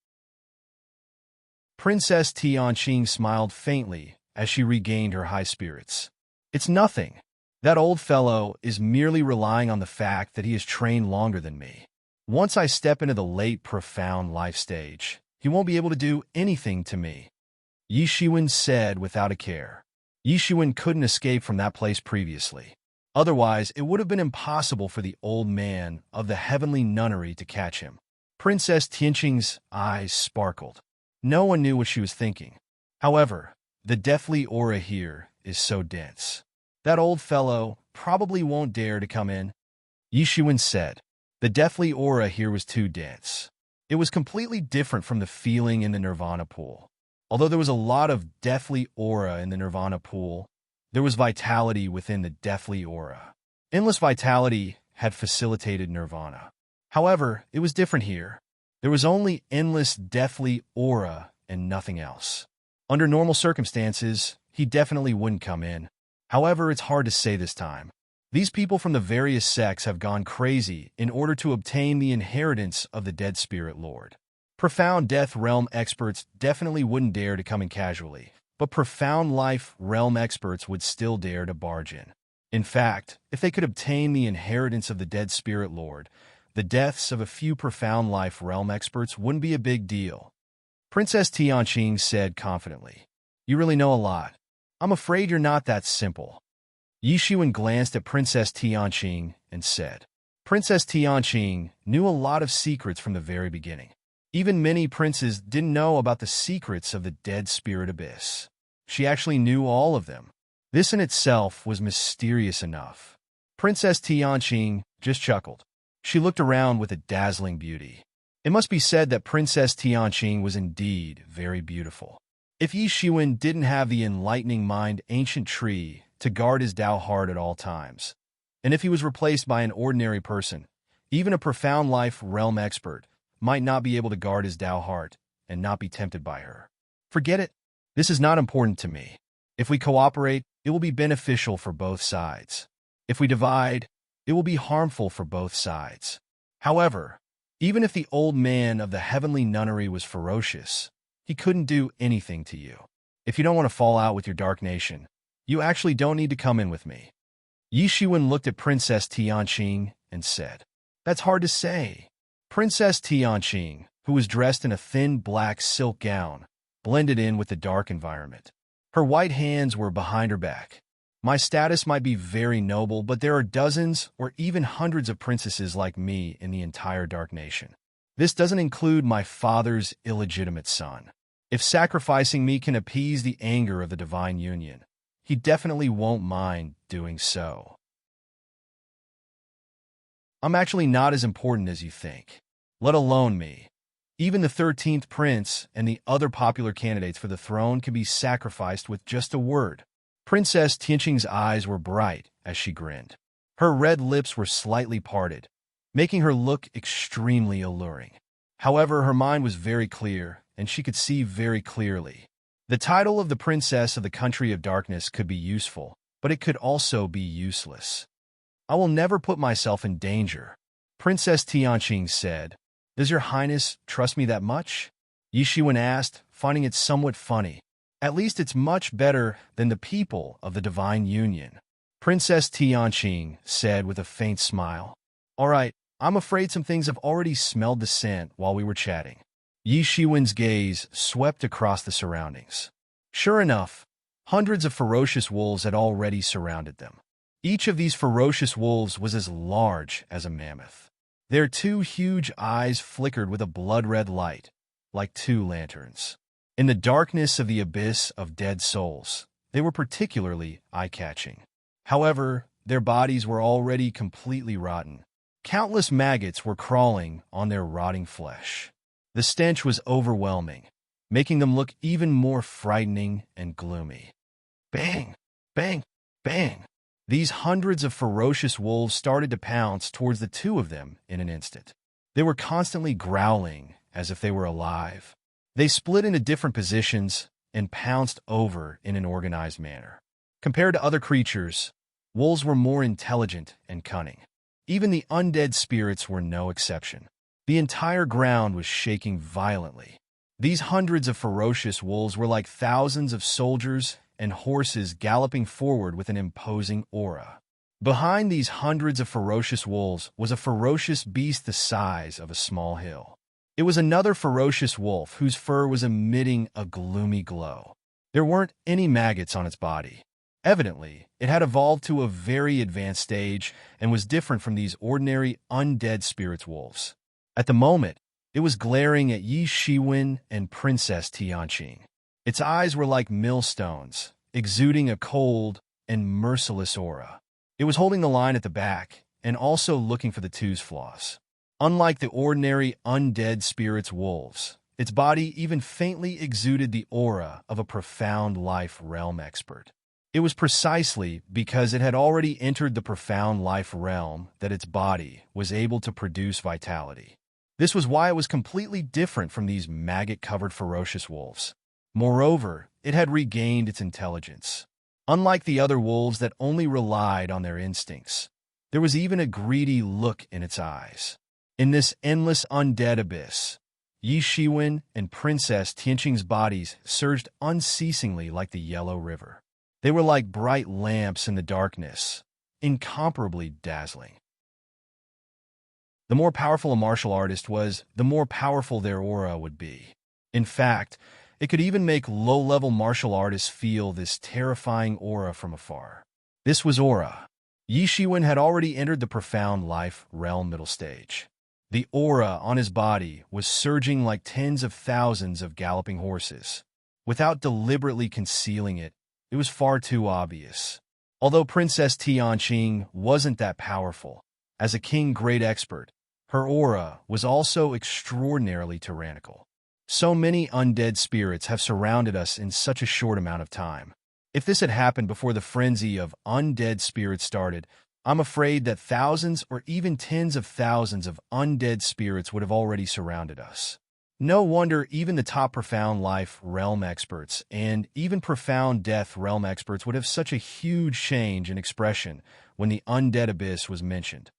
Princess Tianqing smiled faintly as she regained her high spirits. It's nothing. That old fellow is merely relying on the fact that he has trained longer than me. Once I step into the late profound life stage, he won't be able to do anything to me. Yi Shiwen said without a care. Yi Shiwen couldn't escape from that place previously. Otherwise, it would have been impossible for the old man of the heavenly nunnery to catch him. Princess Tianqing's eyes sparkled. No one knew what she was thinking. However, the deathly aura here is so dense. That old fellow probably won't dare to come in. Yi Shiwen said. The deathly aura here was too dense. It was completely different from the feeling in the Nirvana pool. Although there was a lot of deathly aura in the Nirvana pool, there was vitality within the deathly aura. Endless vitality had facilitated Nirvana. However, it was different here. There was only endless deathly aura and nothing else. Under normal circumstances, he definitely wouldn't come in. However, it's hard to say this time. These people from the various sects have gone crazy in order to obtain the inheritance of the Dead Spirit Lord. Profound Death Realm experts definitely wouldn't dare to come in casually, but Profound Life Realm experts would still dare to barge in. In fact, if they could obtain the inheritance of the Dead Spirit Lord, the deaths of a few Profound Life Realm experts wouldn't be a big deal. Princess Tianqing said confidently. You really know a lot. I'm afraid you're not that simple. Yi Shiwen glanced at Princess Tianqing and said. Princess Tianqing knew a lot of secrets from the very beginning. Even many princes didn't know about the secrets of the Dead Spirit Abyss. She actually knew all of them. This in itself was mysterious enough. Princess Tianqing just chuckled. She looked around with a dazzling beauty. It must be said that Princess Tianqing was indeed very beautiful. If Yi Shiwen didn't have the enlightening mind ancient tree to guard his Tao heart at all times, and if he was replaced by an ordinary person, even a Profound Life Realm expert might not be able to guard his Tao heart, and not be tempted by her. Forget it. This is not important to me. If we cooperate, it will be beneficial for both sides. If we divide, it will be harmful for both sides. However, even if the old man of the heavenly nunnery was ferocious, he couldn't do anything to you. If you don't want to fall out with your dark nation, you actually don't need to come in with me. Yi Shiwen looked at Princess Tianqing and said, "That's hard to say." Princess Tianqing, who was dressed in a thin black silk gown, blended in with the dark environment. Her white hands were behind her back. My status might be very noble, but there are dozens or even hundreds of princesses like me in the entire Dark Nation. This doesn't include my father's illegitimate son. If sacrificing me can appease the anger of the divine union, he definitely won't mind doing so. I'm actually not as important as you think, let alone me. Even the 13th prince and the other popular candidates for the throne can be sacrificed with just a word. Princess Tianqing's eyes were bright as she grinned. Her red lips were slightly parted, making her look extremely alluring. However, her mind was very clear, and she could see very clearly. The title of the princess of the country of darkness could be useful, but it could also be useless. I will never put myself in danger, Princess Tianqing said. Does your highness trust me that much? Yi Shiwen asked, finding it somewhat funny. At least it's much better than the people of the divine union. Princess Tianqing said with a faint smile. All right, I'm afraid some things have already smelled the scent while we were chatting. Yi Shiwen's gaze swept across the surroundings. Sure enough, hundreds of ferocious wolves had already surrounded them. Each of these ferocious wolves was as large as a mammoth. Their two huge eyes flickered with a blood-red light, like two lanterns. In the darkness of the abyss of dead souls, they were particularly eye-catching. However, their bodies were already completely rotten. Countless maggots were crawling on their rotting flesh. The stench was overwhelming, making them look even more frightening and gloomy. Bang! Bang! Bang! These hundreds of ferocious wolves started to pounce towards the two of them in an instant. They were constantly growling as if they were alive. They split into different positions and pounced over in an organized manner. Compared to other creatures, wolves were more intelligent and cunning. Even the undead spirits were no exception. The entire ground was shaking violently. These hundreds of ferocious wolves were like thousands of soldiers and horses galloping forward with an imposing aura. Behind these hundreds of ferocious wolves was a ferocious beast the size of a small hill. It was another ferocious wolf whose fur was emitting a gloomy glow. There weren't any maggots on its body. Evidently, it had evolved to a very advanced stage and was different from these ordinary undead spirits wolves. At the moment, it was glaring at Yi Shiwen and Princess Tianqing. Its eyes were like millstones, exuding a cold and merciless aura. It was holding the line at the back and also looking for the two's flaws. Unlike the ordinary undead spirits wolves, its body even faintly exuded the aura of a profound life realm expert. It was precisely because it had already entered the profound life realm that its body was able to produce vitality. This was why it was completely different from these maggot-covered ferocious wolves. Moreover, it had regained its intelligence. Unlike the other wolves that only relied on their instincts, there was even a greedy look in its eyes. In this endless undead abyss, Yi Shiwen and Princess Tianqing's bodies surged unceasingly like the Yellow River. They were like bright lamps in the darkness, incomparably dazzling. The more powerful a martial artist was, the more powerful their aura would be. In fact, it could even make low-level martial artists feel this terrifying aura from afar. This was aura. Yi Shiwen had already entered the profound life realm middle stage. The aura on his body was surging like tens of thousands of galloping horses. Without deliberately concealing it, it was far too obvious. Although Princess Tianqing wasn't that powerful, as a king great expert, her aura was also extraordinarily tyrannical. So many undead spirits have surrounded us in such a short amount of time. If this had happened before the frenzy of undead spirits started, I'm afraid that thousands or even tens of thousands of undead spirits would have already surrounded us. No wonder even the top profound life realm experts and even profound death realm experts would have such a huge change in expression when the undead abyss was mentioned.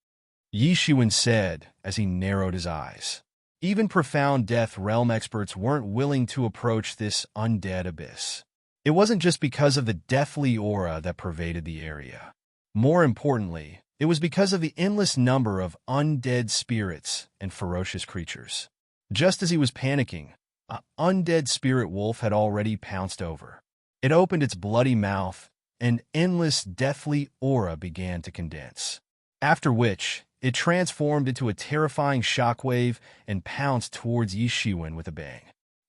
Yi Shiwen said as he narrowed his eyes. Even profound death realm experts weren't willing to approach this undead abyss. It wasn't just because of the deathly aura that pervaded the area. More importantly, it was because of the endless number of undead spirits and ferocious creatures. Just as he was panicking, an undead spirit wolf had already pounced over. It opened its bloody mouth, and endless deathly aura began to condense. After which, it transformed into a terrifying shockwave and pounced towards Yi Shiwen with a bang.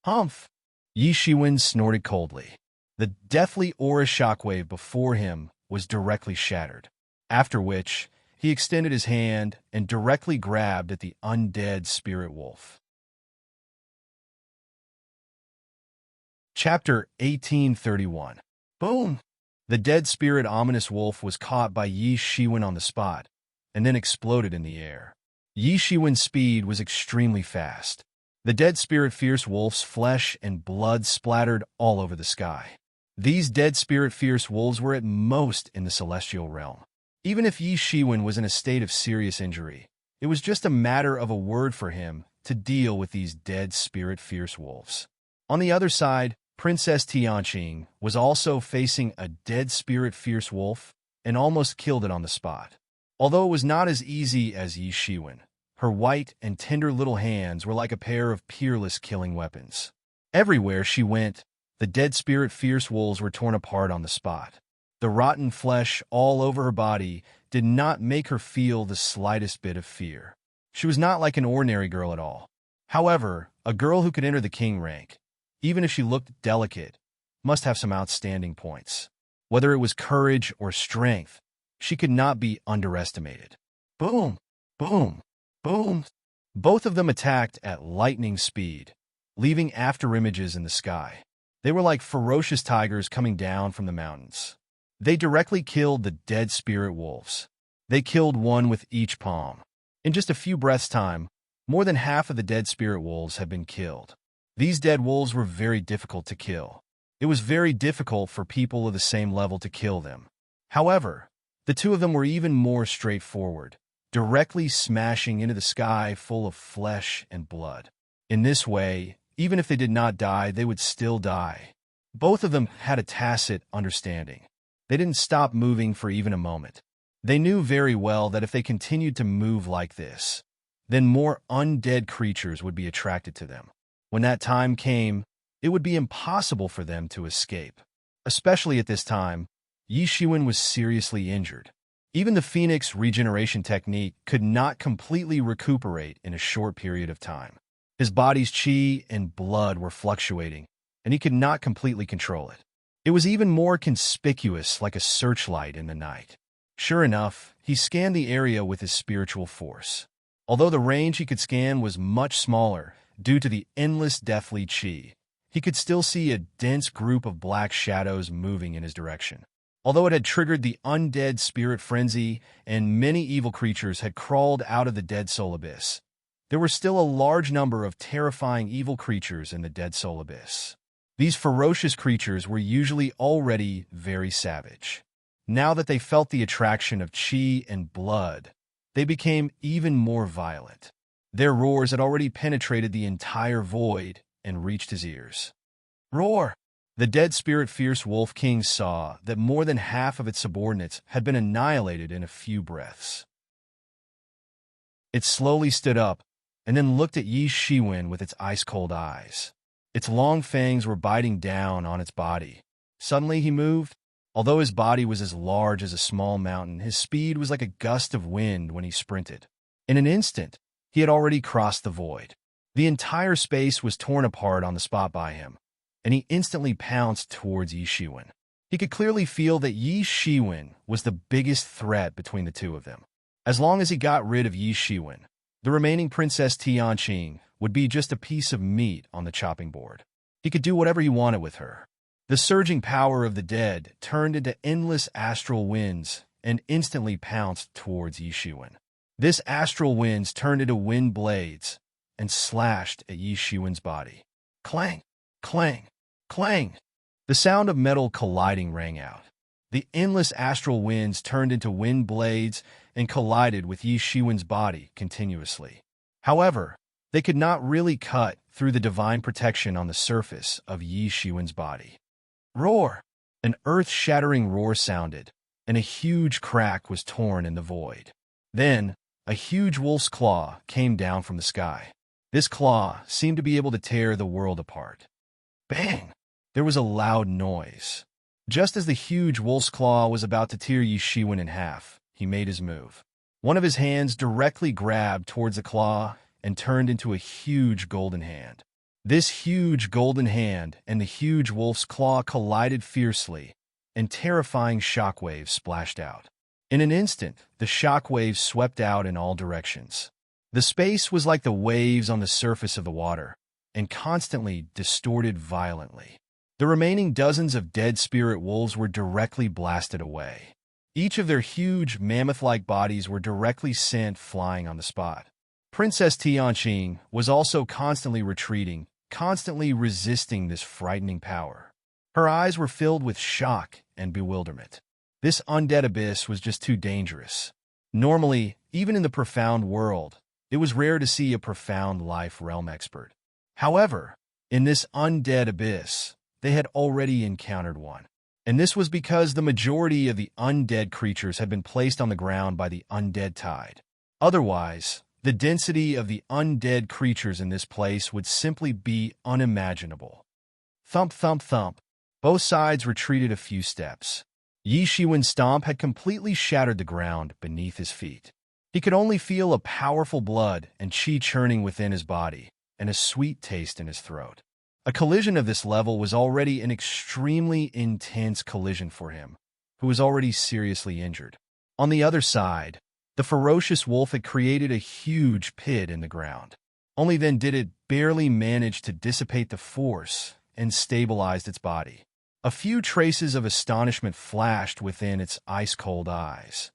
Humph! Yi Shiwen snorted coldly. The deathly aura shockwave before him was directly shattered. After which, he extended his hand and directly grabbed at the undead spirit wolf. Chapter 1831. Boom! The dead spirit ominous wolf was caught by Yi Shiwen on the spot, and then exploded in the air. Yi Shiwen's speed was extremely fast. The dead spirit fierce wolf's flesh and blood splattered all over the sky. These dead spirit fierce wolves were at most in the celestial realm. Even if Yi Shiwen was in a state of serious injury, it was just a matter of a word for him to deal with these dead spirit fierce wolves. On the other side, Princess Tianqing was also facing a dead spirit fierce wolf and almost killed it on the spot. Although it was not as easy as Yi Shiwen, her white and tender little hands were like a pair of peerless killing weapons. Everywhere she went, the dead spirit fierce wolves were torn apart on the spot. The rotten flesh all over her body did not make her feel the slightest bit of fear. She was not like an ordinary girl at all. However, a girl who could enter the king rank, even if she looked delicate, must have some outstanding points. Whether it was courage or strength, she could not be underestimated. Boom! Boom! Boom! Both of them attacked at lightning speed, leaving afterimages in the sky. They were like ferocious tigers coming down from the mountains. They directly killed the dead spirit wolves. They killed one with each palm. In just a few breaths' time, more than half of the dead spirit wolves had been killed. These dead wolves were very difficult to kill. It was very difficult for people of the same level to kill them. However, the two of them were even more straightforward, directly smashing into the sky full of flesh and blood. In this way, even if they did not die, they would still die. Both of them had a tacit understanding. They didn't stop moving for even a moment. They knew very well that if they continued to move like this, then more undead creatures would be attracted to them. When that time came, it would be impossible for them to escape. Especially at this time, Yi Shiwen was seriously injured. Even the Phoenix regeneration technique could not completely recuperate in a short period of time. His body's chi and blood were fluctuating, and he could not completely control it. It was even more conspicuous like a searchlight in the night. Sure enough, he scanned the area with his spiritual force. Although the range he could scan was much smaller due to the endless deathly chi, he could still see a dense group of black shadows moving in his direction. Although it had triggered the undead spirit frenzy and many evil creatures had crawled out of the Dead Soul Abyss, there were still a large number of terrifying evil creatures in the Dead Soul Abyss. These ferocious creatures were usually already very savage. Now that they felt the attraction of chi and blood, they became even more violent. Their roars had already penetrated the entire void and reached his ears. Roar! The dead spirit fierce wolf king saw that more than half of its subordinates had been annihilated in a few breaths. It slowly stood up and then looked at Yi Shiwen with its ice-cold eyes. Its long fangs were biting down on its body. Suddenly he moved. Although his body was as large as a small mountain, his speed was like a gust of wind when he sprinted. In an instant, he had already crossed the void. The entire space was torn apart on the spot by him, and he instantly pounced towards Yi Shiwen. He could clearly feel that Yi Shiwen was the biggest threat between the two of them. As long as he got rid of Yi Shiwen, the remaining Princess Tianqing would be just a piece of meat on the chopping board. He could do whatever he wanted with her. The surging power of the dead turned into endless astral winds and instantly pounced towards Yi Shiwen. This astral winds turned into wind blades, and slashed at Yi Shiwen's body. Clang, clang, clang. The sound of metal colliding rang out. The endless astral winds turned into wind blades and collided with Yi Shiwen's body continuously. However, they could not really cut through the divine protection on the surface of Yi Shiwen's body. Roar! An earth-shattering roar sounded, and a huge crack was torn in the void. Then, a huge wolf's claw came down from the sky. This claw seemed to be able to tear the world apart. Bang! There was a loud noise. Just as the huge wolf's claw was about to tear Yi Shiwen in half, he made his move. One of his hands directly grabbed towards the claw and turned into a huge golden hand. This huge golden hand and the huge wolf's claw collided fiercely, and terrifying shockwaves splashed out. In an instant, the shockwaves swept out in all directions. The space was like the waves on the surface of the water, and constantly distorted violently. The remaining dozens of dead spirit wolves were directly blasted away. Each of their huge, mammoth-like bodies were directly sent flying on the spot. Princess Tianqing was also constantly retreating, constantly resisting this frightening power. Her eyes were filled with shock and bewilderment. This undead abyss was just too dangerous. Normally, even in the profound world, it was rare to see a profound life realm expert. However, in this undead abyss, they had already encountered one. And this was because the majority of the undead creatures had been placed on the ground by the undead tide. Otherwise, the density of the undead creatures in this place would simply be unimaginable. Thump, thump, thump. Both sides retreated a few steps. Yi Shiwen's stomp had completely shattered the ground beneath his feet. He could only feel a powerful blood and qi churning within his body, and a sweet taste in his throat. A collision of this level was already an extremely intense collision for him, who was already seriously injured. On the other side, the ferocious wolf had created a huge pit in the ground. Only then did it barely manage to dissipate the force and stabilized its body. A few traces of astonishment flashed within its ice-cold eyes.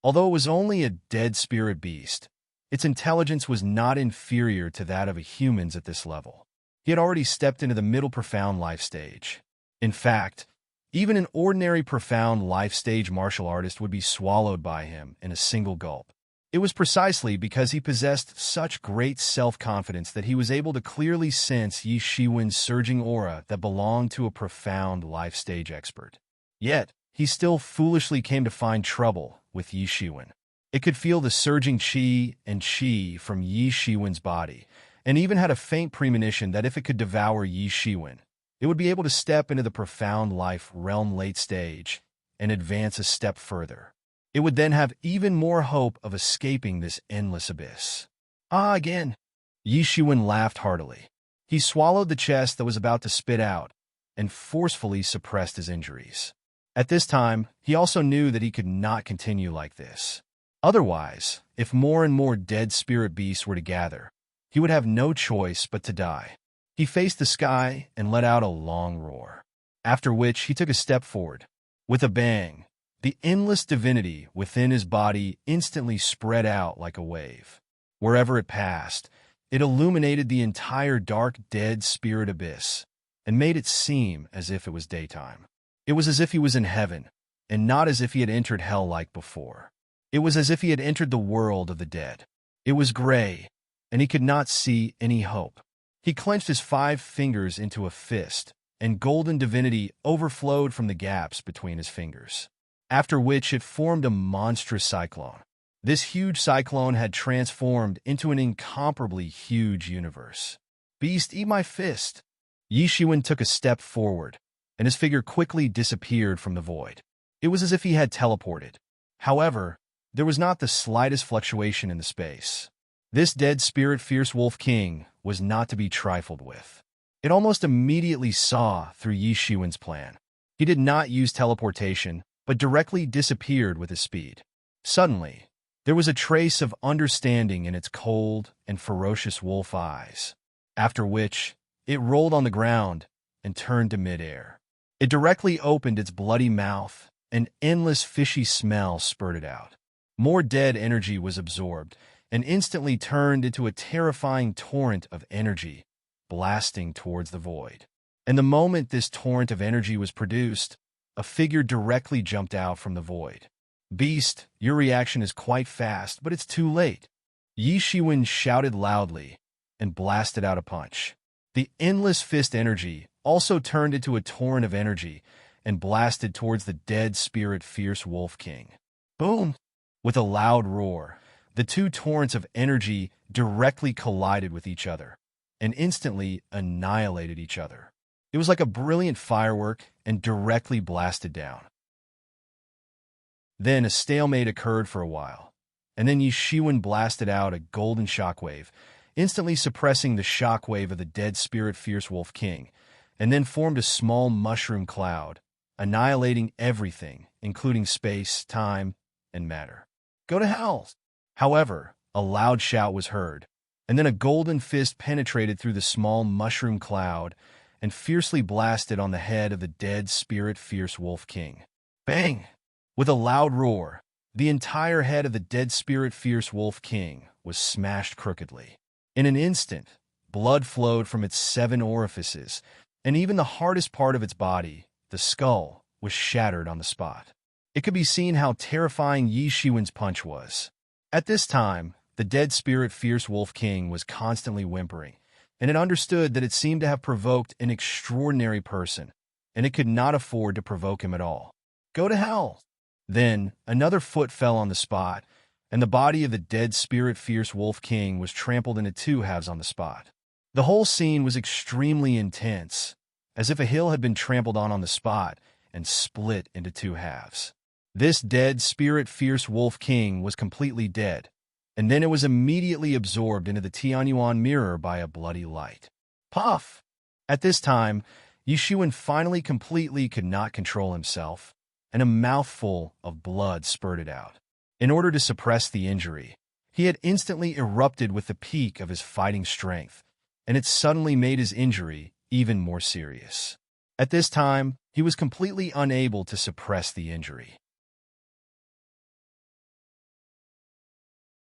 Although it was only a dead spirit beast, its intelligence was not inferior to that of a human's at this level. He had already stepped into the middle profound life stage. In fact, even an ordinary profound life stage martial artist would be swallowed by him in a single gulp. It was precisely because he possessed such great self-confidence that he was able to clearly sense Yi Shiwen's surging aura that belonged to a profound life stage expert. Yet, he still foolishly came to find trouble with Yi Shiwen. It could feel the surging qi and qi from Yi Shiwen's body, and even had a faint premonition that if it could devour Yi Shiwen, it would be able to step into the profound life realm late stage and advance a step further. It would then have even more hope of escaping this endless abyss. Ah, again! Yi Shiwen laughed heartily. He swallowed the chest that was about to spit out and forcefully suppressed his injuries. At this time, he also knew that he could not continue like this. Otherwise, if more and more dead spirit beasts were to gather, he would have no choice but to die. He faced the sky and let out a long roar, after which he took a step forward. With a bang, the endless divinity within his body instantly spread out like a wave. Wherever it passed, it illuminated the entire dark dead spirit abyss and made it seem as if it was daytime. It was as if he was in heaven, and not as if he had entered hell like before. It was as if he had entered the world of the dead. It was gray, and he could not see any hope. He clenched his 5 fingers into a fist, and golden divinity overflowed from the gaps between his fingers, after which it formed a monstrous cyclone. This huge cyclone had transformed into an incomparably huge universe. Beast, eat my fist! Yi Shiwen took a step forward, and his figure quickly disappeared from the void. It was as if he had teleported. However, there was not the slightest fluctuation in the space. This dead spirit fierce wolf king was not to be trifled with. It almost immediately saw through Yi Shiwen's plan. He did not use teleportation, but directly disappeared with his speed. Suddenly, there was a trace of understanding in its cold and ferocious wolf eyes, after which it rolled on the ground and turned to midair. It directly opened its bloody mouth, and endless fishy smell spurted out. More dead energy was absorbed, and instantly turned into a terrifying torrent of energy, blasting towards the void. And the moment this torrent of energy was produced, a figure directly jumped out from the void. "Beast, your reaction is quite fast, but it's too late." Yi Shiwen shouted loudly and blasted out a punch. The endless fist energy also turned into a torrent of energy and blasted towards the dead spirit fierce wolf king. Boom! With a loud roar, the two torrents of energy directly collided with each other and instantly annihilated each other. It was like a brilliant firework and directly blasted down. Then a stalemate occurred for a while, and then Yi Shiwen blasted out a golden shockwave, instantly suppressing the shockwave of the dead spirit fierce wolf king, and then formed a small mushroom cloud, annihilating everything, including space, time, and matter. "Go to hell!" However, a loud shout was heard, and then a golden fist penetrated through the small mushroom cloud and fiercely blasted on the head of the dead spirit fierce wolf king. Bang! With a loud roar, the entire head of the dead spirit fierce wolf king was smashed crookedly. In an instant, blood flowed from its 7 orifices, and even the hardest part of its body, the skull, was shattered on the spot. It could be seen how terrifying Yi Shiwen's punch was. At this time, the dead spirit fierce wolf king was constantly whimpering, and it understood that it seemed to have provoked an extraordinary person, and it could not afford to provoke him at all. "Go to hell!" Then, another foot fell on the spot, and the body of the dead spirit fierce wolf king was trampled into 2 halves on the spot. The whole scene was extremely intense, as if a hill had been trampled on the spot and split into 2 halves. This dead spirit fierce wolf king was completely dead, and then it was immediately absorbed into the Tianyuan mirror by a bloody light. Puff! At this time, Yi Shiwen finally completely could not control himself, and a mouthful of blood spurted out. In order to suppress the injury, he had instantly erupted with the peak of his fighting strength, and it suddenly made his injury even more serious. At this time, he was completely unable to suppress the injury.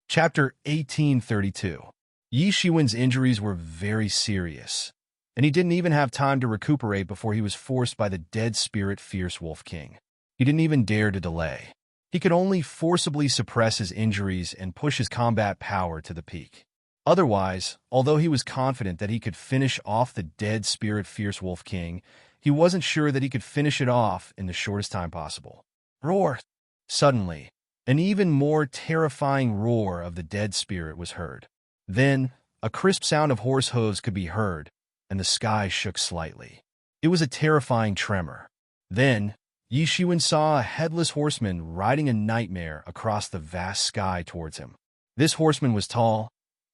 Chapter 1832. Yi Shiwen's injuries were very serious, and he didn't even have time to recuperate before he was forced by the dead spirit fierce wolf king. He didn't even dare to delay. He could only forcibly suppress his injuries and push his combat power to the peak. Otherwise, although he was confident that he could finish off the dead spirit fierce wolf king, he wasn't sure that he could finish it off in the shortest time possible. Roar! Suddenly, an even more terrifying roar of the dead spirit was heard. Then, a crisp sound of horse hooves could be heard, and the sky shook slightly. It was a terrifying tremor. Then, Yi Shiwen saw a headless horseman riding a nightmare across the vast sky towards him. This horseman was tall,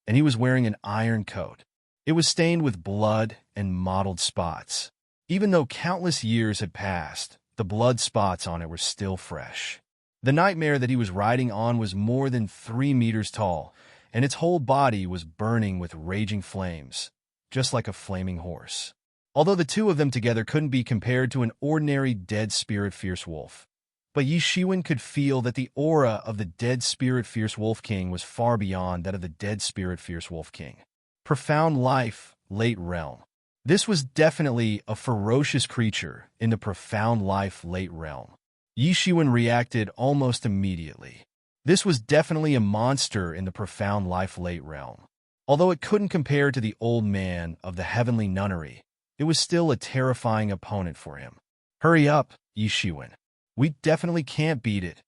and he was wearing an iron coat. It was stained with blood and mottled spots. Even though countless years had passed, the blood spots on it were still fresh. The nightmare that he was riding on was more than 3 meters tall, and its whole body was burning with raging flames, just like a flaming horse. Although the 2 of them together couldn't be compared to an ordinary dead spirit fierce wolf, but Yi Shiwen could feel that the aura of the dead spirit fierce wolf king was far beyond that of the dead spirit fierce wolf king. Profound life, late realm. This was definitely a ferocious creature in the profound life late realm. Yi Shiwen reacted almost immediately. This was definitely a monster in the profound life late realm. Although it couldn't compare to the old man of the heavenly nunnery, it was still a terrifying opponent for him. "Hurry up, Yi Shiwen. We definitely can't beat it,"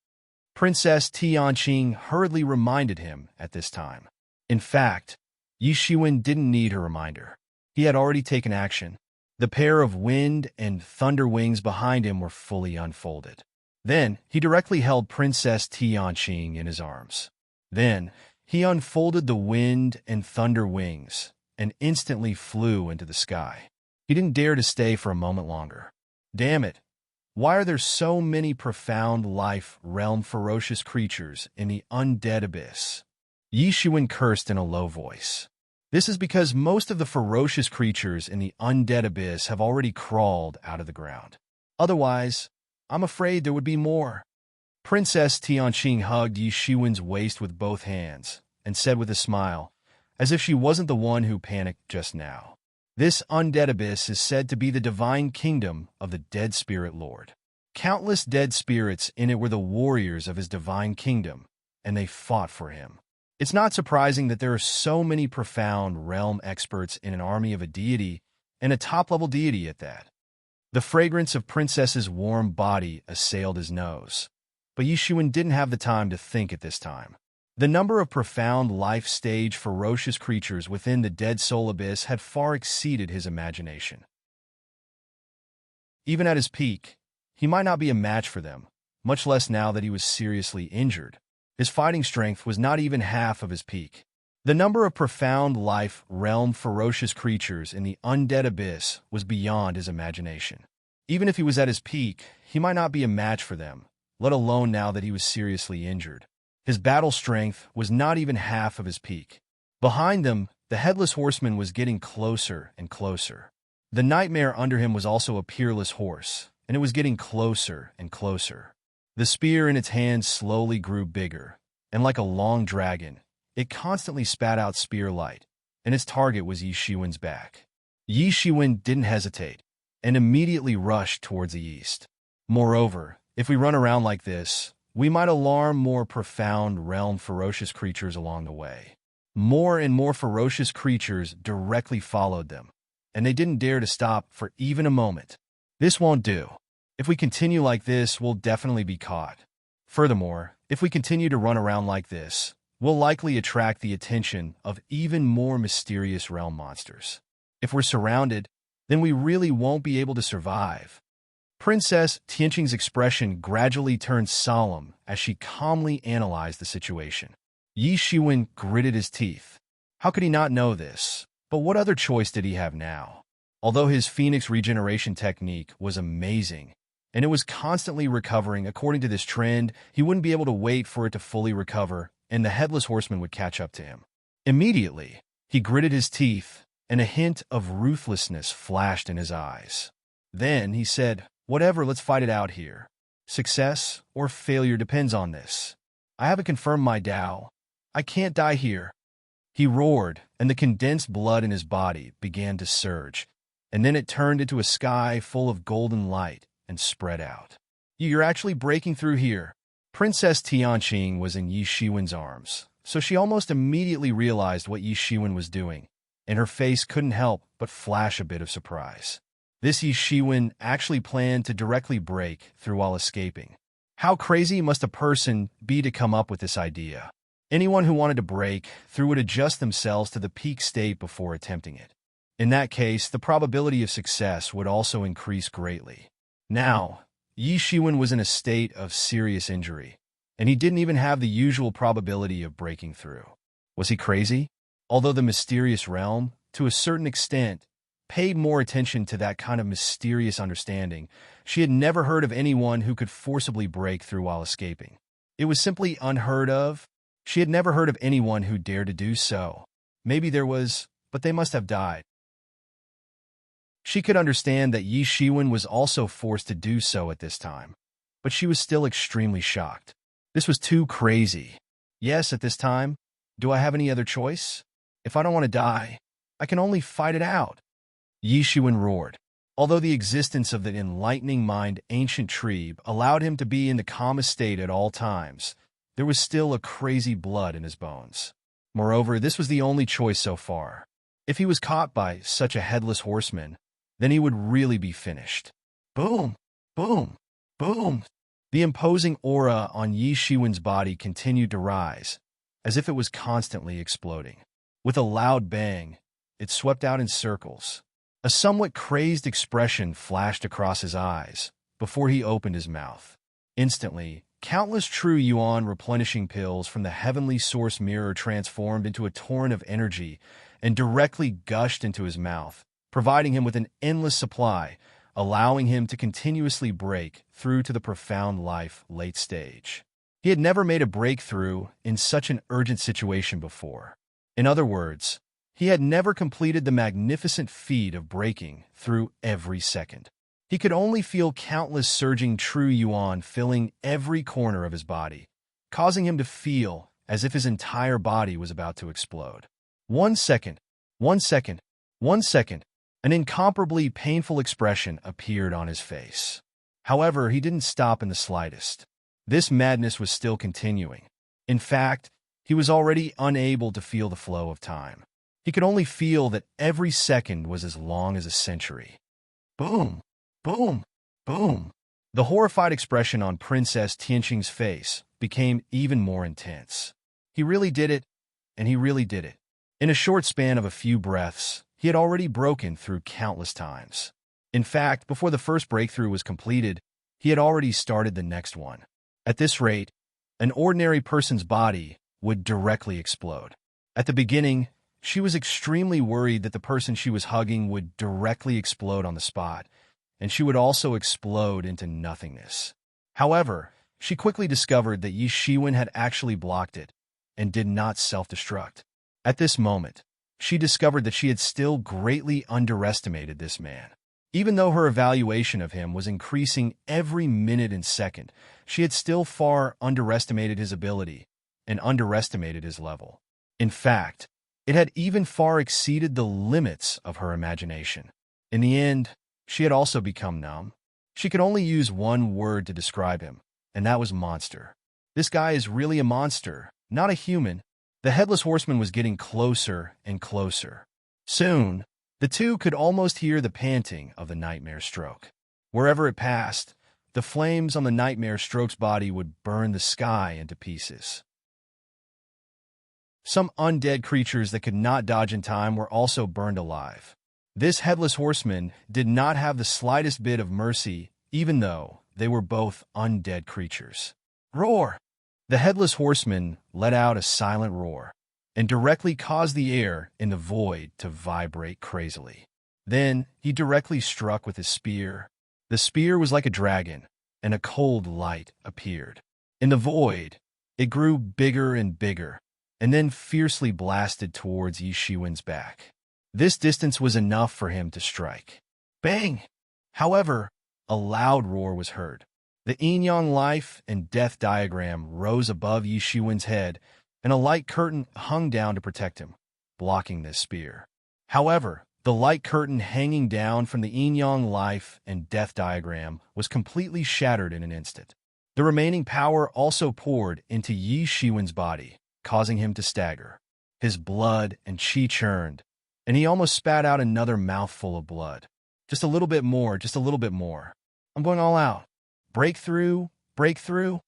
Princess Tianqing hurriedly reminded him at this time. In fact, Yi Shiwen didn't need her reminder. He had already taken action. The pair of wind and thunder wings behind him were fully unfolded. Then, he directly held Princess Tianqing in his arms. Then, he unfolded the wind and thunder wings and instantly flew into the sky. He didn't dare to stay for a moment longer. Damn it! Why are there so many profound life realm ferocious creatures in the undead abyss? Yi Shiwen cursed in a low voice. This is because most of the ferocious creatures in the undead abyss have already crawled out of the ground. Otherwise, I'm afraid there would be more. Princess Tianqing hugged Yi Shiwen's waist with both hands, and said with a smile, as if she wasn't the one who panicked just now. This undead abyss is said to be the divine kingdom of the dead spirit lord. Countless dead spirits in it were the warriors of his divine kingdom, and they fought for him. It's not surprising that there are so many profound realm experts in an army of a deity, and a top-level deity at that. The fragrance of Princess's warm body assailed his nose, but Yishuan didn't have the time to think at this time. The number of profound life-stage ferocious creatures within the Dead Soul Abyss had far exceeded his imagination. Even at his peak, he might not be a match for them, much less now that he was seriously injured. His fighting strength was not even half of his peak. The number of profound life realm ferocious creatures in the undead abyss was beyond his imagination. Even if he was at his peak, he might not be a match for them, let alone now that he was seriously injured. His battle strength was not even half of his peak. Behind them, the Headless Horseman was getting closer and closer. The nightmare under him was also a peerless horse, and it was getting closer and closer. The spear in its hand slowly grew bigger, and like a long dragon, it constantly spat out spear light, and its target was Yishuan's back. Yishuan didn't hesitate, and immediately rushed towards the east. Moreover, if we run around like this, we might alarm more profound realm ferocious creatures along the way. More and more ferocious creatures directly followed them, and they didn't dare to stop for even a moment. This won't do. If we continue like this, we'll definitely be caught. Furthermore, if we continue to run around like this, we'll likely attract the attention of even more mysterious realm monsters. If we're surrounded, then we really won't be able to survive. Princess Tianqing's expression gradually turned solemn as she calmly analyzed the situation. Yishuan gritted his teeth. How could he not know this? But what other choice did he have now? Although his Phoenix regeneration technique was amazing, and it was constantly recovering according to this trend, he wouldn't be able to wait for it to fully recover, and the Headless Horseman would catch up to him. Immediately, he gritted his teeth, and a hint of ruthlessness flashed in his eyes. Then he said, "Whatever, let's fight it out here. Success or failure depends on this. I haven't confirmed my Tao. I can't die here." He roared, and the condensed blood in his body began to surge, and then it turned into a sky full of golden light and spread out. "You're actually breaking through here." Princess Tianqing was in Yishuan's arms, so she almost immediately realized what Yishuan was doing, and her face couldn't help but flash a bit of surprise. This Yishuan actually planned to directly break through while escaping. How crazy must a person be to come up with this idea? Anyone who wanted to break through would adjust themselves to the peak state before attempting it. In that case, the probability of success would also increase greatly. Now, Yishuan was in a state of serious injury, and he didn't even have the usual probability of breaking through. Was he crazy? Although the mysterious realm, to a certain extent, paid more attention to that kind of mysterious understanding, she had never heard of anyone who could forcibly break through while escaping. It was simply unheard of. She had never heard of anyone who dared to do so. Maybe there was, but they must have died. She could understand that Yishuan was also forced to do so at this time, but she was still extremely shocked. This was too crazy. Yes, at this time, do I have any other choice? If I don't want to die, I can only fight it out. Yishuan roared. Although the existence of the enlightening mind ancient tree allowed him to be in the calmest state at all times, there was still a crazy blood in his bones. Moreover, this was the only choice so far. If he was caught by such a headless horseman, then he would really be finished. Boom! Boom! Boom! The imposing aura on Yishuan's body continued to rise, as if it was constantly exploding. With a loud bang, it swept out in circles. A somewhat crazed expression flashed across his eyes before he opened his mouth. Instantly, countless true yuan replenishing pills from the heavenly source mirror transformed into a torrent of energy and directly gushed into his mouth, providing him with an endless supply, allowing him to continuously break through to the profound life late stage. He had never made a breakthrough in such an urgent situation before. In other words, he had never completed the magnificent feat of breaking through every second. He could only feel countless surging true yuan filling every corner of his body, causing him to feel as if his entire body was about to explode. 1 second, 1 second, 1 second. An incomparably painful expression appeared on his face. However, he didn't stop in the slightest. This madness was still continuing. In fact, he was already unable to feel the flow of time. He could only feel that every second was as long as a century. Boom! Boom! Boom! The horrified expression on Princess Tianqing's face became even more intense. He really did it, and he really did it. In a short span of a few breaths, he had already broken through countless times. In fact, before the first breakthrough was completed, he had already started the next one. At this rate, an ordinary person's body would directly explode. At the beginning, she was extremely worried that the person she was hugging would directly explode on the spot, and she would also explode into nothingness. However, she quickly discovered that Yi Shiwen had actually blocked it and did not self-destruct. At this moment, she discovered that she had still greatly underestimated this man. Even though her evaluation of him was increasing every minute and second, she had still far underestimated his ability and underestimated his level. In fact, it had even far exceeded the limits of her imagination. In the end, she had also become numb. She could only use one word to describe him, and that was monster. This guy is really a monster, not a human. The Headless Horseman was getting closer and closer. Soon, the two could almost hear the panting of the Nightmare Stroke. Wherever it passed, the flames on the Nightmare Stroke's body would burn the sky into pieces. Some undead creatures that could not dodge in time were also burned alive. This Headless Horseman did not have the slightest bit of mercy, even though they were both undead creatures. Roar! The Headless Horseman let out a silent roar, and directly caused the air in the void to vibrate crazily. Then he directly struck with his spear. The spear was like a dragon, and a cold light appeared. In the void, it grew bigger and bigger, and then fiercely blasted towards Yi Shiwen's back. This distance was enough for him to strike. Bang! However, a loud roar was heard. The yin-yang life and death diagram rose above Yi Shiwen's head, and a light curtain hung down to protect him, blocking this spear. However, the light curtain hanging down from the yin-yang life and death diagram was completely shattered in an instant. The remaining power also poured into Yi Shiwen's body, causing him to stagger. His blood and qi churned, and he almost spat out another mouthful of blood. Just a little bit more, just a little bit more. I'm going all out. Breakthrough, breakthrough.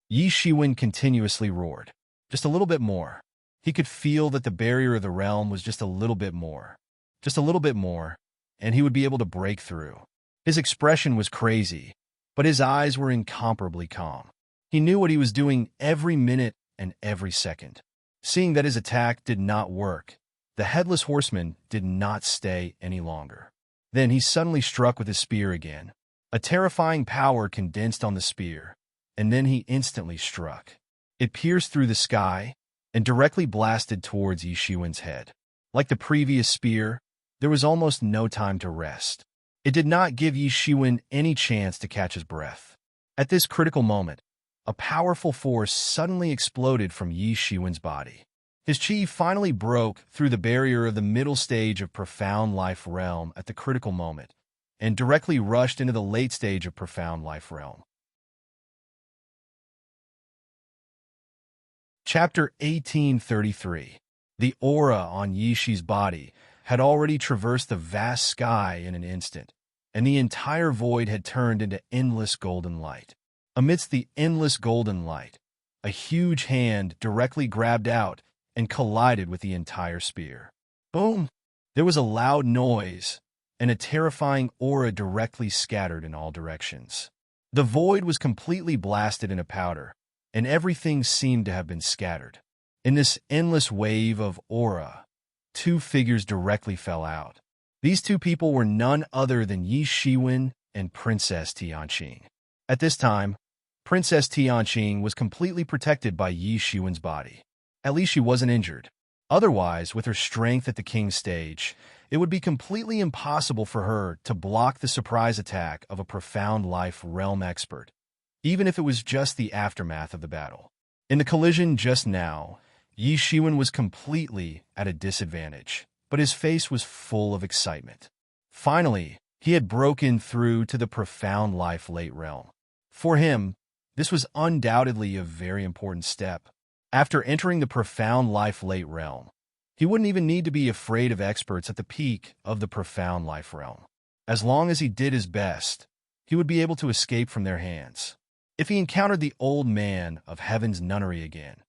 Yi Shiwen continuously roared. Just a little bit more. He could feel that the barrier of the realm was just a little bit more. Just a little bit more, and he would be able to break through. His expression was crazy, but his eyes were incomparably calm. He knew what he was doing every minute and every second. Seeing that his attack did not work, the Headless Horseman did not stay any longer. Then he suddenly struck with his spear again. A terrifying power condensed on the spear, and then he instantly struck. It pierced through the sky and directly blasted towards Yi Shiwen's head. Like the previous spear, there was almost no time to rest. It did not give Yi Shiwen any chance to catch his breath. At this critical moment, a powerful force suddenly exploded from Yi Shiwen's body. His qi finally broke through the barrier of the middle stage of Profound Life Realm at the critical moment, and directly rushed into the late stage of Profound Life Realm. Chapter 1833. The aura on Yi Shi's body had already traversed the vast sky in an instant, and the entire void had turned into endless golden light. Amidst the endless golden light, a huge hand directly grabbed out and collided with the entire spear. Boom! There was a loud noise, and a terrifying aura directly scattered in all directions. The void was completely blasted into powder, and everything seemed to have been scattered. In this endless wave of aura, two figures directly fell out. These two people were none other than Yi Shiwen and Princess Tianqing. At this time, Princess Tianqing was completely protected by Yi Shiwen's body. At least she wasn't injured. Otherwise, with her strength at the king's stage, it would be completely impossible for her to block the surprise attack of a Profound Life Realm expert, even if it was just the aftermath of the battle. In the collision just now, Yi Shiwen was completely at a disadvantage, but his face was full of excitement. Finally, he had broken through to the profound life late realm. For him, this was undoubtedly a very important step. After entering the profound life late realm, he wouldn't even need to be afraid of experts at the peak of the profound life realm. As long as he did his best, he would be able to escape from their hands. If he encountered the old man of heaven's nunnery again,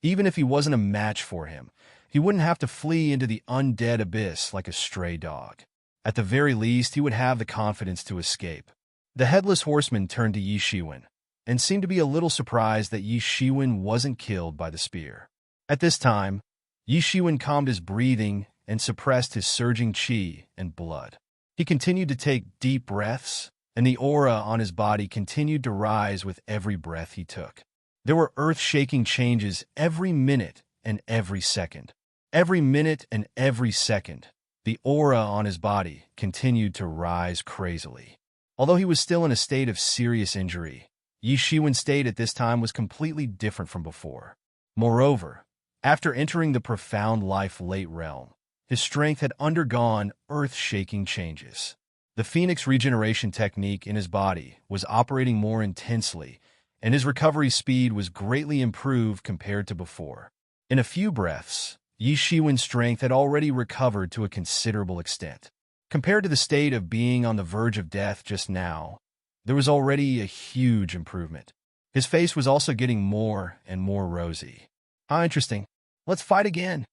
even if he wasn't a match for him, he wouldn't have to flee into the undead abyss like a stray dog. At the very least, he would have the confidence to escape. The headless horseman turned to Yi Shiwen and seemed to be a little surprised that Yi Shiwen wasn't killed by the spear. At this time, Yi Shiwen calmed his breathing and suppressed his surging qi and blood. He continued to take deep breaths, and the aura on his body continued to rise with every breath he took. There were earth-shaking changes every minute and every second. Every minute and every second, the aura on his body continued to rise crazily. Although he was still in a state of serious injury, Yi Shiwen's state at this time was completely different from before. Moreover, after entering the profound life late realm, his strength had undergone earth-shaking changes. The Phoenix regeneration technique in his body was operating more intensely, and his recovery speed was greatly improved compared to before. In a few breaths, Yi Shiwen's strength had already recovered to a considerable extent. Compared to the state of being on the verge of death just now, there was already a huge improvement. His face was also getting more and more rosy. "Ah, interesting. Let's fight again."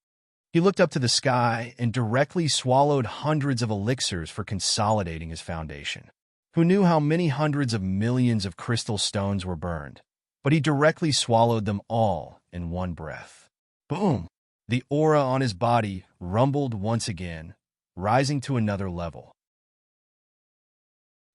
He looked up to the sky and directly swallowed hundreds of elixirs for consolidating his foundation. Who knew how many hundreds of millions of crystal stones were burned? But he directly swallowed them all in one breath. Boom! The aura on his body rumbled once again, rising to another level.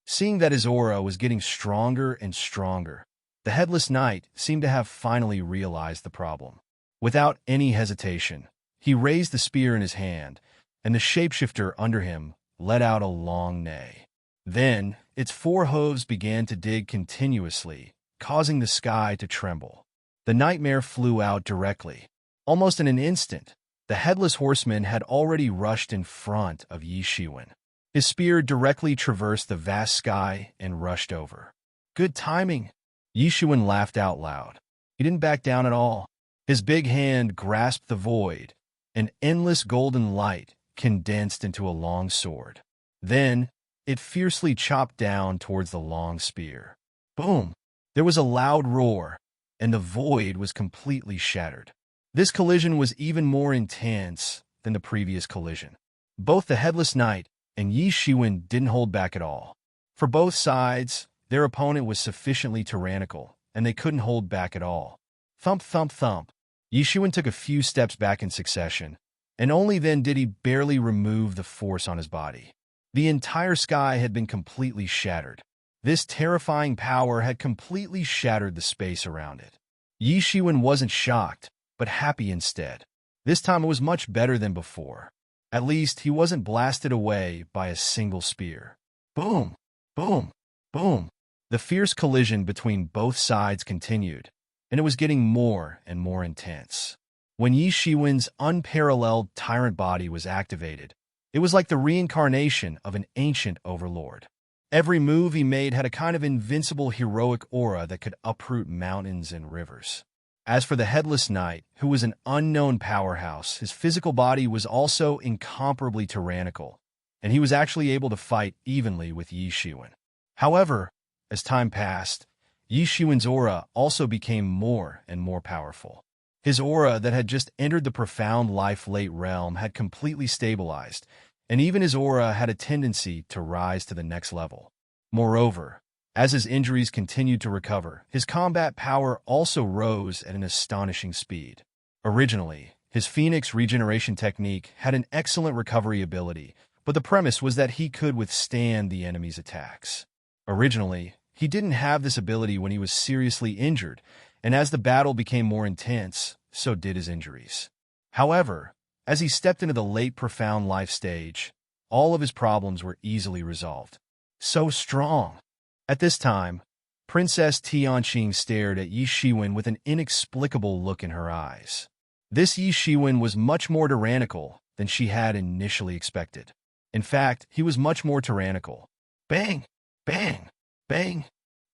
Seeing that his aura was getting stronger and stronger, the Headless Knight seemed to have finally realized the problem. Without any hesitation, he raised the spear in his hand, and the shapeshifter under him let out a long neigh. Then, its four hooves began to dig continuously, causing the sky to tremble. The nightmare flew out directly. Almost in an instant, the Headless Horseman had already rushed in front of Yi Shiwen. His spear directly traversed the vast sky and rushed over. "Good timing!" Yi Shiwen laughed out loud. He didn't back down at all. His big hand grasped the void, and endless golden light condensed into a long sword. Then, it fiercely chopped down towards the long spear. Boom! There was a loud roar, and the void was completely shattered. This collision was even more intense than the previous collision. Both the Headless Knight and Yi Shiwen didn't hold back at all. For both sides, their opponent was sufficiently tyrannical, and they couldn't hold back at all. Thump, thump, thump. Yi Shiwen took a few steps back in succession, and only then did he barely remove the force on his body. The entire sky had been completely shattered. This terrifying power had completely shattered the space around it. Yi Shiwen wasn't shocked, but happy instead. This time it was much better than before. At least he wasn't blasted away by a single spear. Boom! Boom! Boom! The fierce collision between both sides continued, and it was getting more and more intense. When Yi Shiwen's unparalleled tyrant body was activated, it was like the reincarnation of an ancient overlord. Every move he made had a kind of invincible heroic aura that could uproot mountains and rivers. As for the Headless Knight, who was an unknown powerhouse, his physical body was also incomparably tyrannical, and he was actually able to fight evenly with Yi Shiwen. However, as time passed, Yi Shiwen's aura also became more and more powerful. His aura that had just entered the profound life late realm had completely stabilized, and even his aura had a tendency to rise to the next level. Moreover, as his injuries continued to recover, his combat power also rose at an astonishing speed. Originally, his Phoenix regeneration technique had an excellent recovery ability, but the premise was that he could withstand the enemy's attacks. Originally, he didn't have this ability when he was seriously injured, and as the battle became more intense, so did his injuries. However, as he stepped into the late profound life stage, all of his problems were easily resolved. So strong! At this time, Princess Tianqing stared at Yi Shiwen with an inexplicable look in her eyes. This Yi Shiwen was much more tyrannical than she had initially expected. In fact, he was much more tyrannical. Bang! Bang! Bang!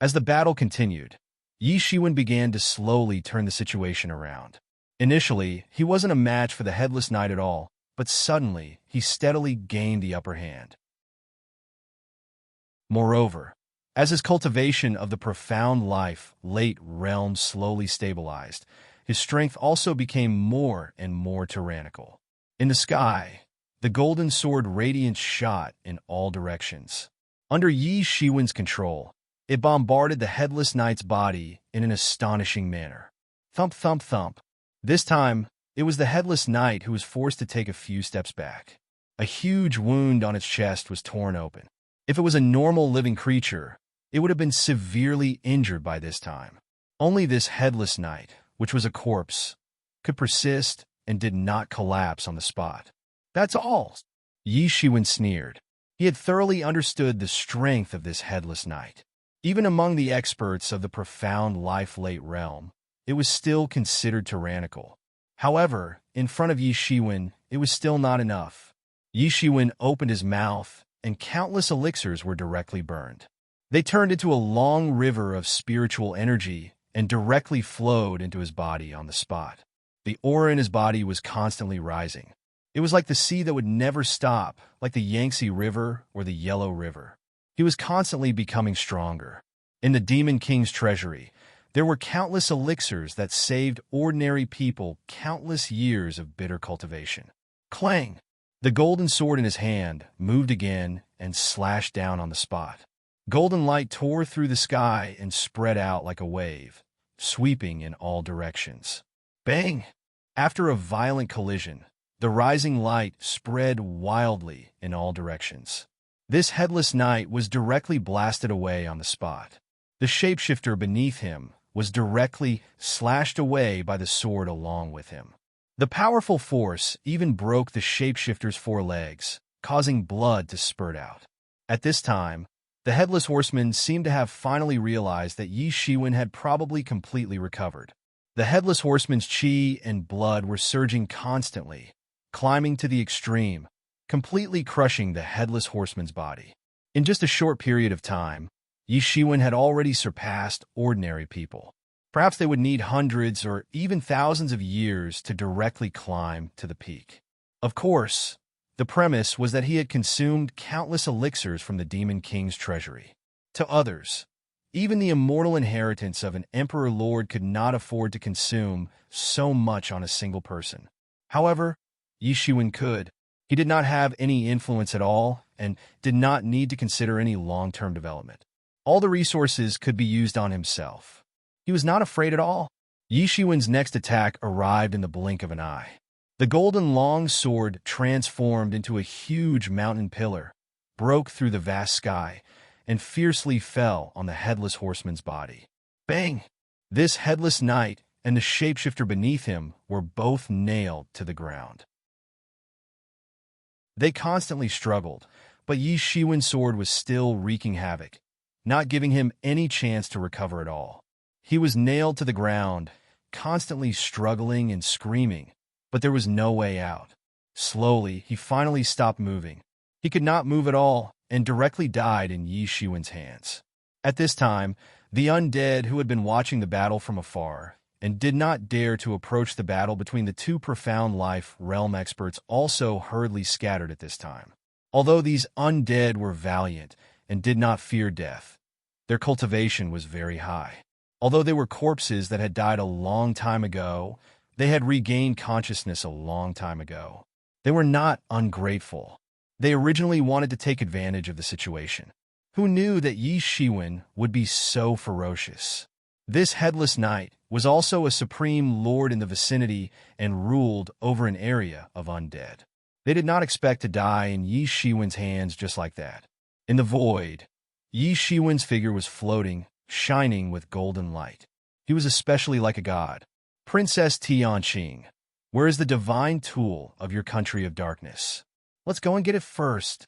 As the battle continued, Yi Shiwen began to slowly turn the situation around. Initially, he wasn't a match for the Headless Knight at all, but suddenly, he steadily gained the upper hand. Moreover, as his cultivation of the profound life late realm slowly stabilized, his strength also became more and more tyrannical. In the sky, the golden sword radiance shot in all directions. Under Yi Shiwen's control, it bombarded the Headless Knight's body in an astonishing manner. Thump, thump, thump. This time, it was the Headless Knight who was forced to take a few steps back. A huge wound on its chest was torn open. If it was a normal living creature, it would have been severely injured by this time. Only this Headless Knight, which was a corpse, could persist and did not collapse on the spot. That's all. Yi Shiwen sneered. He had thoroughly understood the strength of this Headless Knight. Even among the experts of the profound life late realm, it was still considered tyrannical. However, in front of Yi Shiwen, it was still not enough. Yi Shiwen opened his mouth, and countless elixirs were directly burned. They turned into a long river of spiritual energy and directly flowed into his body on the spot. The aura in his body was constantly rising. It was like the sea that would never stop, like the Yangtze River or the Yellow River. He was constantly becoming stronger. In the Demon King's treasury, there were countless elixirs that saved ordinary people countless years of bitter cultivation. Clang! The golden sword in his hand moved again and slashed down on the spot. Golden light tore through the sky and spread out like a wave, sweeping in all directions. Bang! After a violent collision, the rising light spread wildly in all directions. This Headless Knight was directly blasted away on the spot. The shapeshifter beneath him was directly slashed away by the sword along with him. The powerful force even broke the shapeshifter's four legs, causing blood to spurt out. At this time, the Headless Horseman seemed to have finally realized that Yi Shiwen had probably completely recovered. The Headless Horseman's chi and blood were surging constantly, climbing to the extreme, completely crushing the Headless Horseman's body. In just a short period of time, Yi Shiwen had already surpassed ordinary people. Perhaps they would need hundreds or even thousands of years to directly climb to the peak. Of course, the premise was that he had consumed countless elixirs from the Demon King's treasury. To others, even the immortal inheritance of an Emperor Lord could not afford to consume so much on a single person. However, Yi Shiwen could. He did not have any influence at all and did not need to consider any long-term development. All the resources could be used on himself. He was not afraid at all. Yi Shiwen's next attack arrived in the blink of an eye. The golden long sword transformed into a huge mountain pillar, broke through the vast sky, and fiercely fell on the Headless Horseman's body. Bang! This Headless Knight and the shapeshifter beneath him were both nailed to the ground. They constantly struggled, but Yi Shiwen's sword was still wreaking havoc, not giving him any chance to recover at all. He was nailed to the ground, constantly struggling and screaming, but there was no way out. Slowly, he finally stopped moving. He could not move at all and directly died in Yi Shiwen's hands. At this time, the undead who had been watching the battle from afar and did not dare to approach the battle between the two profound life realm experts also hurriedly scattered at this time. Although these undead were valiant and did not fear death, their cultivation was very high. Although they were corpses that had died a long time ago, they had regained consciousness a long time ago. They were not ungrateful. They originally wanted to take advantage of the situation. Who knew that Yi Shiwen would be so ferocious? This Headless Knight was also a supreme lord in the vicinity and ruled over an area of undead. They did not expect to die in Yi Shiwen's hands just like that. In the void, Yi Shiwen's figure was floating, shining with golden light. He was especially like a god. Princess Tianqing, where is the divine tool of your country of darkness? Let's go and get it first.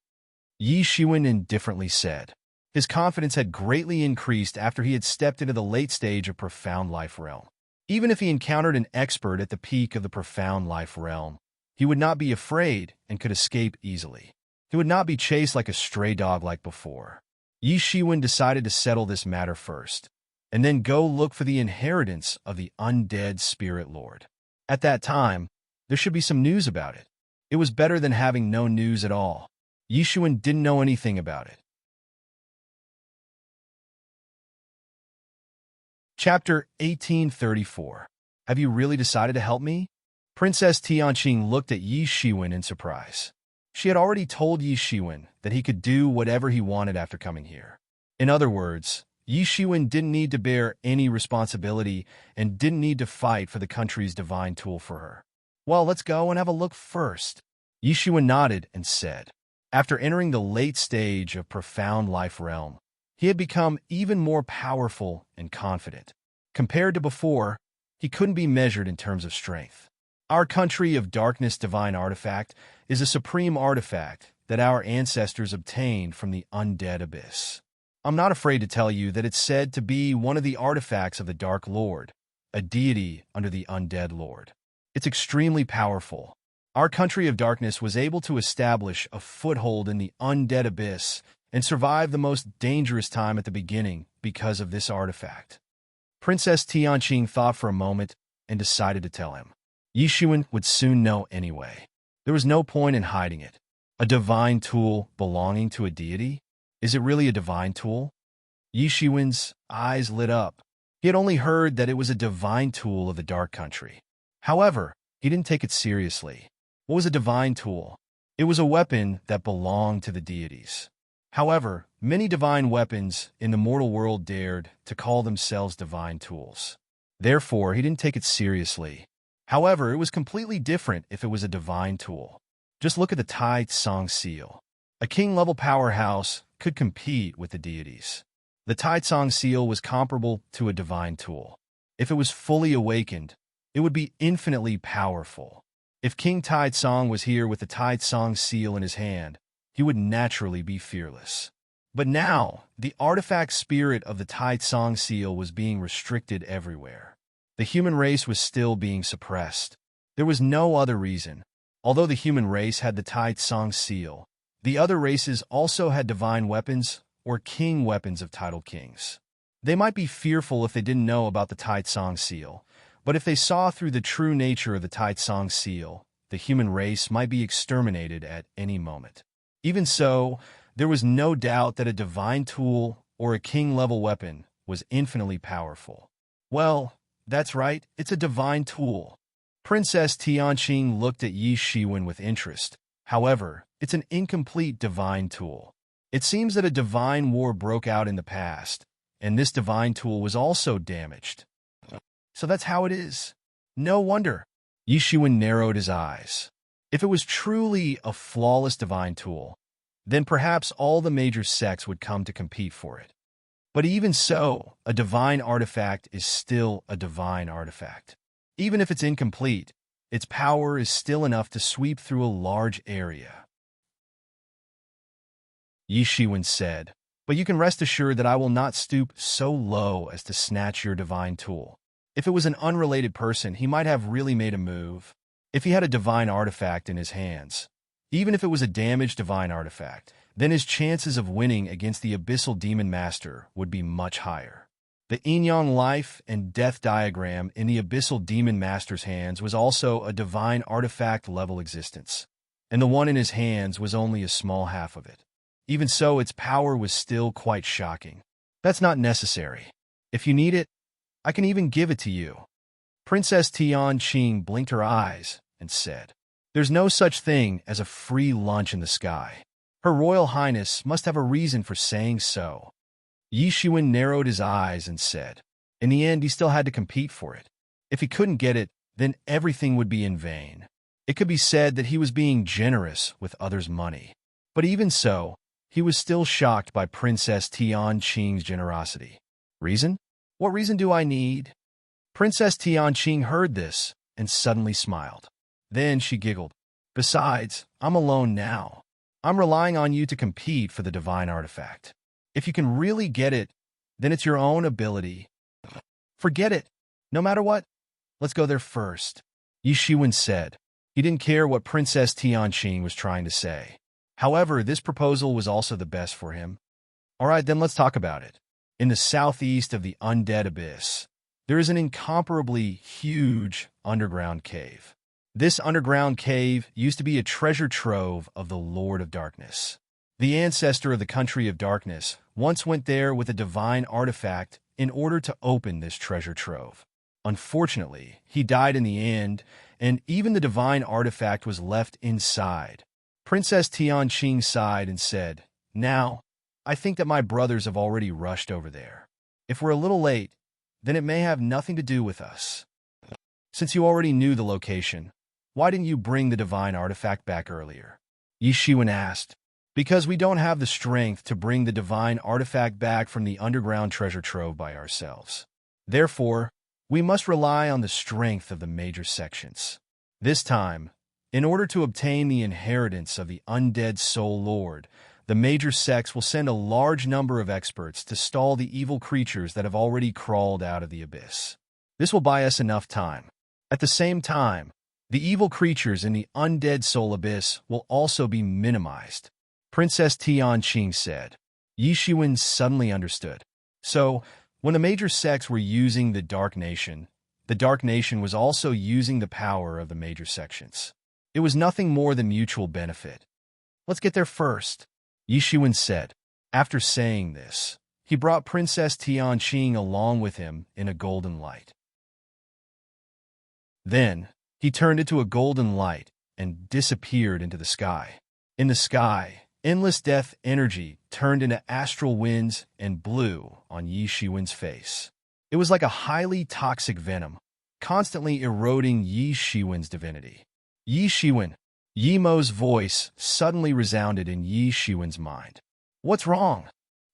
Yi Shiwen indifferently said. His confidence had greatly increased after he had stepped into the late stage of profound life realm. Even if he encountered an expert at the peak of the profound life realm, he would not be afraid and could escape easily. He would not be chased like a stray dog like before. Yi Shiwen decided to settle this matter first, and then go look for the inheritance of the undead spirit lord. At that time, there should be some news about it. It was better than having no news at all. Yi Shiwen didn't know anything about it. Chapter 1834. Have you really decided to help me? Princess Tianqing looked at Yi Shiwen in surprise. She had already told Yi Shiwen that he could do whatever he wanted after coming here. In other words, Yi Shiwen didn't need to bear any responsibility and didn't need to fight for the country's divine tool for her. Well, let's go and have a look first. Yi Shiwen nodded and said. After entering the late stage of profound life realm, he had become even more powerful and confident. Compared to before, he couldn't be measured in terms of strength. Our country of darkness divine artifact is a supreme artifact that our ancestors obtained from the undead abyss. I'm not afraid to tell you that it's said to be one of the artifacts of the Dark Lord, a deity under the undead lord. It's extremely powerful. Our country of darkness was able to establish a foothold in the undead abyss and survive the most dangerous time at the beginning because of this artifact. Princess Tianqing thought for a moment and decided to tell him. Yi Shiwen would soon know anyway. There was no point in hiding it. A divine tool belonging to a deity? Is it really a divine tool? Yi Shiwen's eyes lit up. He had only heard that it was a divine tool of the Dark Country. However, he didn't take it seriously. What was a divine tool? It was a weapon that belonged to the deities. However, many divine weapons in the mortal world dared to call themselves divine tools. Therefore, he didn't take it seriously. However, it was completely different if it was a divine tool. Just look at the Tai Tsang seal. A king-level powerhouse could compete with the deities. The Tai Tsang seal was comparable to a divine tool. If it was fully awakened, it would be infinitely powerful. If King Tai Tsang was here with the Tai Tsang seal in his hand, he would naturally be fearless. But now, the artifact spirit of the Tai Tsang seal was being restricted everywhere. The human race was still being suppressed. There was no other reason. Although the human race had the Tai Tsang seal, the other races also had divine weapons or king weapons of titled kings. They might be fearful if they didn't know about the Tai Tsang seal, but if they saw through the true nature of the Tai Tsang seal, the human race might be exterminated at any moment. Even so, there was no doubt that a divine tool or a king-level weapon was infinitely powerful. Well, that's right, it's a divine tool. Princess Tianqing looked at Yi Shiwen with interest. However, it's an incomplete divine tool. It seems that a divine war broke out in the past, and this divine tool was also damaged. So that's how it is. No wonder. Yi Shiwen narrowed his eyes. If it was truly a flawless divine tool, then perhaps all the major sects would come to compete for it. But even so, a divine artifact is still a divine artifact. Even if it's incomplete, its power is still enough to sweep through a large area. Yi Shiwen said, but you can rest assured that I will not stoop so low as to snatch your divine tool. If it was an unrelated person, he might have really made a move. If he had a divine artifact in his hands, even if it was a damaged divine artifact, then his chances of winning against the Abyssal Demon Master would be much higher. The yin-yang life and death diagram in the Abyssal Demon Master's hands was also a divine artifact-level existence, and the one in his hands was only a small half of it. Even so, its power was still quite shocking. That's not necessary. If you need it, I can even give it to you. Princess Tianqing blinked her eyes and said, there's no such thing as a free lunch in the sky. Her Royal Highness must have a reason for saying so. Yi Shiwen narrowed his eyes and said, in the end, he still had to compete for it. If he couldn't get it, then everything would be in vain. It could be said that he was being generous with others' money. But even so, he was still shocked by Princess Tianqing's generosity. Reason? What reason do I need? Princess Tianqing heard this and suddenly smiled. Then she giggled. Besides, I'm alone now. I'm relying on you to compete for the divine artifact. If you can really get it, then it's your own ability. Forget it. No matter what, let's go there first, Yi Shiwen said. He didn't care what Princess Tianqing was trying to say. However, this proposal was also the best for him. All right, then let's talk about it. In the southeast of the undead abyss, there is an incomparably huge underground cave. This underground cave used to be a treasure trove of the Lord of Darkness. The ancestor of the country of darkness once went there with a divine artifact in order to open this treasure trove. Unfortunately, he died in the end, and even the divine artifact was left inside. Princess Tianqing sighed and said, "Now, I think that my brothers have already rushed over there. If we're a little late, then it may have nothing to do with us. Since you already knew the location, why didn't you bring the divine artifact back earlier?" Yi Shiwen asked. "Because we don't have the strength to bring the divine artifact back from the underground treasure trove by ourselves. Therefore, we must rely on the strength of the major sections. This time, in order to obtain the inheritance of the undead soul lord, the major sects will send a large number of experts to stall the evil creatures that have already crawled out of the abyss. This will buy us enough time. At the same time, the evil creatures in the undead soul abyss will also be minimized," Princess Tianqing said. Yi Shiwen suddenly understood. So, when the major sects were using the Dark Nation was also using the power of the major sections. It was nothing more than mutual benefit. "Let's get there first," Yi Shiwen said. After saying this, he brought Princess Tianqing along with him in a golden light. Then, he turned into a golden light and disappeared into the sky. In the sky, endless death energy turned into astral winds and blew on Yi Shiwen's face. It was like a highly toxic venom, constantly eroding Yi Shiwen's divinity. "Yi Shiwen," Yi Mo's voice suddenly resounded in Yi Shiwen's mind. "What's wrong?"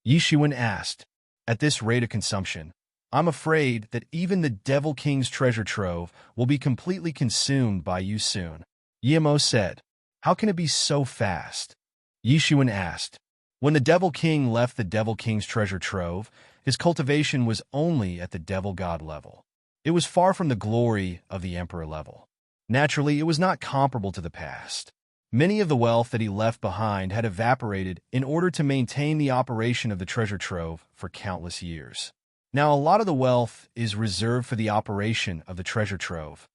Yi Shiwen asked. "At this rate of consumption, I'm afraid that even the Devil King's treasure trove will be completely consumed by you soon," Yi Mo said. "How can it be so fast?" Yi Shiwen asked. When the Devil King left the Devil King's treasure trove, his cultivation was only at the Devil God level. It was far from the glory of the Emperor level. Naturally, it was not comparable to the past. Many of the wealth that he left behind had evaporated in order to maintain the operation of the treasure trove for countless years. Now, a lot of the wealth is reserved for the operation of the treasure trove.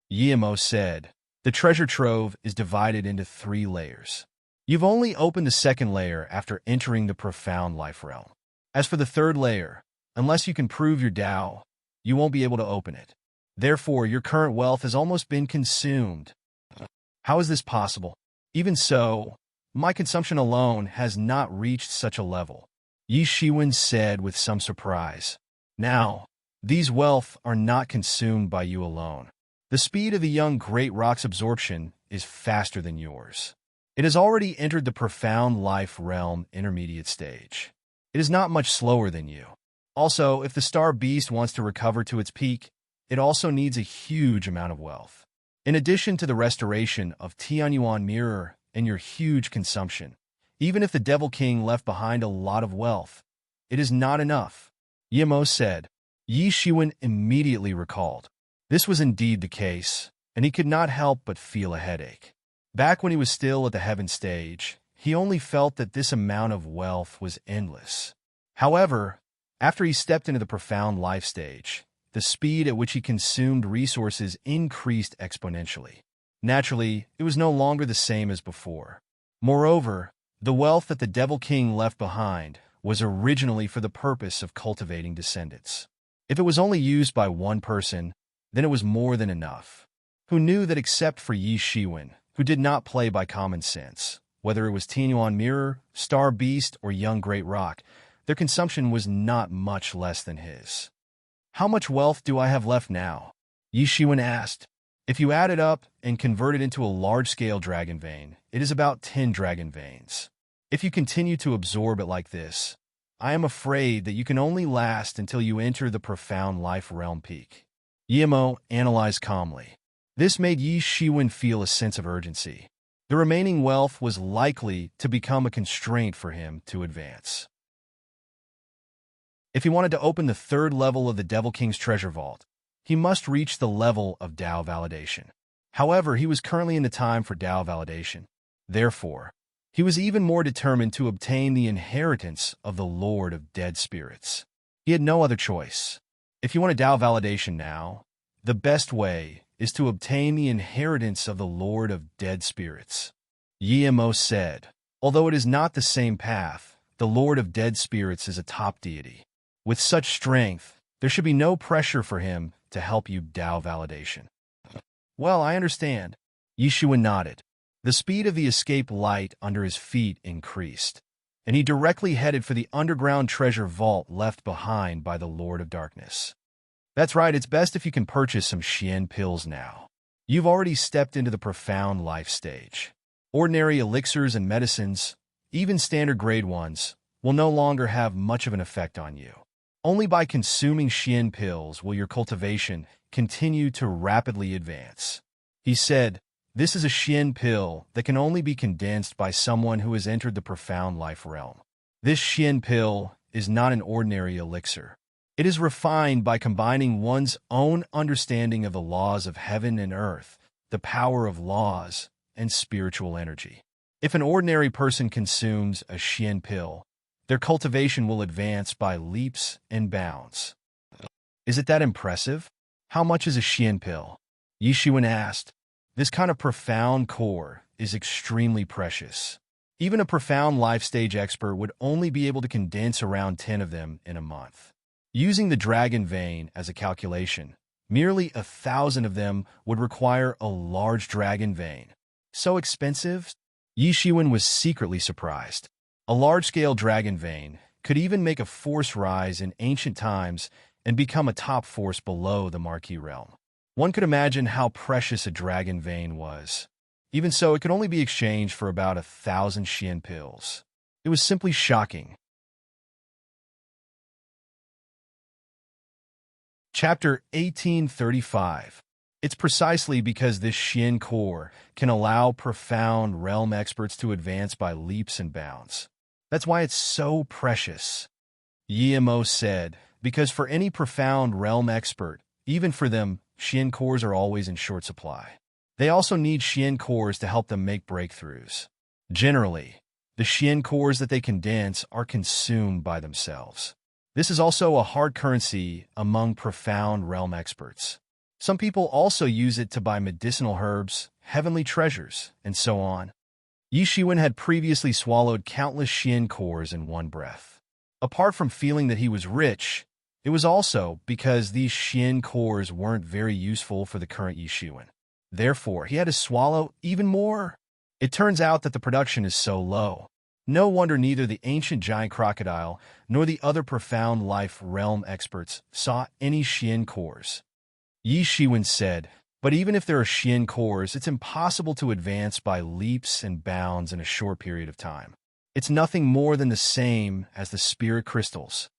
Yi Mo said, "The treasure trove is divided into 3 layers. You've only opened the second layer after entering the profound life realm. As for the third layer, unless you can prove your Tao, you won't be able to open it. Therefore, your current wealth has almost been consumed." "How is this possible?" "Even so, my consumption alone has not reached such a level," Yi Shiwen said with some surprise. "Now, these wealth are not consumed by you alone. The speed of the young Great Rock's absorption is faster than yours. It has already entered the profound life realm intermediate stage. It is not much slower than you. Also, if the star beast wants to recover to its peak, it also needs a huge amount of wealth. In addition to the restoration of Tianyuan Mirror and your huge consumption, even if the Devil King left behind a lot of wealth, it is not enough," Yi Mo said. Yi Shiwen immediately recalled. This was indeed the case, and he could not help but feel a headache. Back when he was still at the heaven stage, he only felt that this amount of wealth was endless. However, after he stepped into the profound life stage, the speed at which he consumed resources increased exponentially. Naturally, it was no longer the same as before. Moreover, the wealth that the Devil King left behind was originally for the purpose of cultivating descendants. If it was only used by one person, then it was more than enough. Who knew that except for Yi Shiwen, who did not play by common sense, whether it was Tianyuan Mirror, Star Beast, or Young Great Rock, their consumption was not much less than his. "How much wealth do I have left now?" Yi Shiwen asked. "If you add it up and convert it into a large-scale dragon vein, it is about 10 dragon veins. If you continue to absorb it like this, I am afraid that you can only last until you enter the profound life realm peak." Yi Mo analyzed calmly. This made Yi Shiwen feel a sense of urgency. The remaining wealth was likely to become a constraint for him to advance. If he wanted to open the third level of the Devil King's treasure vault, he must reach the level of Tao validation. However, he was currently in the time for Tao validation. Therefore, he was even more determined to obtain the inheritance of the Lord of Dead Spirits. He had no other choice. If you want a Tao validation now, the best way is to obtain the inheritance of the Lord of Dead Spirits. Yemo said, although it is not the same path, the Lord of Dead Spirits is a top deity. With such strength, there should be no pressure for him to help you Tao validation. Well, I understand. Yishuan nodded. The speed of the escape light under his feet increased, and he directly headed for the underground treasure vault left behind by the Lord of Darkness. That's right, it's best if you can purchase some Xian pills now. You've already stepped into the profound life stage. Ordinary elixirs and medicines, even standard grade ones, will no longer have much of an effect on you. Only by consuming Xian pills will your cultivation continue to rapidly advance. He said, this is a Xian pill that can only be condensed by someone who has entered the profound life realm. This Xian pill is not an ordinary elixir. It is refined by combining one's own understanding of the laws of heaven and earth, the power of laws, and spiritual energy. If an ordinary person consumes a Xian pill, their cultivation will advance by leaps and bounds. Is it that impressive? How much is a Xian pill? Yishuan asked. This kind of profound core is extremely precious. Even a profound life stage expert would only be able to condense around 10 of them in a month. Using the dragon vein as a calculation, merely 1,000 of them would require a large dragon vein. So expensive? Yishuan was secretly surprised. A large-scale dragon vein could even make a force rise in ancient times and become a top force below the Marquis realm. One could imagine how precious a dragon vein was. Even so, it could only be exchanged for about 1,000 Xian pills. It was simply shocking. Chapter 1835. It's precisely because this Xian core can allow profound realm experts to advance by leaps and bounds. That's why it's so precious. Yemo said, because for any profound realm expert, even for them, Xian cores are always in short supply. They also need Xian cores to help them make breakthroughs. Generally, the Xian cores that they condense are consumed by themselves. This is also a hard currency among profound realm experts. Some people also use it to buy medicinal herbs, heavenly treasures, and so on. Yishuan had previously swallowed countless Xian cores in one breath. Apart from feeling that he was rich, it was also because these Xian cores weren't very useful for the current Yishuan. Therefore, he had to swallow even more. It turns out that the production is so low. No wonder neither the ancient giant crocodile nor the other profound life realm experts saw any Xian cores. Yishuan said, but even if there are Xian cores, it's impossible to advance by leaps and bounds in a short period of time. It's nothing more than the same as the spirit crystals.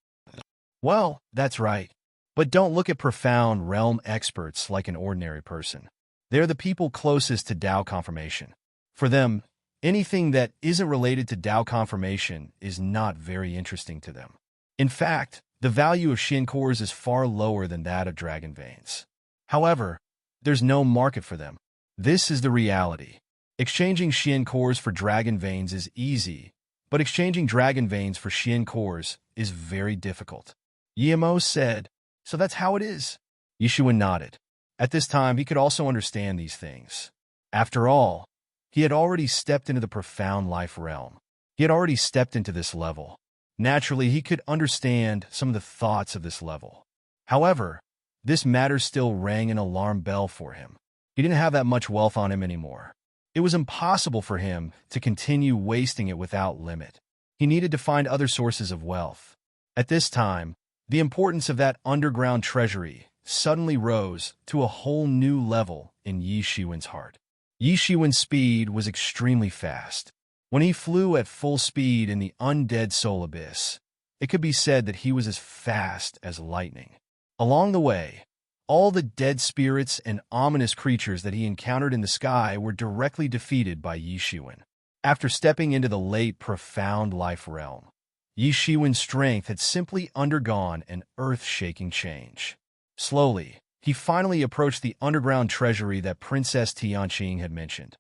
Well, that's right. But don't look at profound realm experts like an ordinary person. They're the people closest to Tao confirmation. For them, anything that isn't related to Tao confirmation is not very interesting to them. In fact, the value of Xian cores is far lower than that of dragon veins. However, there's no market for them. This is the reality. Exchanging Xian cores for dragon veins is easy, but exchanging dragon veins for Xian cores is very difficult. Yemo said, so that's how it is. Yishuan nodded. At this time, he could also understand these things. After all, he had already stepped into the profound life realm. He had already stepped into this level. Naturally, he could understand some of the thoughts of this level. However, this matter still rang an alarm bell for him. He didn't have that much wealth on him anymore. It was impossible for him to continue wasting it without limit. He needed to find other sources of wealth. At this time, the importance of that underground treasury suddenly rose to a whole new level in Yishuan's heart. Yishuan's speed was extremely fast. When he flew at full speed in the undead soul abyss, it could be said that he was as fast as lightning. Along the way, all the dead spirits and ominous creatures that he encountered in the sky were directly defeated by Yishuan. After stepping into the late profound life realm, Yi Shiwen's strength had simply undergone an earth-shaking change. Slowly, he finally approached the underground treasury that Princess Tianqing had mentioned.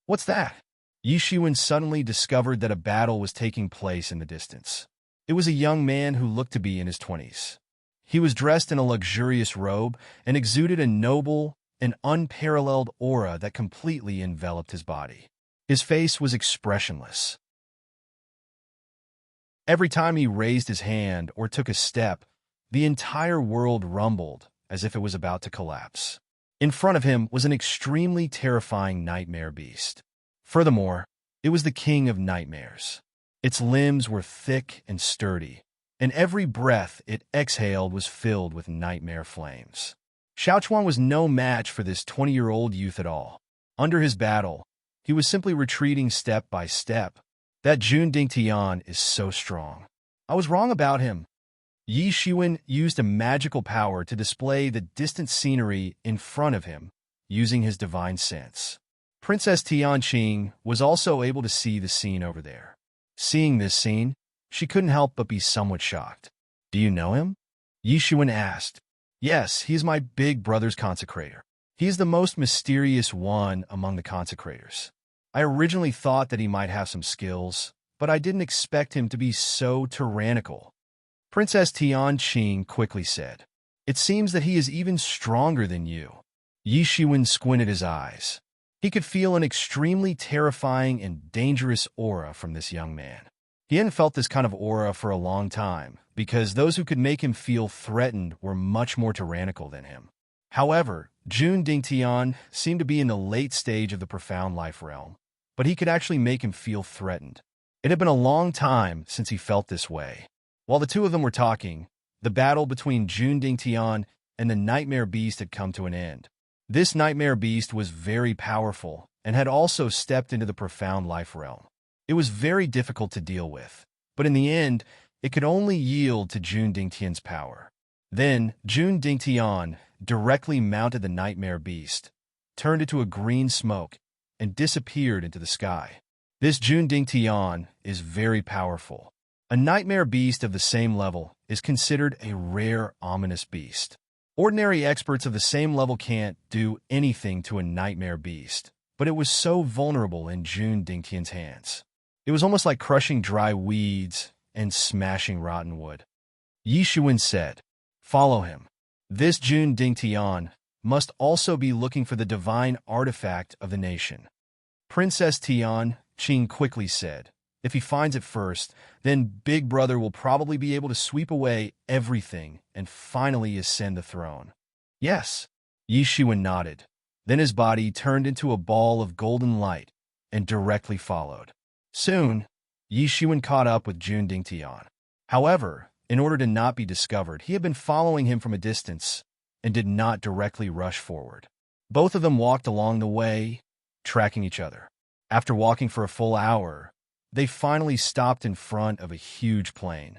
What's that? Yi Shiwen suddenly discovered that a battle was taking place in the distance. It was a young man who looked to be in his 20s. He was dressed in a luxurious robe and exuded a noble and unparalleled aura that completely enveloped his body. His face was expressionless. Every time he raised his hand or took a step, the entire world rumbled as if it was about to collapse. In front of him was an extremely terrifying nightmare beast. Furthermore, it was the king of nightmares. Its limbs were thick and sturdy, and every breath it exhaled was filled with nightmare flames. Xiaochuan was no match for this 20-year-old youth at all. Under his battle, he was simply retreating step by step. That Jun Dingtian is so strong. I was wrong about him. Yi Shiwen used a magical power to display the distant scenery in front of him, using his divine sense. Princess Tianqing was also able to see the scene over there. Seeing this scene, she couldn't help but be somewhat shocked. Do you know him? Yi Shiwen asked. Yes, he is my big brother's consecrator. He is the most mysterious one among the consecrators. I originally thought that he might have some skills, but I didn't expect him to be so tyrannical. Princess Tianqing quickly said. It seems that he is even stronger than you. Yi Shiwen squinted his eyes. He could feel an extremely terrifying and dangerous aura from this young man. He hadn't felt this kind of aura for a long time, because those who could make him feel threatened were much more tyrannical than him. However, Jun Dingtian seemed to be in the late stage of the profound life realm, but he could actually make him feel threatened. It had been a long time since he felt this way. While the two of them were talking, the battle between Jun Dingtian and the Nightmare Beast had come to an end. This Nightmare Beast was very powerful and had also stepped into the profound life realm. It was very difficult to deal with, but in the end, it could only yield to Jun Dingtian's power. Then, Jun Dingtian directly mounted the Nightmare Beast, turned it to a green smoke, and disappeared into the sky. This Jun Dingtian is very powerful. A Nightmare Beast of the same level is considered a rare, ominous beast. Ordinary experts of the same level can't do anything to a Nightmare Beast, but it was so vulnerable in Jun Dingtian's hands. It was almost like crushing dry weeds and smashing rotten wood. Yi Shiwen said, "Follow him. This Jun Dingtian must also be looking for the divine artifact of the nation." Princess Tianqing quickly said, "If he finds it first, then Big Brother will probably be able to sweep away everything and finally ascend the throne." "Yes." Yi Shiwen nodded. Then his body turned into a ball of golden light and directly followed. Soon, Yi Shiwen caught up with Jun Dingtian. However, in order to not be discovered, he had been following him from a distance and did not directly rush forward. Both of them walked along the way, tracking each other. After walking for a full hour, they finally stopped in front of a huge plain.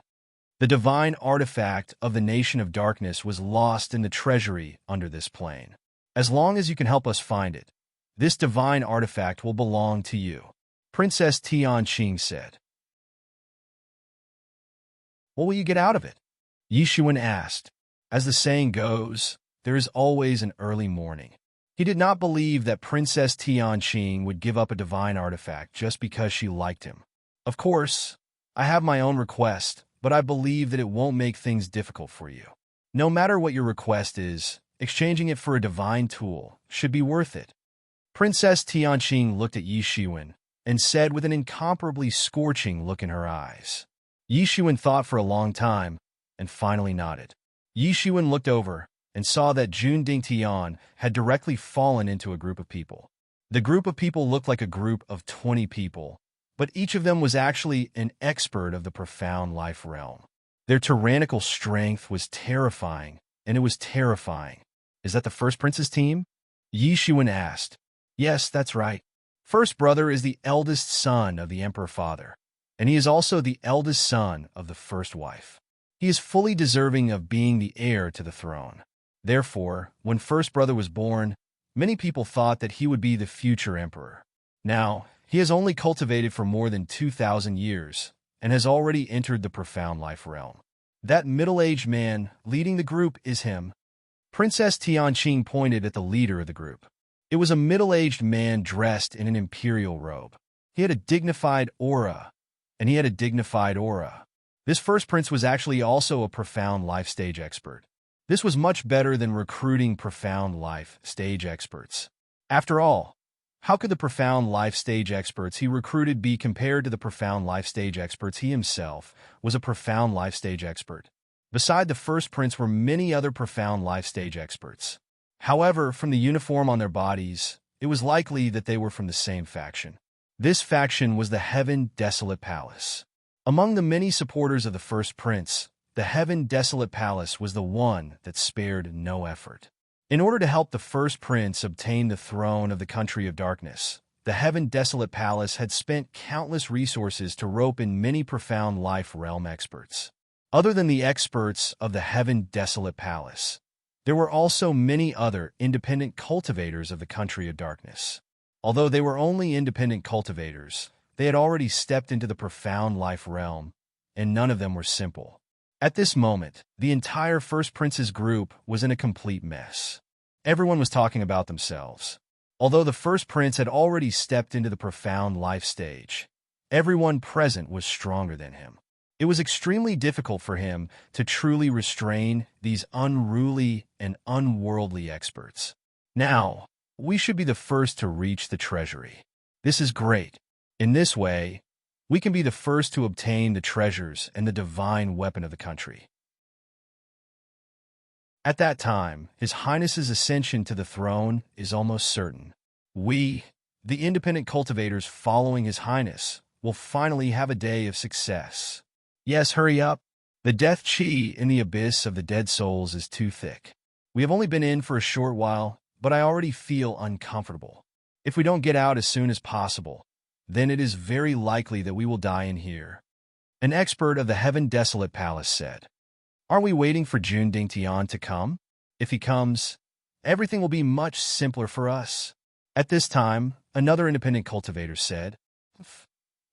The divine artifact of the Nation of Darkness was lost in the treasury under this plain. As long as you can help us find it, this divine artifact will belong to you, Princess Tianqing said. What will you get out of it? Yi Shiwen asked. As the saying goes, there is always an early morning. He did not believe that Princess Tianqing would give up a divine artifact just because she liked him. Of course, I have my own request, but I believe that it won't make things difficult for you. No matter what your request is, exchanging it for a divine tool should be worth it. Princess Tianqing looked at Yi Shiwen and said with an incomparably scorching look in her eyes. Yi Shiwen thought for a long time and finally nodded. Yi Shiwen looked over and saw that Jun Dingtian had directly fallen into a group of people. The group of people looked like a group of 20 people, but each of them was actually an expert of the profound life realm. Their tyrannical strength was terrifying, and it was terrifying. Is that the First Prince's team? Yi Shiwen asked. Yes, that's right. First Brother is the eldest son of the Emperor Father, and he is also the eldest son of the first wife. He is fully deserving of being the heir to the throne. Therefore, when First Brother was born, many people thought that he would be the future emperor. Now, he has only cultivated for more than 2,000 years, and has already entered the profound life realm. That middle-aged man leading the group is him. Princess Tianqing pointed at the leader of the group. It was a middle-aged man dressed in an imperial robe. He had a dignified aura, and he had a dignified aura. This first prince was actually also a profound life stage expert. This was much better than recruiting profound life stage experts. After all, how could the profound life stage experts he recruited be compared to the profound life stage experts he himself was a profound life stage expert? Beside the first prince were many other profound life stage experts. However, from the uniform on their bodies, it was likely that they were from the same faction. This faction was the Heaven Desolate Palace. Among the many supporters of the first prince, the Heaven Desolate Palace was the one that spared no effort. In order to help the first prince obtain the throne of the country of darkness, the Heaven Desolate Palace had spent countless resources to rope in many profound life realm experts. Other than the experts of the Heaven Desolate Palace, there were also many other independent cultivators of the country of darkness. Although they were only independent cultivators, they had already stepped into the profound life realm, and none of them were simple. At this moment, the entire First Prince's group was in a complete mess. Everyone was talking about themselves. Although the First Prince had already stepped into the profound life stage, everyone present was stronger than him. It was extremely difficult for him to truly restrain these unruly and unworldly experts. Now, we should be the first to reach the treasury. This is great. In this way, we can be the first to obtain the treasures and the divine weapon of the country. At that time, His Highness's ascension to the throne is almost certain. We, the independent cultivators following His Highness, will finally have a day of success. Yes, hurry up. The death chi in the abyss of the dead souls is too thick. We have only been in for a short while, but I already feel uncomfortable. If we don't get out as soon as possible, then it is very likely that we will die in here. An expert of the Heaven Desolate Palace said. Aren't we waiting for Jun Dingtian to come? If he comes, everything will be much simpler for us. At this time, another independent cultivator said,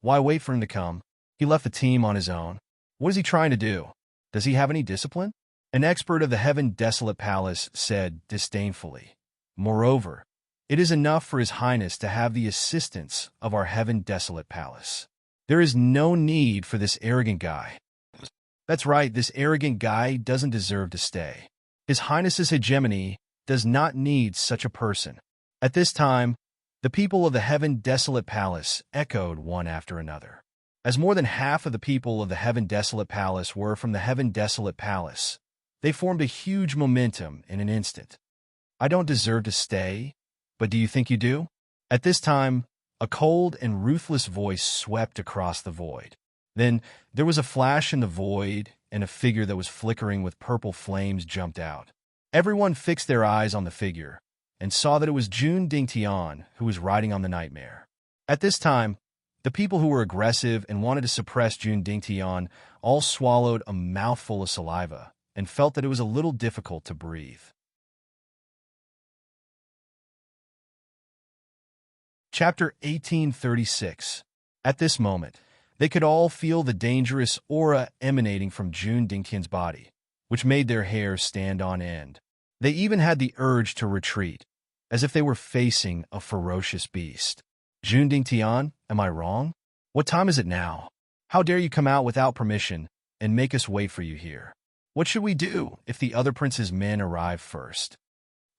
Why wait for him to come? He left the team on his own. What is he trying to do? Does he have any discipline? An expert of the Heaven Desolate Palace said disdainfully. Moreover, it is enough for His Highness to have the assistance of our Heaven Desolate Palace. There is no need for this arrogant guy. That's right, this arrogant guy doesn't deserve to stay. His Highness's hegemony does not need such a person. At this time, the people of the Heaven Desolate Palace echoed one after another. As more than half of the people of the Heaven Desolate Palace were from the Heaven Desolate Palace, they formed a huge momentum in an instant. I don't deserve to stay, but do you think you do? At this time, a cold and ruthless voice swept across the void. Then there was a flash in the void, and a figure that was flickering with purple flames jumped out. Everyone fixed their eyes on the figure, and saw that it was Jun Dingtian who was riding on the nightmare. At this time, the people who were aggressive and wanted to suppress Jun Dingtian all swallowed a mouthful of saliva and felt that it was a little difficult to breathe. Chapter 1836. At this moment, they could all feel the dangerous aura emanating from Jun Dingtian's body, which made their hair stand on end. They even had the urge to retreat, as if they were facing a ferocious beast. Jun Dingtian, am I wrong? What time is it now? How dare you come out without permission and make us wait for you here? What should we do if the other prince's men arrive first?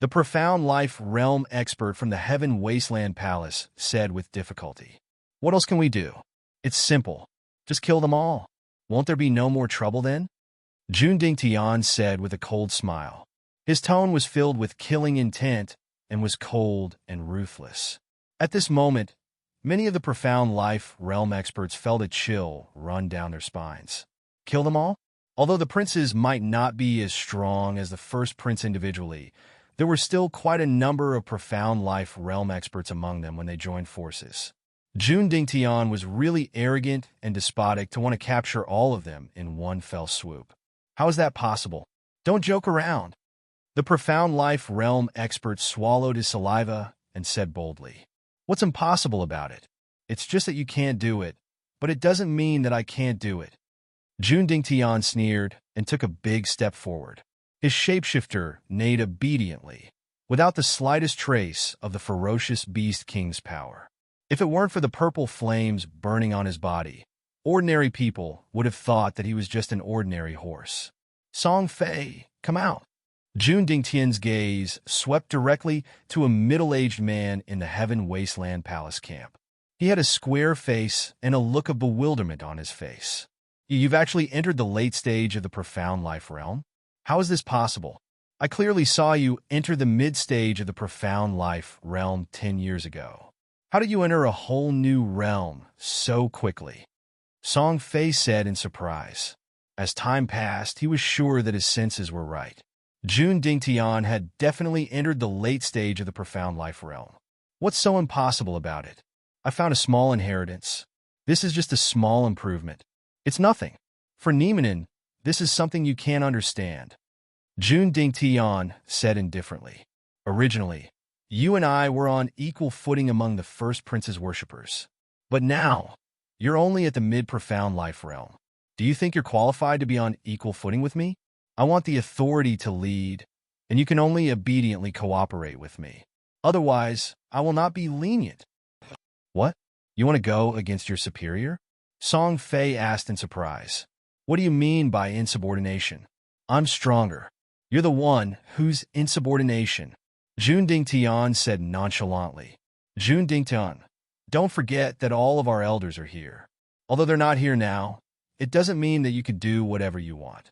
The profound life realm expert from the Heaven Wasteland Palace said with difficulty. What else can we do? It's simple. Just kill them all. Won't there be no more trouble then? Jun Dingtian said with a cold smile. His tone was filled with killing intent and was cold and ruthless. At this moment, many of the profound life realm experts felt a chill run down their spines. Kill them all? Although the princes might not be as strong as the first prince individually, there were still quite a number of profound life realm experts among them when they joined forces. Jun Dingtian was really arrogant and despotic to want to capture all of them in one fell swoop. How is that possible? Don't joke around. The profound life realm expert swallowed his saliva and said boldly, What's impossible about it? It's just that you can't do it, but it doesn't mean that I can't do it. Jun Dingtian sneered and took a big step forward. His shapeshifter neighed obediently, without the slightest trace of the ferocious Beast King's power. If it weren't for the purple flames burning on his body, ordinary people would have thought that he was just an ordinary horse. Song Fei, come out. Jun Dingtian's gaze swept directly to a middle-aged man in the Heaven Wasteland Palace camp. He had a square face and a look of bewilderment on his face. You've actually entered the late stage of the profound life realm? How is this possible? I clearly saw you enter the mid-stage of the profound life realm 10 years ago. How did you enter a whole new realm so quickly? Song Fei said in surprise. As time passed, he was sure that his senses were right. Jun Dingtian had definitely entered the late stage of the profound life realm. What's so impossible about it? I found a small inheritance. This is just a small improvement. It's nothing. For Niemanen, this is something you can't understand. Jun Dingtian said indifferently. Originally, you and I were on equal footing among the first prince's worshippers. But now, you're only at the mid-profound life realm. Do you think you're qualified to be on equal footing with me? I want the authority to lead, and you can only obediently cooperate with me. Otherwise, I will not be lenient. What? You want to go against your superior? Song Fei asked in surprise. What do you mean by insubordination? I'm stronger. You're the one whose insubordination. Jun Dingtian said nonchalantly. Jun Dingtian, don't forget that all of our elders are here. Although they're not here now, it doesn't mean that you can do whatever you want.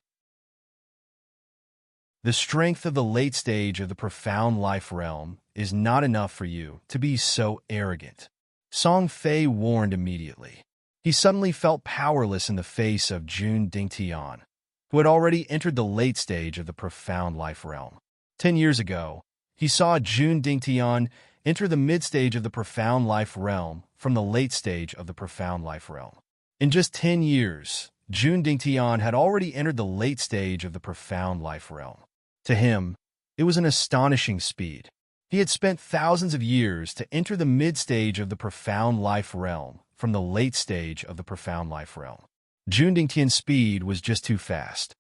The strength of the late stage of the profound life realm is not enough for you to be so arrogant. Song Fei warned immediately. He suddenly felt powerless in the face of Jun Dingtian, who had already entered the late stage of the profound life realm. 10 years ago, he saw Jun Dingtian enter the mid-stage of the profound life realm from the late stage of the profound life realm. In just 10 years, Jun Dingtian had already entered the late stage of the profound life realm. To him, it was an astonishing speed. He had spent thousands of years to enter the mid-stage of the profound life realm from the late stage of the profound life realm. Jun Dingtian's speed was just too fast.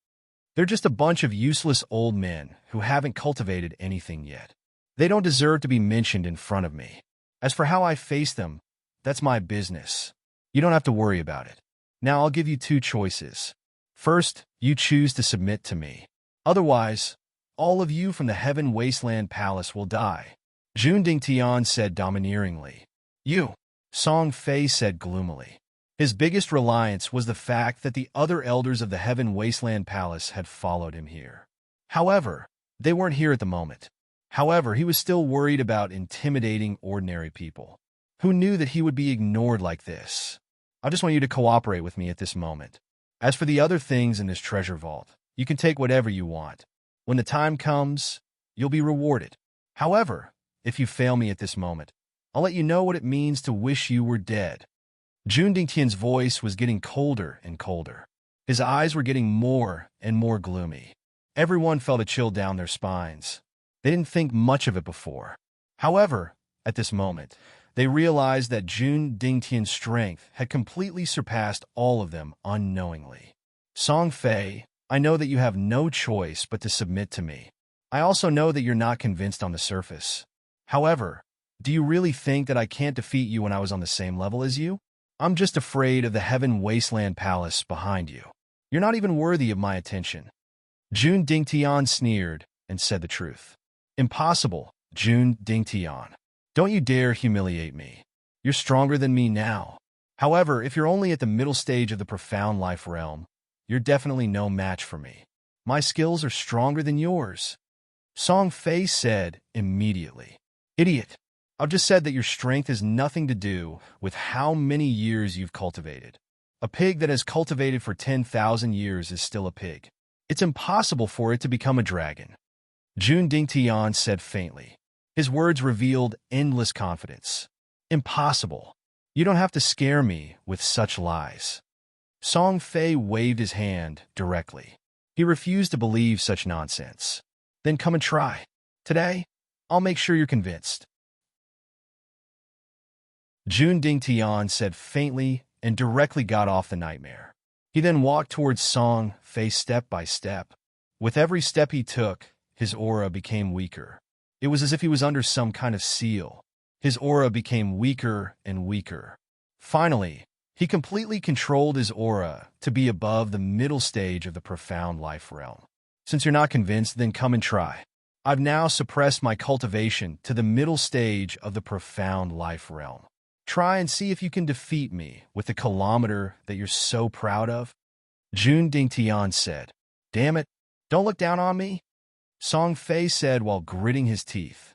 They're just a bunch of useless old men who haven't cultivated anything yet. They don't deserve to be mentioned in front of me. As for how I face them, that's my business. You don't have to worry about it. Now I'll give you two choices. First, you choose to submit to me. Otherwise, all of you from the Heaven Wasteland Palace will die. Jun Dingtian said domineeringly. You, Song Fei said gloomily. His biggest reliance was the fact that the other elders of the Heaven Wasteland Palace had followed him here. However, they weren't here at the moment. However, he was still worried about intimidating ordinary people, who knew that he would be ignored like this. I just want you to cooperate with me at this moment. As for the other things in this treasure vault, you can take whatever you want. When the time comes, you'll be rewarded. However, if you fail me at this moment, I'll let you know what it means to wish you were dead. Jun Dingtian's voice was getting colder and colder. His eyes were getting more and more gloomy. Everyone felt a chill down their spines. They didn't think much of it before. However, at this moment, they realized that Jun Dingtian's strength had completely surpassed all of them unknowingly. Song Fei, I know that you have no choice but to submit to me. I also know that you're not convinced on the surface. However, do you really think that I can't defeat you when I was on the same level as you? I'm just afraid of the Heaven Wasteland Palace behind you. You're not even worthy of my attention. Jun Dingtian sneered and said the truth. Impossible, Jun Dingtian. Don't you dare humiliate me. You're stronger than me now. However, if you're only at the middle stage of the profound life realm, you're definitely no match for me. My skills are stronger than yours. Song Fei said immediately. Idiot. I've just said that your strength has nothing to do with how many years you've cultivated. A pig that has cultivated for 10,000 years is still a pig. It's impossible for it to become a dragon. Jun Dingtian said faintly. His words revealed endless confidence. Impossible. You don't have to scare me with such lies. Song Fei waved his hand directly. He refused to believe such nonsense. Then come and try. Today, I'll make sure you're convinced. Jun Dingtian said faintly and directly got off the nightmare. He then walked towards Song Fei step by step. With every step he took, his aura became weaker. It was as if he was under some kind of seal. His aura became weaker and weaker. Finally, he completely controlled his aura to be above the middle stage of the profound life realm. Since you're not convinced, then come and try. I've now suppressed my cultivation to the middle stage of the profound life realm. Try and see if you can defeat me with the kilometer that you're so proud of. Jun Dingtian said. Damn it, don't look down on me, Song Fei said while gritting his teeth.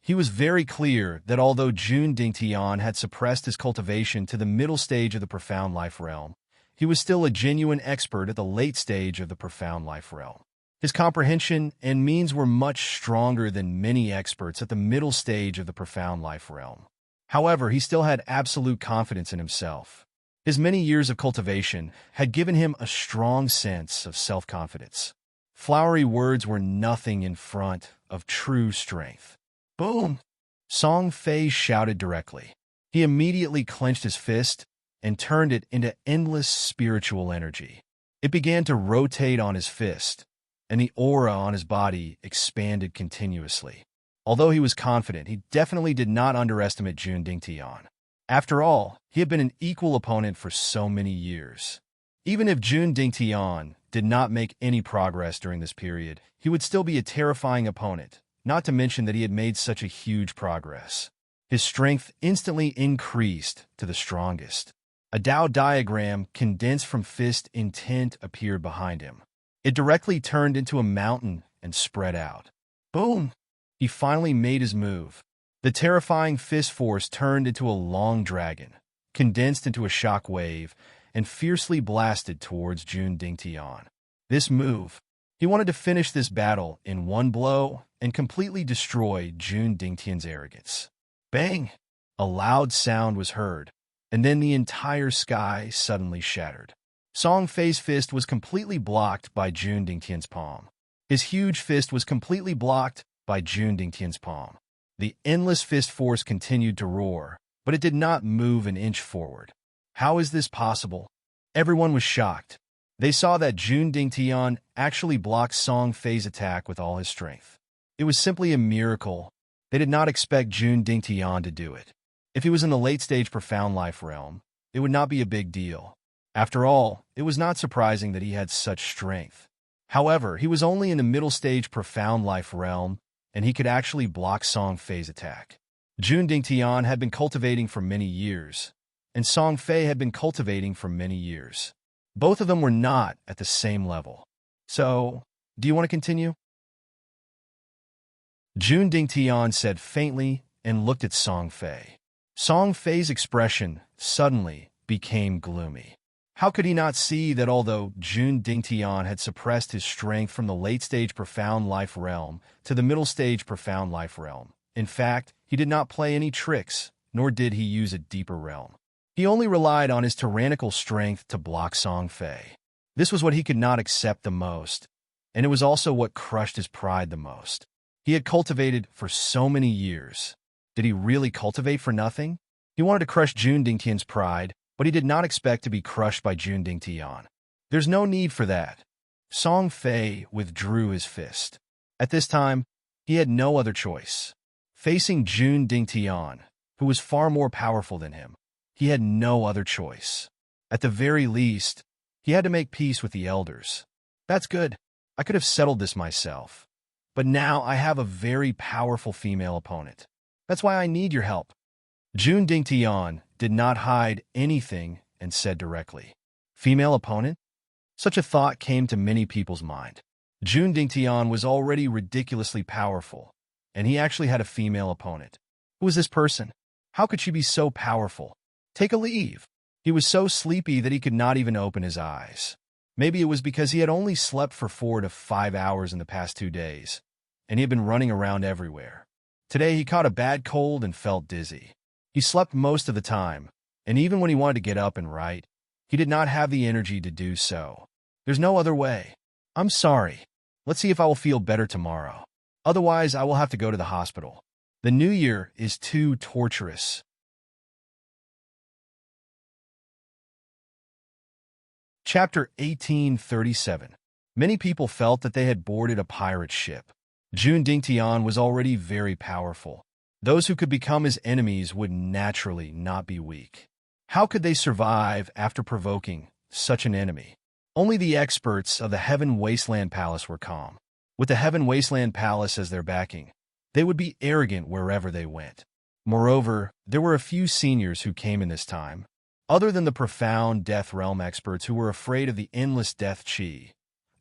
He was very clear that although Jun Dingtian had suppressed his cultivation to the middle stage of the profound life realm, he was still a genuine expert at the late stage of the profound life realm. His comprehension and means were much stronger than many experts at the middle stage of the profound life realm. However, he still had absolute confidence in himself. His many years of cultivation had given him a strong sense of self-confidence. Flowery words were nothing in front of true strength. Boom! Song Fei shouted directly. He immediately clenched his fist and turned it into endless spiritual energy. It began to rotate on his fist, and the aura on his body expanded continuously. Although he was confident, he definitely did not underestimate Jun Dingtian. After all, he had been an equal opponent for so many years. Even if Jun Dingtian did not make any progress during this period, he would still be a terrifying opponent, not to mention that he had made such a huge progress. His strength instantly increased to the strongest. A Tao diagram condensed from fist intent appeared behind him. It directly turned into a mountain and spread out. Boom! He finally made his move. The terrifying fist force turned into a long dragon, condensed into a shock wave, and fiercely blasted towards Jun Dingtian. This move, he wanted to finish this battle in one blow and completely destroy Jun Dingtian's arrogance. Bang! A loud sound was heard, and then the entire sky suddenly shattered. Song Fei's fist was completely blocked by Jun Dingtian's palm. His huge fist was completely blocked by Jun Dingtian's palm. The endless fist force continued to roar, but it did not move an inch forward. How is this possible? Everyone was shocked. They saw that Jun Dingtian actually blocked Song Fei's attack with all his strength. It was simply a miracle. They did not expect Jun Dingtian to do it. If he was in the late-stage profound life realm, it would not be a big deal. After all, it was not surprising that he had such strength. However, he was only in the middle-stage profound life realm, and he could actually block Song Fei's attack. Jun Dingtian had been cultivating for many years, and Song Fei had been cultivating for many years. Both of them were not at the same level. So, do you want to continue? Jun Dingtian said faintly and looked at Song Fei. Song Fei's expression suddenly became gloomy. How could he not see that although Jun Dingtian had suppressed his strength from the late-stage profound life realm to the middle-stage profound life realm, in fact, he did not play any tricks, nor did he use a deeper realm. He only relied on his tyrannical strength to block Song Fei. This was what he could not accept the most, and it was also what crushed his pride the most. He had cultivated for so many years. Did he really cultivate for nothing? He wanted to crush Jun Dingtian's pride, but he did not expect to be crushed by Jun Dingtian. There's no need for that. Song Fei withdrew his fist. At this time, he had no other choice. Facing Jun Dingtian, who was far more powerful than him, he had no other choice. At the very least, he had to make peace with the elders. That's good. I could have settled this myself. But now I have a very powerful female opponent. That's why I need your help. Jun Dingtian did not hide anything and said directly, female opponent? Such a thought came to many people's mind. Jun Dingtian was already ridiculously powerful, and he actually had a female opponent. Who was this person? How could she be so powerful? Take a leave. He was so sleepy that he could not even open his eyes. Maybe it was because he had only slept for 4 to 5 hours in the past 2 days, and he had been running around everywhere. Today he caught a bad cold and felt dizzy. He slept most of the time, and even when he wanted to get up and write, he did not have the energy to do so. There's no other way. I'm sorry. Let's see if I will feel better tomorrow. Otherwise, I will have to go to the hospital. The new year is too torturous. Chapter 1837. Many people felt that they had boarded a pirate ship. Jun Dingtian was already very powerful. Those who could become his enemies would naturally not be weak. How could they survive after provoking such an enemy? Only the experts of the Heaven Wasteland Palace were calm. With the Heaven Wasteland Palace as their backing, they would be arrogant wherever they went. Moreover, there were a few seniors who came in this time, other than the profound death realm experts who were afraid of the endless death chi.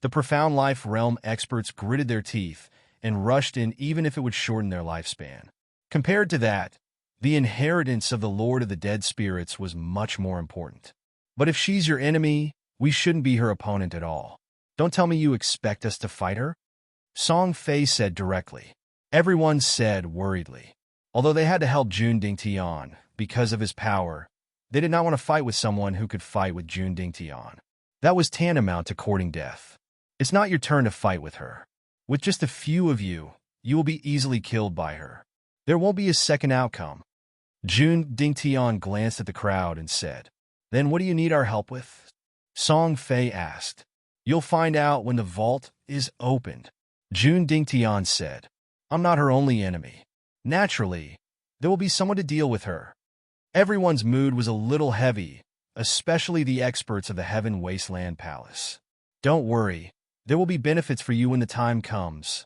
The profound life realm experts gritted their teeth and rushed in even if it would shorten their lifespan. Compared to that, the inheritance of the Lord of the Dead Spirits was much more important. But if she's your enemy, we shouldn't be her opponent at all. Don't tell me you expect us to fight her? Song Fei said directly. Everyone said worriedly. Although they had to help Jun Dingtian because of his power, they did not want to fight with someone who could fight with Jun Dingtian. That was tantamount to courting death. It's not your turn to fight with her. With just a few of you, you will be easily killed by her. There won't be a second outcome. Jun Dingtian glanced at the crowd and said, "Then what do you need our help with?" Song Fei asked. "You'll find out when the vault is opened." Jun Dingtian said, "I'm not her only enemy. Naturally, there will be someone to deal with her." Everyone's mood was a little heavy, especially the experts of the Heaven Wasteland Palace. "Don't worry, there will be benefits for you when the time comes,"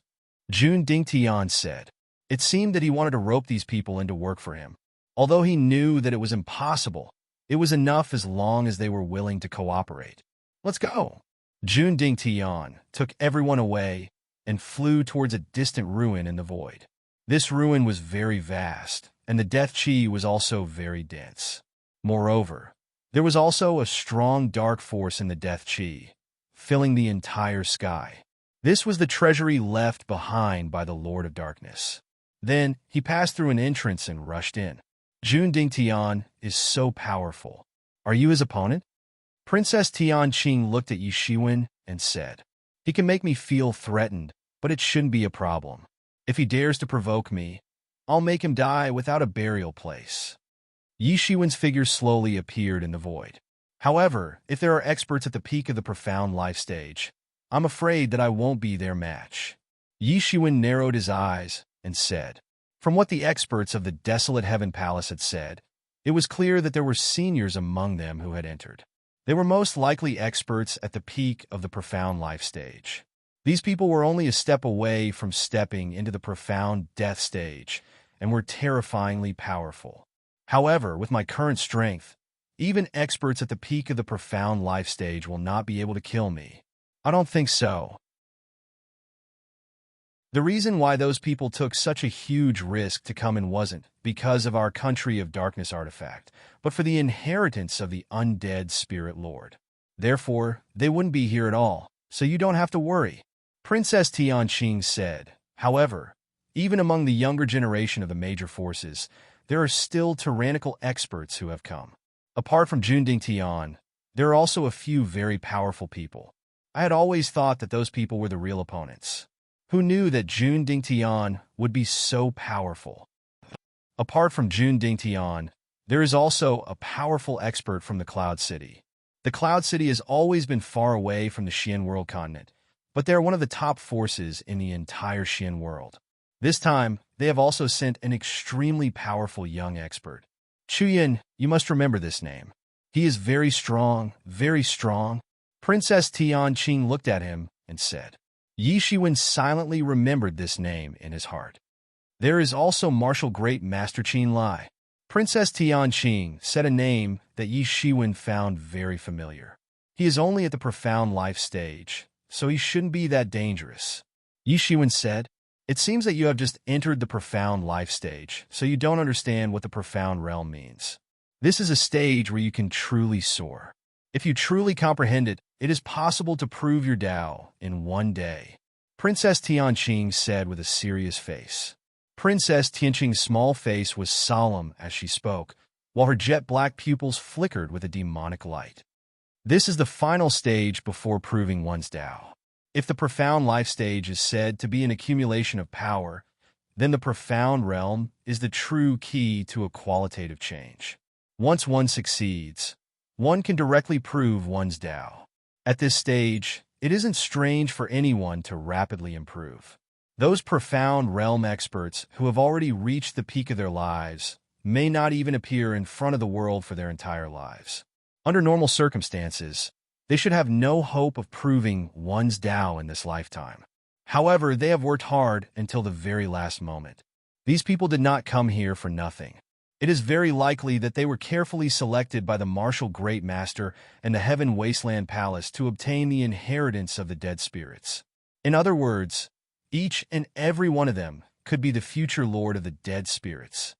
Jun Dingtian said. It seemed that he wanted to rope these people into work for him. Although he knew that it was impossible, it was enough as long as they were willing to cooperate. "Let's go." Jun Dingtian took everyone away and flew towards a distant ruin in the void. This ruin was very vast, and the death chi was also very dense. Moreover, there was also a strong dark force in the death chi, filling the entire sky. This was the treasury left behind by the Lord of Darkness. Then he passed through an entrance and rushed in. Jun Dingtian is so powerful. Are you his opponent? Princess Tianqing looked at Yi Shiwen and said, "He can make me feel threatened, but it shouldn't be a problem. If he dares to provoke me, I'll make him die without a burial place." Yi Shiwen's figure slowly appeared in the void. "However, if there are experts at the peak of the profound life stage, I'm afraid that I won't be their match." Yi Shiwen narrowed his eyes and said, "From what the experts of the Desolate Heaven Palace had said, it was clear that there were seniors among them who had entered. They were most likely experts at the peak of the profound life stage. These people were only a step away from stepping into the profound death stage and were terrifyingly powerful. However, with my current strength, even experts at the peak of the profound life stage will not be able to kill me. I don't think so." The reason why those people took such a huge risk to come in wasn't because of our Country of Darkness artifact, but for the inheritance of the undead Spirit Lord. Therefore, they wouldn't be here at all, so you don't have to worry, Princess Tianqing said. However, even among the younger generation of the major forces, there are still tyrannical experts who have come. Apart from Jun Dingtian, there are also a few very powerful people. I had always thought that those people were the real opponents. Who knew that Jun Dingtian would be so powerful? Apart from Jun Dingtian, there is also a powerful expert from the Cloud City. The Cloud City has always been far away from the Xian world continent, but they are one of the top forces in the entire Xian world. This time, they have also sent an extremely powerful young expert. Chuyan, you must remember this name. He is very strong, very strong. Princess Tianqing looked at him and said. Yi Shiwen silently remembered this name in his heart. There is also Martial Great Master Qin Lai. Princess Tianqing said a name that Yi Shiwen found very familiar. He is only at the profound life stage, so he shouldn't be that dangerous. Yi Shiwen said, "It seems that you have just entered the profound life stage, so you don't understand what the profound realm means. This is a stage where you can truly soar. If you truly comprehend it, it is possible to prove your Tao in one day," Princess Tianqing said with a serious face. Princess Tianqing's small face was solemn as she spoke, while her jet-black pupils flickered with a demonic light. This is the final stage before proving one's Tao. If the profound life stage is said to be an accumulation of power, then the profound realm is the true key to a qualitative change. Once one succeeds, one can directly prove one's Tao. At this stage, it isn't strange for anyone to rapidly improve. Those profound realm experts who have already reached the peak of their lives may not even appear in front of the world for their entire lives. Under normal circumstances, they should have no hope of proving one's Tao in this lifetime. However, they have worked hard until the very last moment. These people did not come here for nothing. It is very likely that they were carefully selected by the martial great master and the Heaven Wasteland Palace to obtain the inheritance of the dead spirits. In other words, each and every one of them could be the future lord of the dead spirits.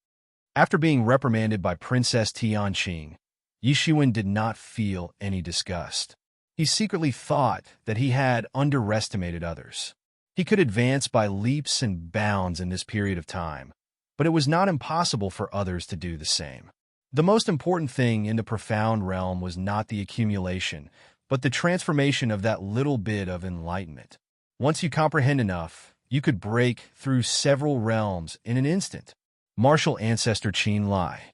After being reprimanded by Princess Tianqing, Yi Shiwen did not feel any disgust. He secretly thought that he had underestimated others. He could advance by leaps and bounds in this period of time, but it was not impossible for others to do the same. The most important thing in the profound realm was not the accumulation, but the transformation of that little bit of enlightenment. Once you comprehend enough, you could break through several realms in an instant. Martial ancestor Qin Lai.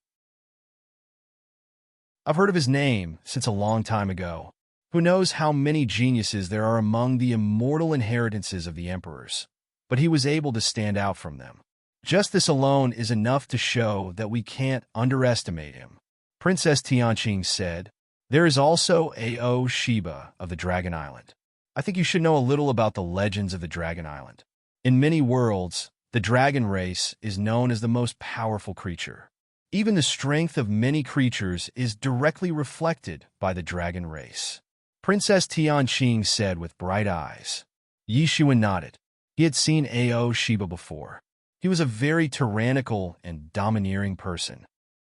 I've heard of his name since a long time ago. Who knows how many geniuses there are among the immortal inheritances of the emperors? But he was able to stand out from them. Just this alone is enough to show that we can't underestimate him. Princess Tianqing said, "There is also Ao Shiba of the Dragon Island. I think you should know a little about the legends of the Dragon Island. In many worlds, the dragon race is known as the most powerful creature. Even the strength of many creatures is directly reflected by the dragon race." Princess Tianqing said with bright eyes. Yi Shiwen nodded. He had seen Ao Shiba before. He was a very tyrannical and domineering person.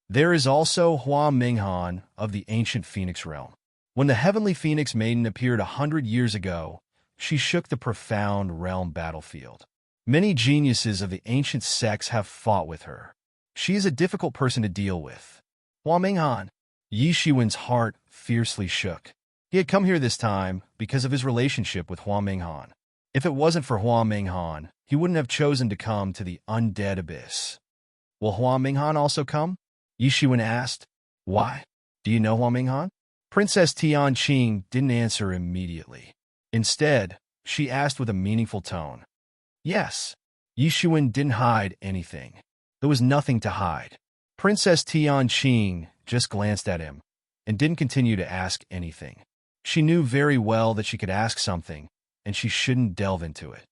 There is also Hua Minghan of the ancient Phoenix realm. When the heavenly Phoenix Maiden appeared 100 years ago, she shook the profound realm battlefield. Many geniuses of the ancient sects have fought with her. She is a difficult person to deal with. Hua Minghan. Yi Shiwen's heart fiercely shook. He had come here this time because of his relationship with Hua Minghan. If it wasn't for Hua Minghan, he wouldn't have chosen to come to the undead abyss. Will Hua Minghan also come? Yi Shiwen asked. Why? Do you know Hua Minghan? Princess Tianqing didn't answer immediately. Instead, she asked with a meaningful tone. Yes. Yi Shiwen didn't hide anything. There was nothing to hide. Princess Tianqing just glanced at him and didn't continue to ask anything. She knew very well that she could ask something, and she shouldn't delve into it.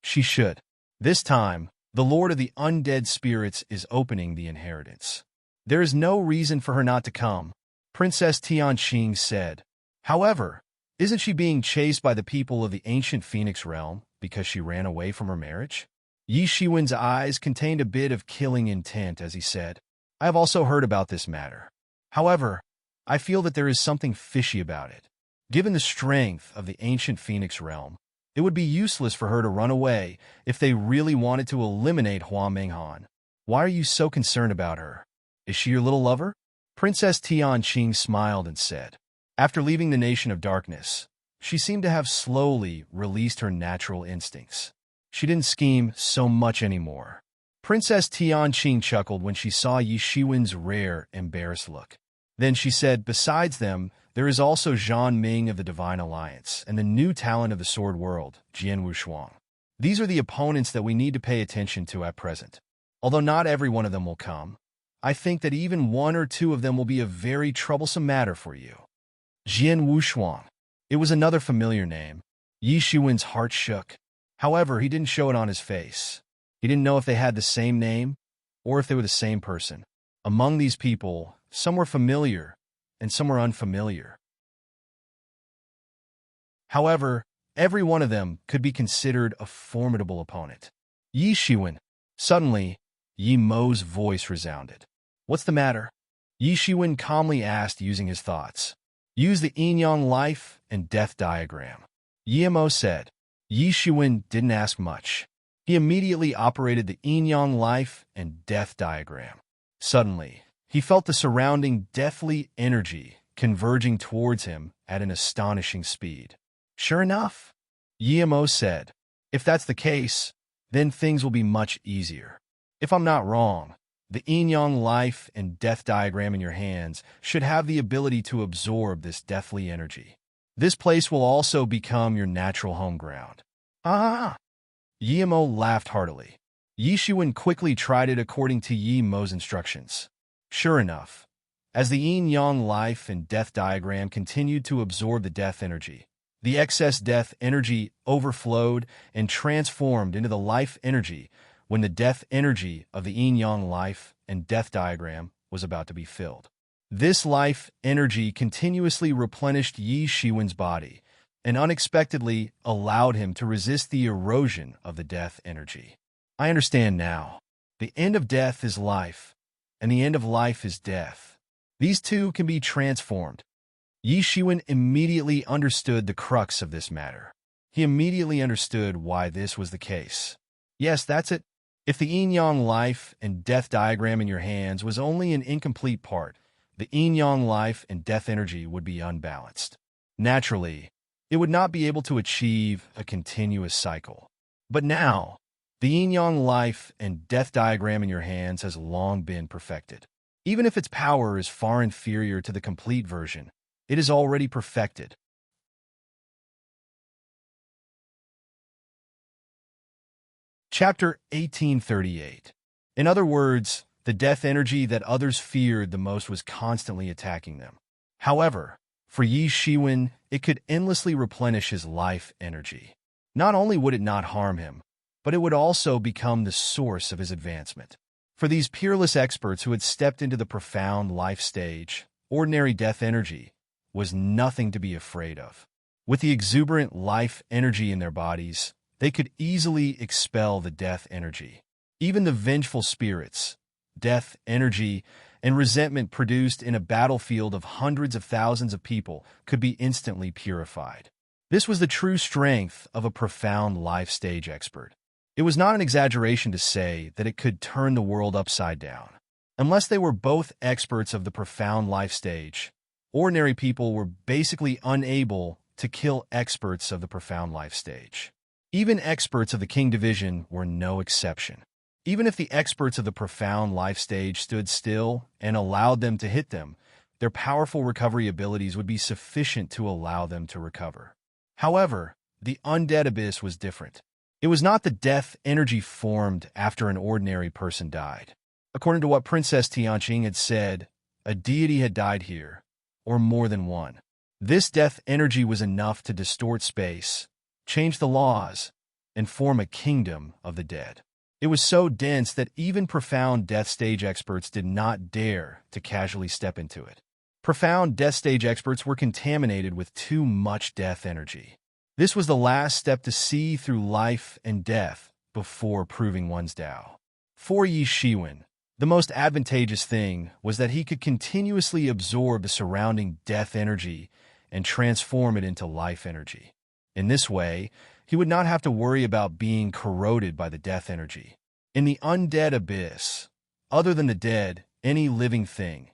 She should. This time, the Lord of the Undead Spirits is opening the inheritance. There is no reason for her not to come, Princess Tianqing said. However, isn't she being chased by the people of the ancient Phoenix realm because she ran away from her marriage? Yi Shiwen's eyes contained a bit of killing intent as he said, I have also heard about this matter. However, I feel that there is something fishy about it. Given the strength of the ancient Phoenix realm, it would be useless for her to run away if they really wanted to eliminate Hua Minghan. Why are you so concerned about her? Is she your little lover? Princess Tianqing smiled and said. After leaving the Nation of Darkness, she seemed to have slowly released her natural instincts. She didn't scheme so much anymore. Princess Tianqing chuckled when she saw Yi Shiwen's rare, embarrassed look. Then she said, besides them, there is also Zhan Ming of the Divine Alliance and the new talent of the Sword World, Jian Wushuang. These are the opponents that we need to pay attention to at present. Although not every one of them will come, I think that even one or two of them will be a very troublesome matter for you. Jian Wushuang. It was another familiar name. Yi Shiwen's heart shook. However, he didn't show it on his face. He didn't know if they had the same name or if they were the same person. Among these people, some were familiar and some were unfamiliar. However, every one of them could be considered a formidable opponent. Yi Shiwen. Suddenly, Yi Mo's voice resounded. What's the matter? Yi Shiwen calmly asked using his thoughts. Use the yin-yang life and death diagram. Yi Mo said. Yi Shiwen didn't ask much. He immediately operated the yin-yang life and death diagram. Suddenly, he felt the surrounding deathly energy converging towards him at an astonishing speed. Sure enough, Yi Mo said, if that's the case, then things will be much easier. If I'm not wrong, the yin-yang life and death diagram in your hands should have the ability to absorb this deathly energy. This place will also become your natural home ground. Ah! Yi Mo laughed heartily. Yi Shiwen quickly tried it according to Yi Mo's instructions. Sure enough, as the yin-yang life and death diagram continued to absorb the death energy, the excess death energy overflowed and transformed into the life energy when the death energy of the yin-yang life and death diagram was about to be filled. This life energy continuously replenished Yi Shiwen's body and unexpectedly allowed him to resist the erosion of the death energy. I understand now. The end of death is life, and the end of life is death. These two can be transformed. Yi Shiwen immediately understood the crux of this matter. He immediately understood why this was the case. Yes, that's it. If the yin-yang life and death diagram in your hands was only an incomplete part, the yin-yang life and death energy would be unbalanced. Naturally, it would not be able to achieve a continuous cycle. But now, the yin-yang life and death diagram in your hands has long been perfected. Even if its power is far inferior to the complete version, it is already perfected. Chapter 1838. In other words, the death energy that others feared the most was constantly attacking them. However, for Yi Shiwen, it could endlessly replenish his life energy. Not only would it not harm him, but it would also become the source of his advancement. For these peerless experts who had stepped into the profound life stage, ordinary death energy was nothing to be afraid of. With the exuberant life energy in their bodies, they could easily expel the death energy. Even the vengeful spirits, death energy, and resentment produced in a battlefield of hundreds of thousands of people could be instantly purified. This was the true strength of a profound life stage expert. It was not an exaggeration to say that it could turn the world upside down. Unless they were both experts of the profound life stage, ordinary people were basically unable to kill experts of the profound life stage. Even experts of the King Division were no exception. Even if the experts of the profound life stage stood still and allowed them to hit them, their powerful recovery abilities would be sufficient to allow them to recover. However, the undead abyss was different. It was not the death energy formed after an ordinary person died. According to what Princess Tianqing had said, a deity had died here, or more than one. This death energy was enough to distort space, change the laws, and form a kingdom of the dead. It was so dense that even profound death stage experts did not dare to casually step into it. Profound death stage experts were contaminated with too much death energy. This was the last step to see through life and death before proving one's Tao. For Yi Shiwen, the most advantageous thing was that he could continuously absorb the surrounding death energy and transform it into life energy. In this way, he would not have to worry about being corroded by the death energy. In the undead abyss, other than the dead, any living thing,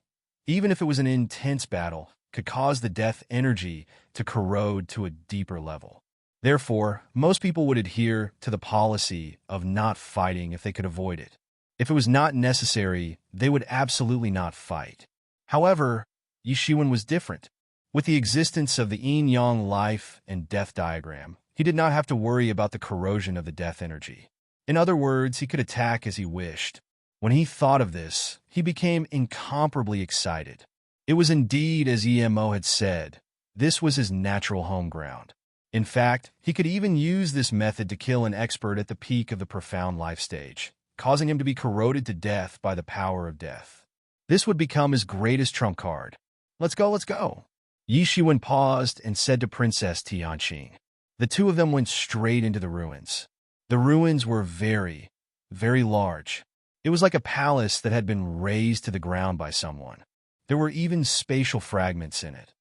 even if it was an intense battle, could cause the death energy to corrode to a deeper level. Therefore, most people would adhere to the policy of not fighting if they could avoid it. If it was not necessary, they would absolutely not fight. However, Yi Shiwen was different. With the existence of the yin-yang life and death diagram, he did not have to worry about the corrosion of the death energy. In other words, he could attack as he wished. When he thought of this, he became incomparably excited. It was indeed as EMO had said, this was his natural home ground. In fact, he could even use this method to kill an expert at the peak of the profound life stage, causing him to be corroded to death by the power of death. This would become his greatest trump card. Let's go, let's go. Yi Shiwen paused and said to Princess Tianqing. The two of them went straight into the ruins. The ruins were very, very large. It was like a palace that had been razed to the ground by someone. There were even spatial fragments in it.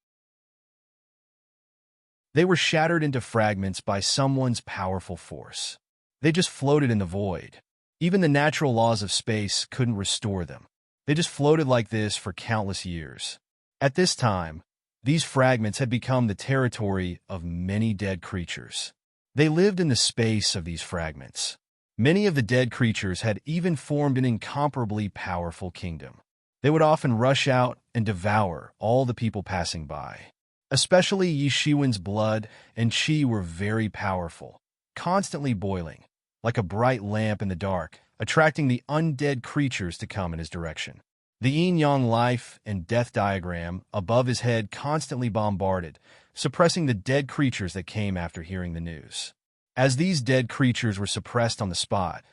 They were shattered into fragments by someone's powerful force. They just floated in the void. Even the natural laws of space couldn't restore them. They just floated like this for countless years. At this time, these fragments had become the territory of many dead creatures. They lived in the space of these fragments. Many of the dead creatures had even formed an incomparably powerful kingdom. They would often rush out and devour all the people passing by. Especially Yi Shiwen's blood and qi were very powerful, constantly boiling, like a bright lamp in the dark, attracting the undead creatures to come in his direction. The yin-yang life and death diagram above his head constantly bombarded, suppressing the dead creatures that came after hearing the news. As these dead creatures were suppressed on the spot,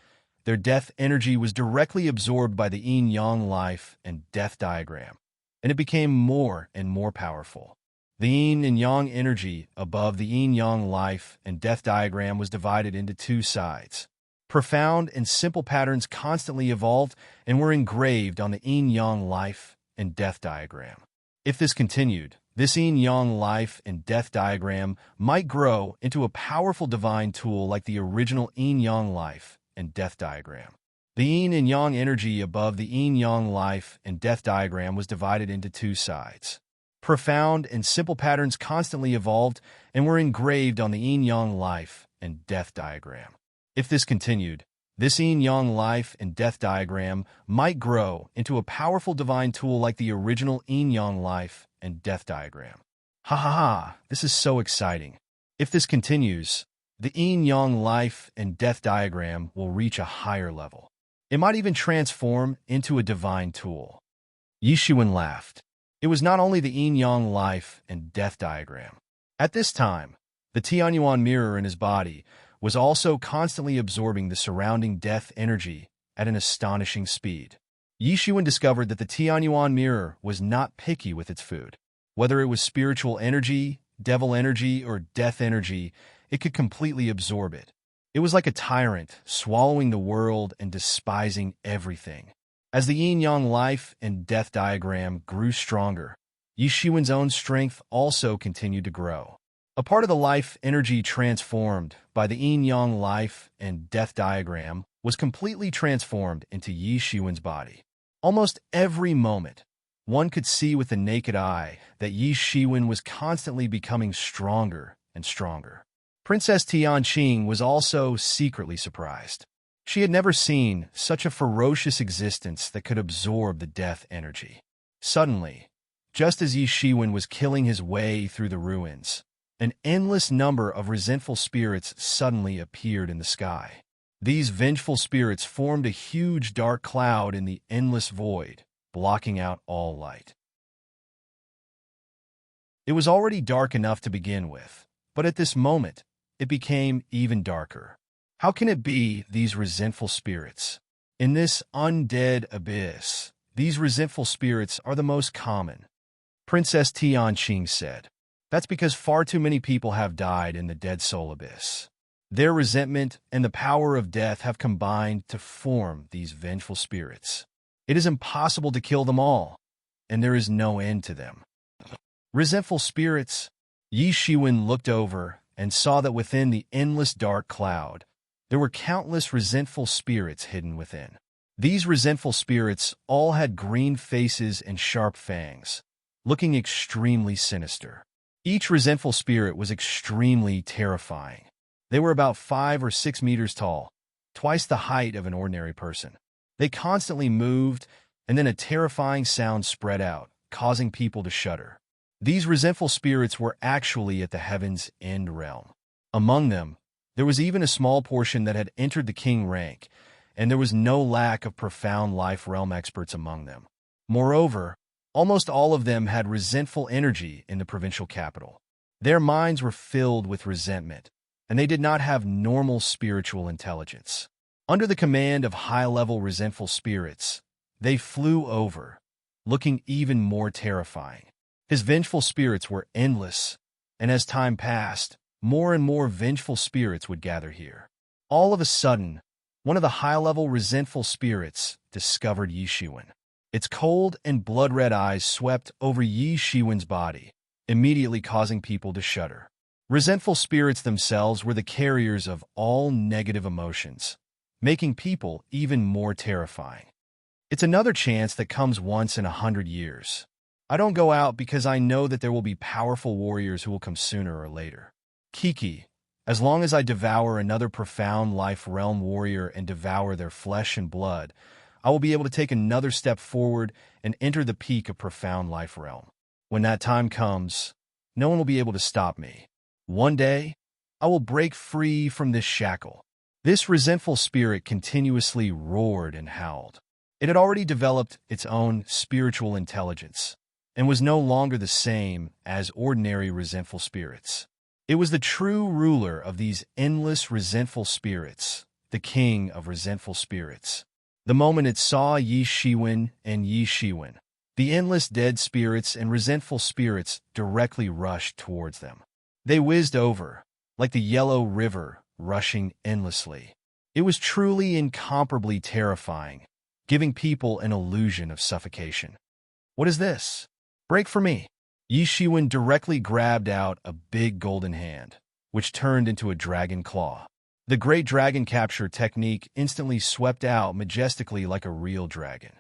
their death energy was directly absorbed by the yin-yang life and death diagram, and it became more and more powerful. The yin and yang energy above the yin-yang life and death diagram was divided into two sides. Profound and simple patterns constantly evolved and were engraved on the yin-yang life and death diagram. If this continued, this yin-yang life and death diagram might grow into a powerful divine tool like the original yin-yang life and death diagram. The yin and yang energy above the yin-yang life and death diagram was divided into two sides. Profound and simple patterns constantly evolved and were engraved on the yin-yang life and death diagram. If this continued, this yin-yang life and death diagram might grow into a powerful divine tool like the original yin-yang life and death diagram. Ha ha ha, this is so exciting. If this continues, the yin-yang life and death diagram will reach a higher level. It might even transform into a divine tool. Yi Shiwen laughed. It was not only the yin-yang life and death diagram. At this time, the Tianyuan mirror in his body was also constantly absorbing the surrounding death energy at an astonishing speed. Yi Shiwen discovered that the Tianyuan mirror was not picky with its food. Whether it was spiritual energy, devil energy, or death energy, it could completely absorb it. It was like a tyrant, swallowing the world and despising everything. As the yin-yang life and death diagram grew stronger, Yi Shiwen's own strength also continued to grow. A part of the life energy transformed by the yin-yang life and death diagram was completely transformed into Yi Shiwen's body. Almost every moment, one could see with the naked eye that Yi Shiwen was constantly becoming stronger and stronger. Princess Tianqing was also secretly surprised. She had never seen such a ferocious existence that could absorb the death energy. Suddenly, just as Yi Shiwen was killing his way through the ruins, an endless number of resentful spirits suddenly appeared in the sky. These vengeful spirits formed a huge dark cloud in the endless void, blocking out all light. It was already dark enough to begin with, but at this moment, it became even darker. How can it be these resentful spirits? In this undead abyss, these resentful spirits are the most common. Princess Tianqing said, "That's because far too many people have died in the dead soul abyss. Their resentment and the power of death have combined to form these vengeful spirits. It is impossible to kill them all, and there is no end to them." Resentful spirits. Yi Shiwen looked over and saw that within the endless dark cloud, there were countless resentful spirits hidden within. These resentful spirits all had green faces and sharp fangs, looking extremely sinister. Each resentful spirit was extremely terrifying. They were about 5 or 6 meters tall, twice the height of an ordinary person. They constantly moved, and then a terrifying sound spread out, causing people to shudder. These resentful spirits were actually at the heaven's end realm. Among them, there was even a small portion that had entered the king rank, and there was no lack of profound life realm experts among them. Moreover, almost all of them had resentful energy in the provincial capital. Their minds were filled with resentment, and they did not have normal spiritual intelligence. Under the command of high-level resentful spirits, they flew over, looking even more terrifying. His vengeful spirits were endless, and as time passed, more and more vengeful spirits would gather here. All of a sudden, one of the high-level resentful spirits discovered Yi Shiwen. Its cold and blood-red eyes swept over Yi Shiwen's body, immediately causing people to shudder. Resentful spirits themselves were the carriers of all negative emotions, making people even more terrifying. It's another chance that comes once in 100 years. I don't go out because I know that there will be powerful warriors who will come sooner or later. Kiki, as long as I devour another profound life realm warrior and devour their flesh and blood, I will be able to take another step forward and enter the peak of profound life realm. When that time comes, no one will be able to stop me. One day, I will break free from this shackle." This resentful spirit continuously roared and howled. It had already developed its own spiritual intelligence and was no longer the same as ordinary resentful spirits. It was the true ruler of these endless resentful spirits, the king of resentful spirits. The moment it saw Yi Shiwen and Yi Shiwen, the endless dead spirits and resentful spirits directly rushed towards them. They whizzed over, like the yellow river rushing endlessly. It was truly incomparably terrifying, giving people an illusion of suffocation. "What is this? Break for me." Yi Shiwen directly grabbed out a big golden hand, which turned into a dragon claw. The great dragon capture technique instantly swept out majestically like a real dragon.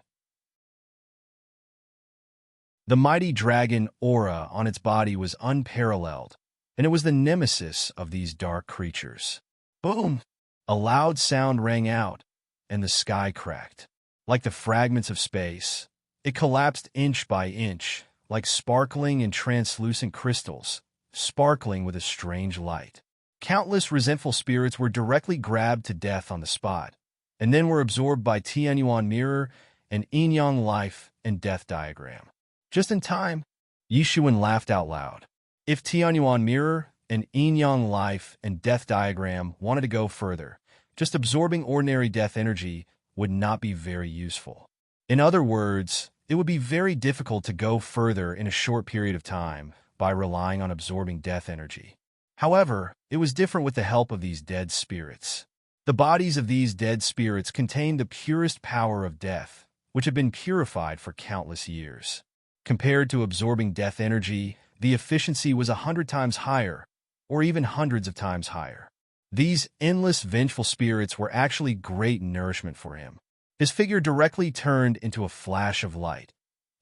The mighty dragon aura on its body was unparalleled, and it was the nemesis of these dark creatures. Boom! A loud sound rang out, and the sky cracked. Like the fragments of space, it collapsed inch by inch, like sparkling and translucent crystals, sparkling with a strange light. Countless resentful spirits were directly grabbed to death on the spot, and then were absorbed by Tianyuan mirror and yin-yang life and death diagram. Just in time, Yi Shiwen laughed out loud. If Tianyuan mirror and yin-yang life and death diagram wanted to go further, just absorbing ordinary death energy would not be very useful. In other words, it would be very difficult to go further in a short period of time by relying on absorbing death energy. However, it was different with the help of these dead spirits. The bodies of these dead spirits contained the purest power of death, which had been purified for countless years. Compared to absorbing death energy, the efficiency was 100 times higher, or even hundreds of times higher. These endless vengeful spirits were actually great nourishment for him. His figure directly turned into a flash of light,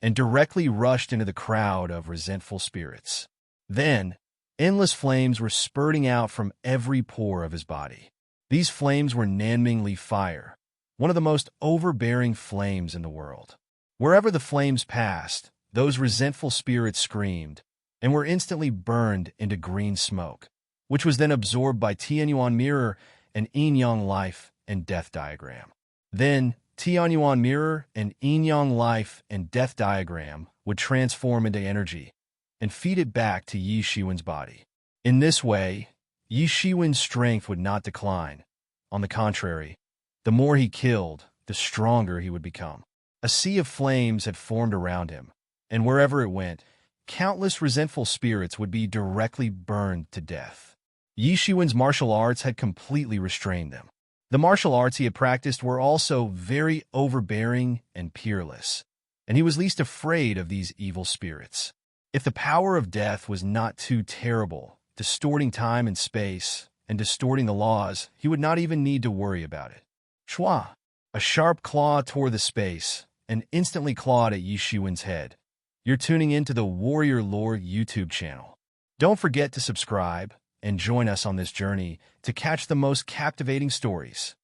and directly rushed into the crowd of resentful spirits. Then, endless flames were spurting out from every pore of his body. These flames were Nanming fire, one of the most overbearing flames in the world. Wherever the flames passed, those resentful spirits screamed, and were instantly burned into green smoke, which was then absorbed by Tianyuan mirror and yin-yang life and death diagram. Then, Tianyuan mirror and yin-yang life and death diagram would transform into energy and feed it back to Yi Shiwen's body. In this way, Yi Shiwen's strength would not decline. On the contrary, the more he killed, the stronger he would become. A sea of flames had formed around him, and wherever it went, countless resentful spirits would be directly burned to death. Yi Shiwen's martial arts had completely restrained them. The martial arts he had practiced were also very overbearing and peerless, and he was least afraid of these evil spirits. If the power of death was not too terrible, distorting time and space, and distorting the laws, he would not even need to worry about it. Shwa! A sharp claw tore the space, and instantly clawed at Yi Shiwen's head. You're tuning into the Warrior Lore YouTube channel. Don't forget to subscribe and join us on this journey to catch the most captivating stories.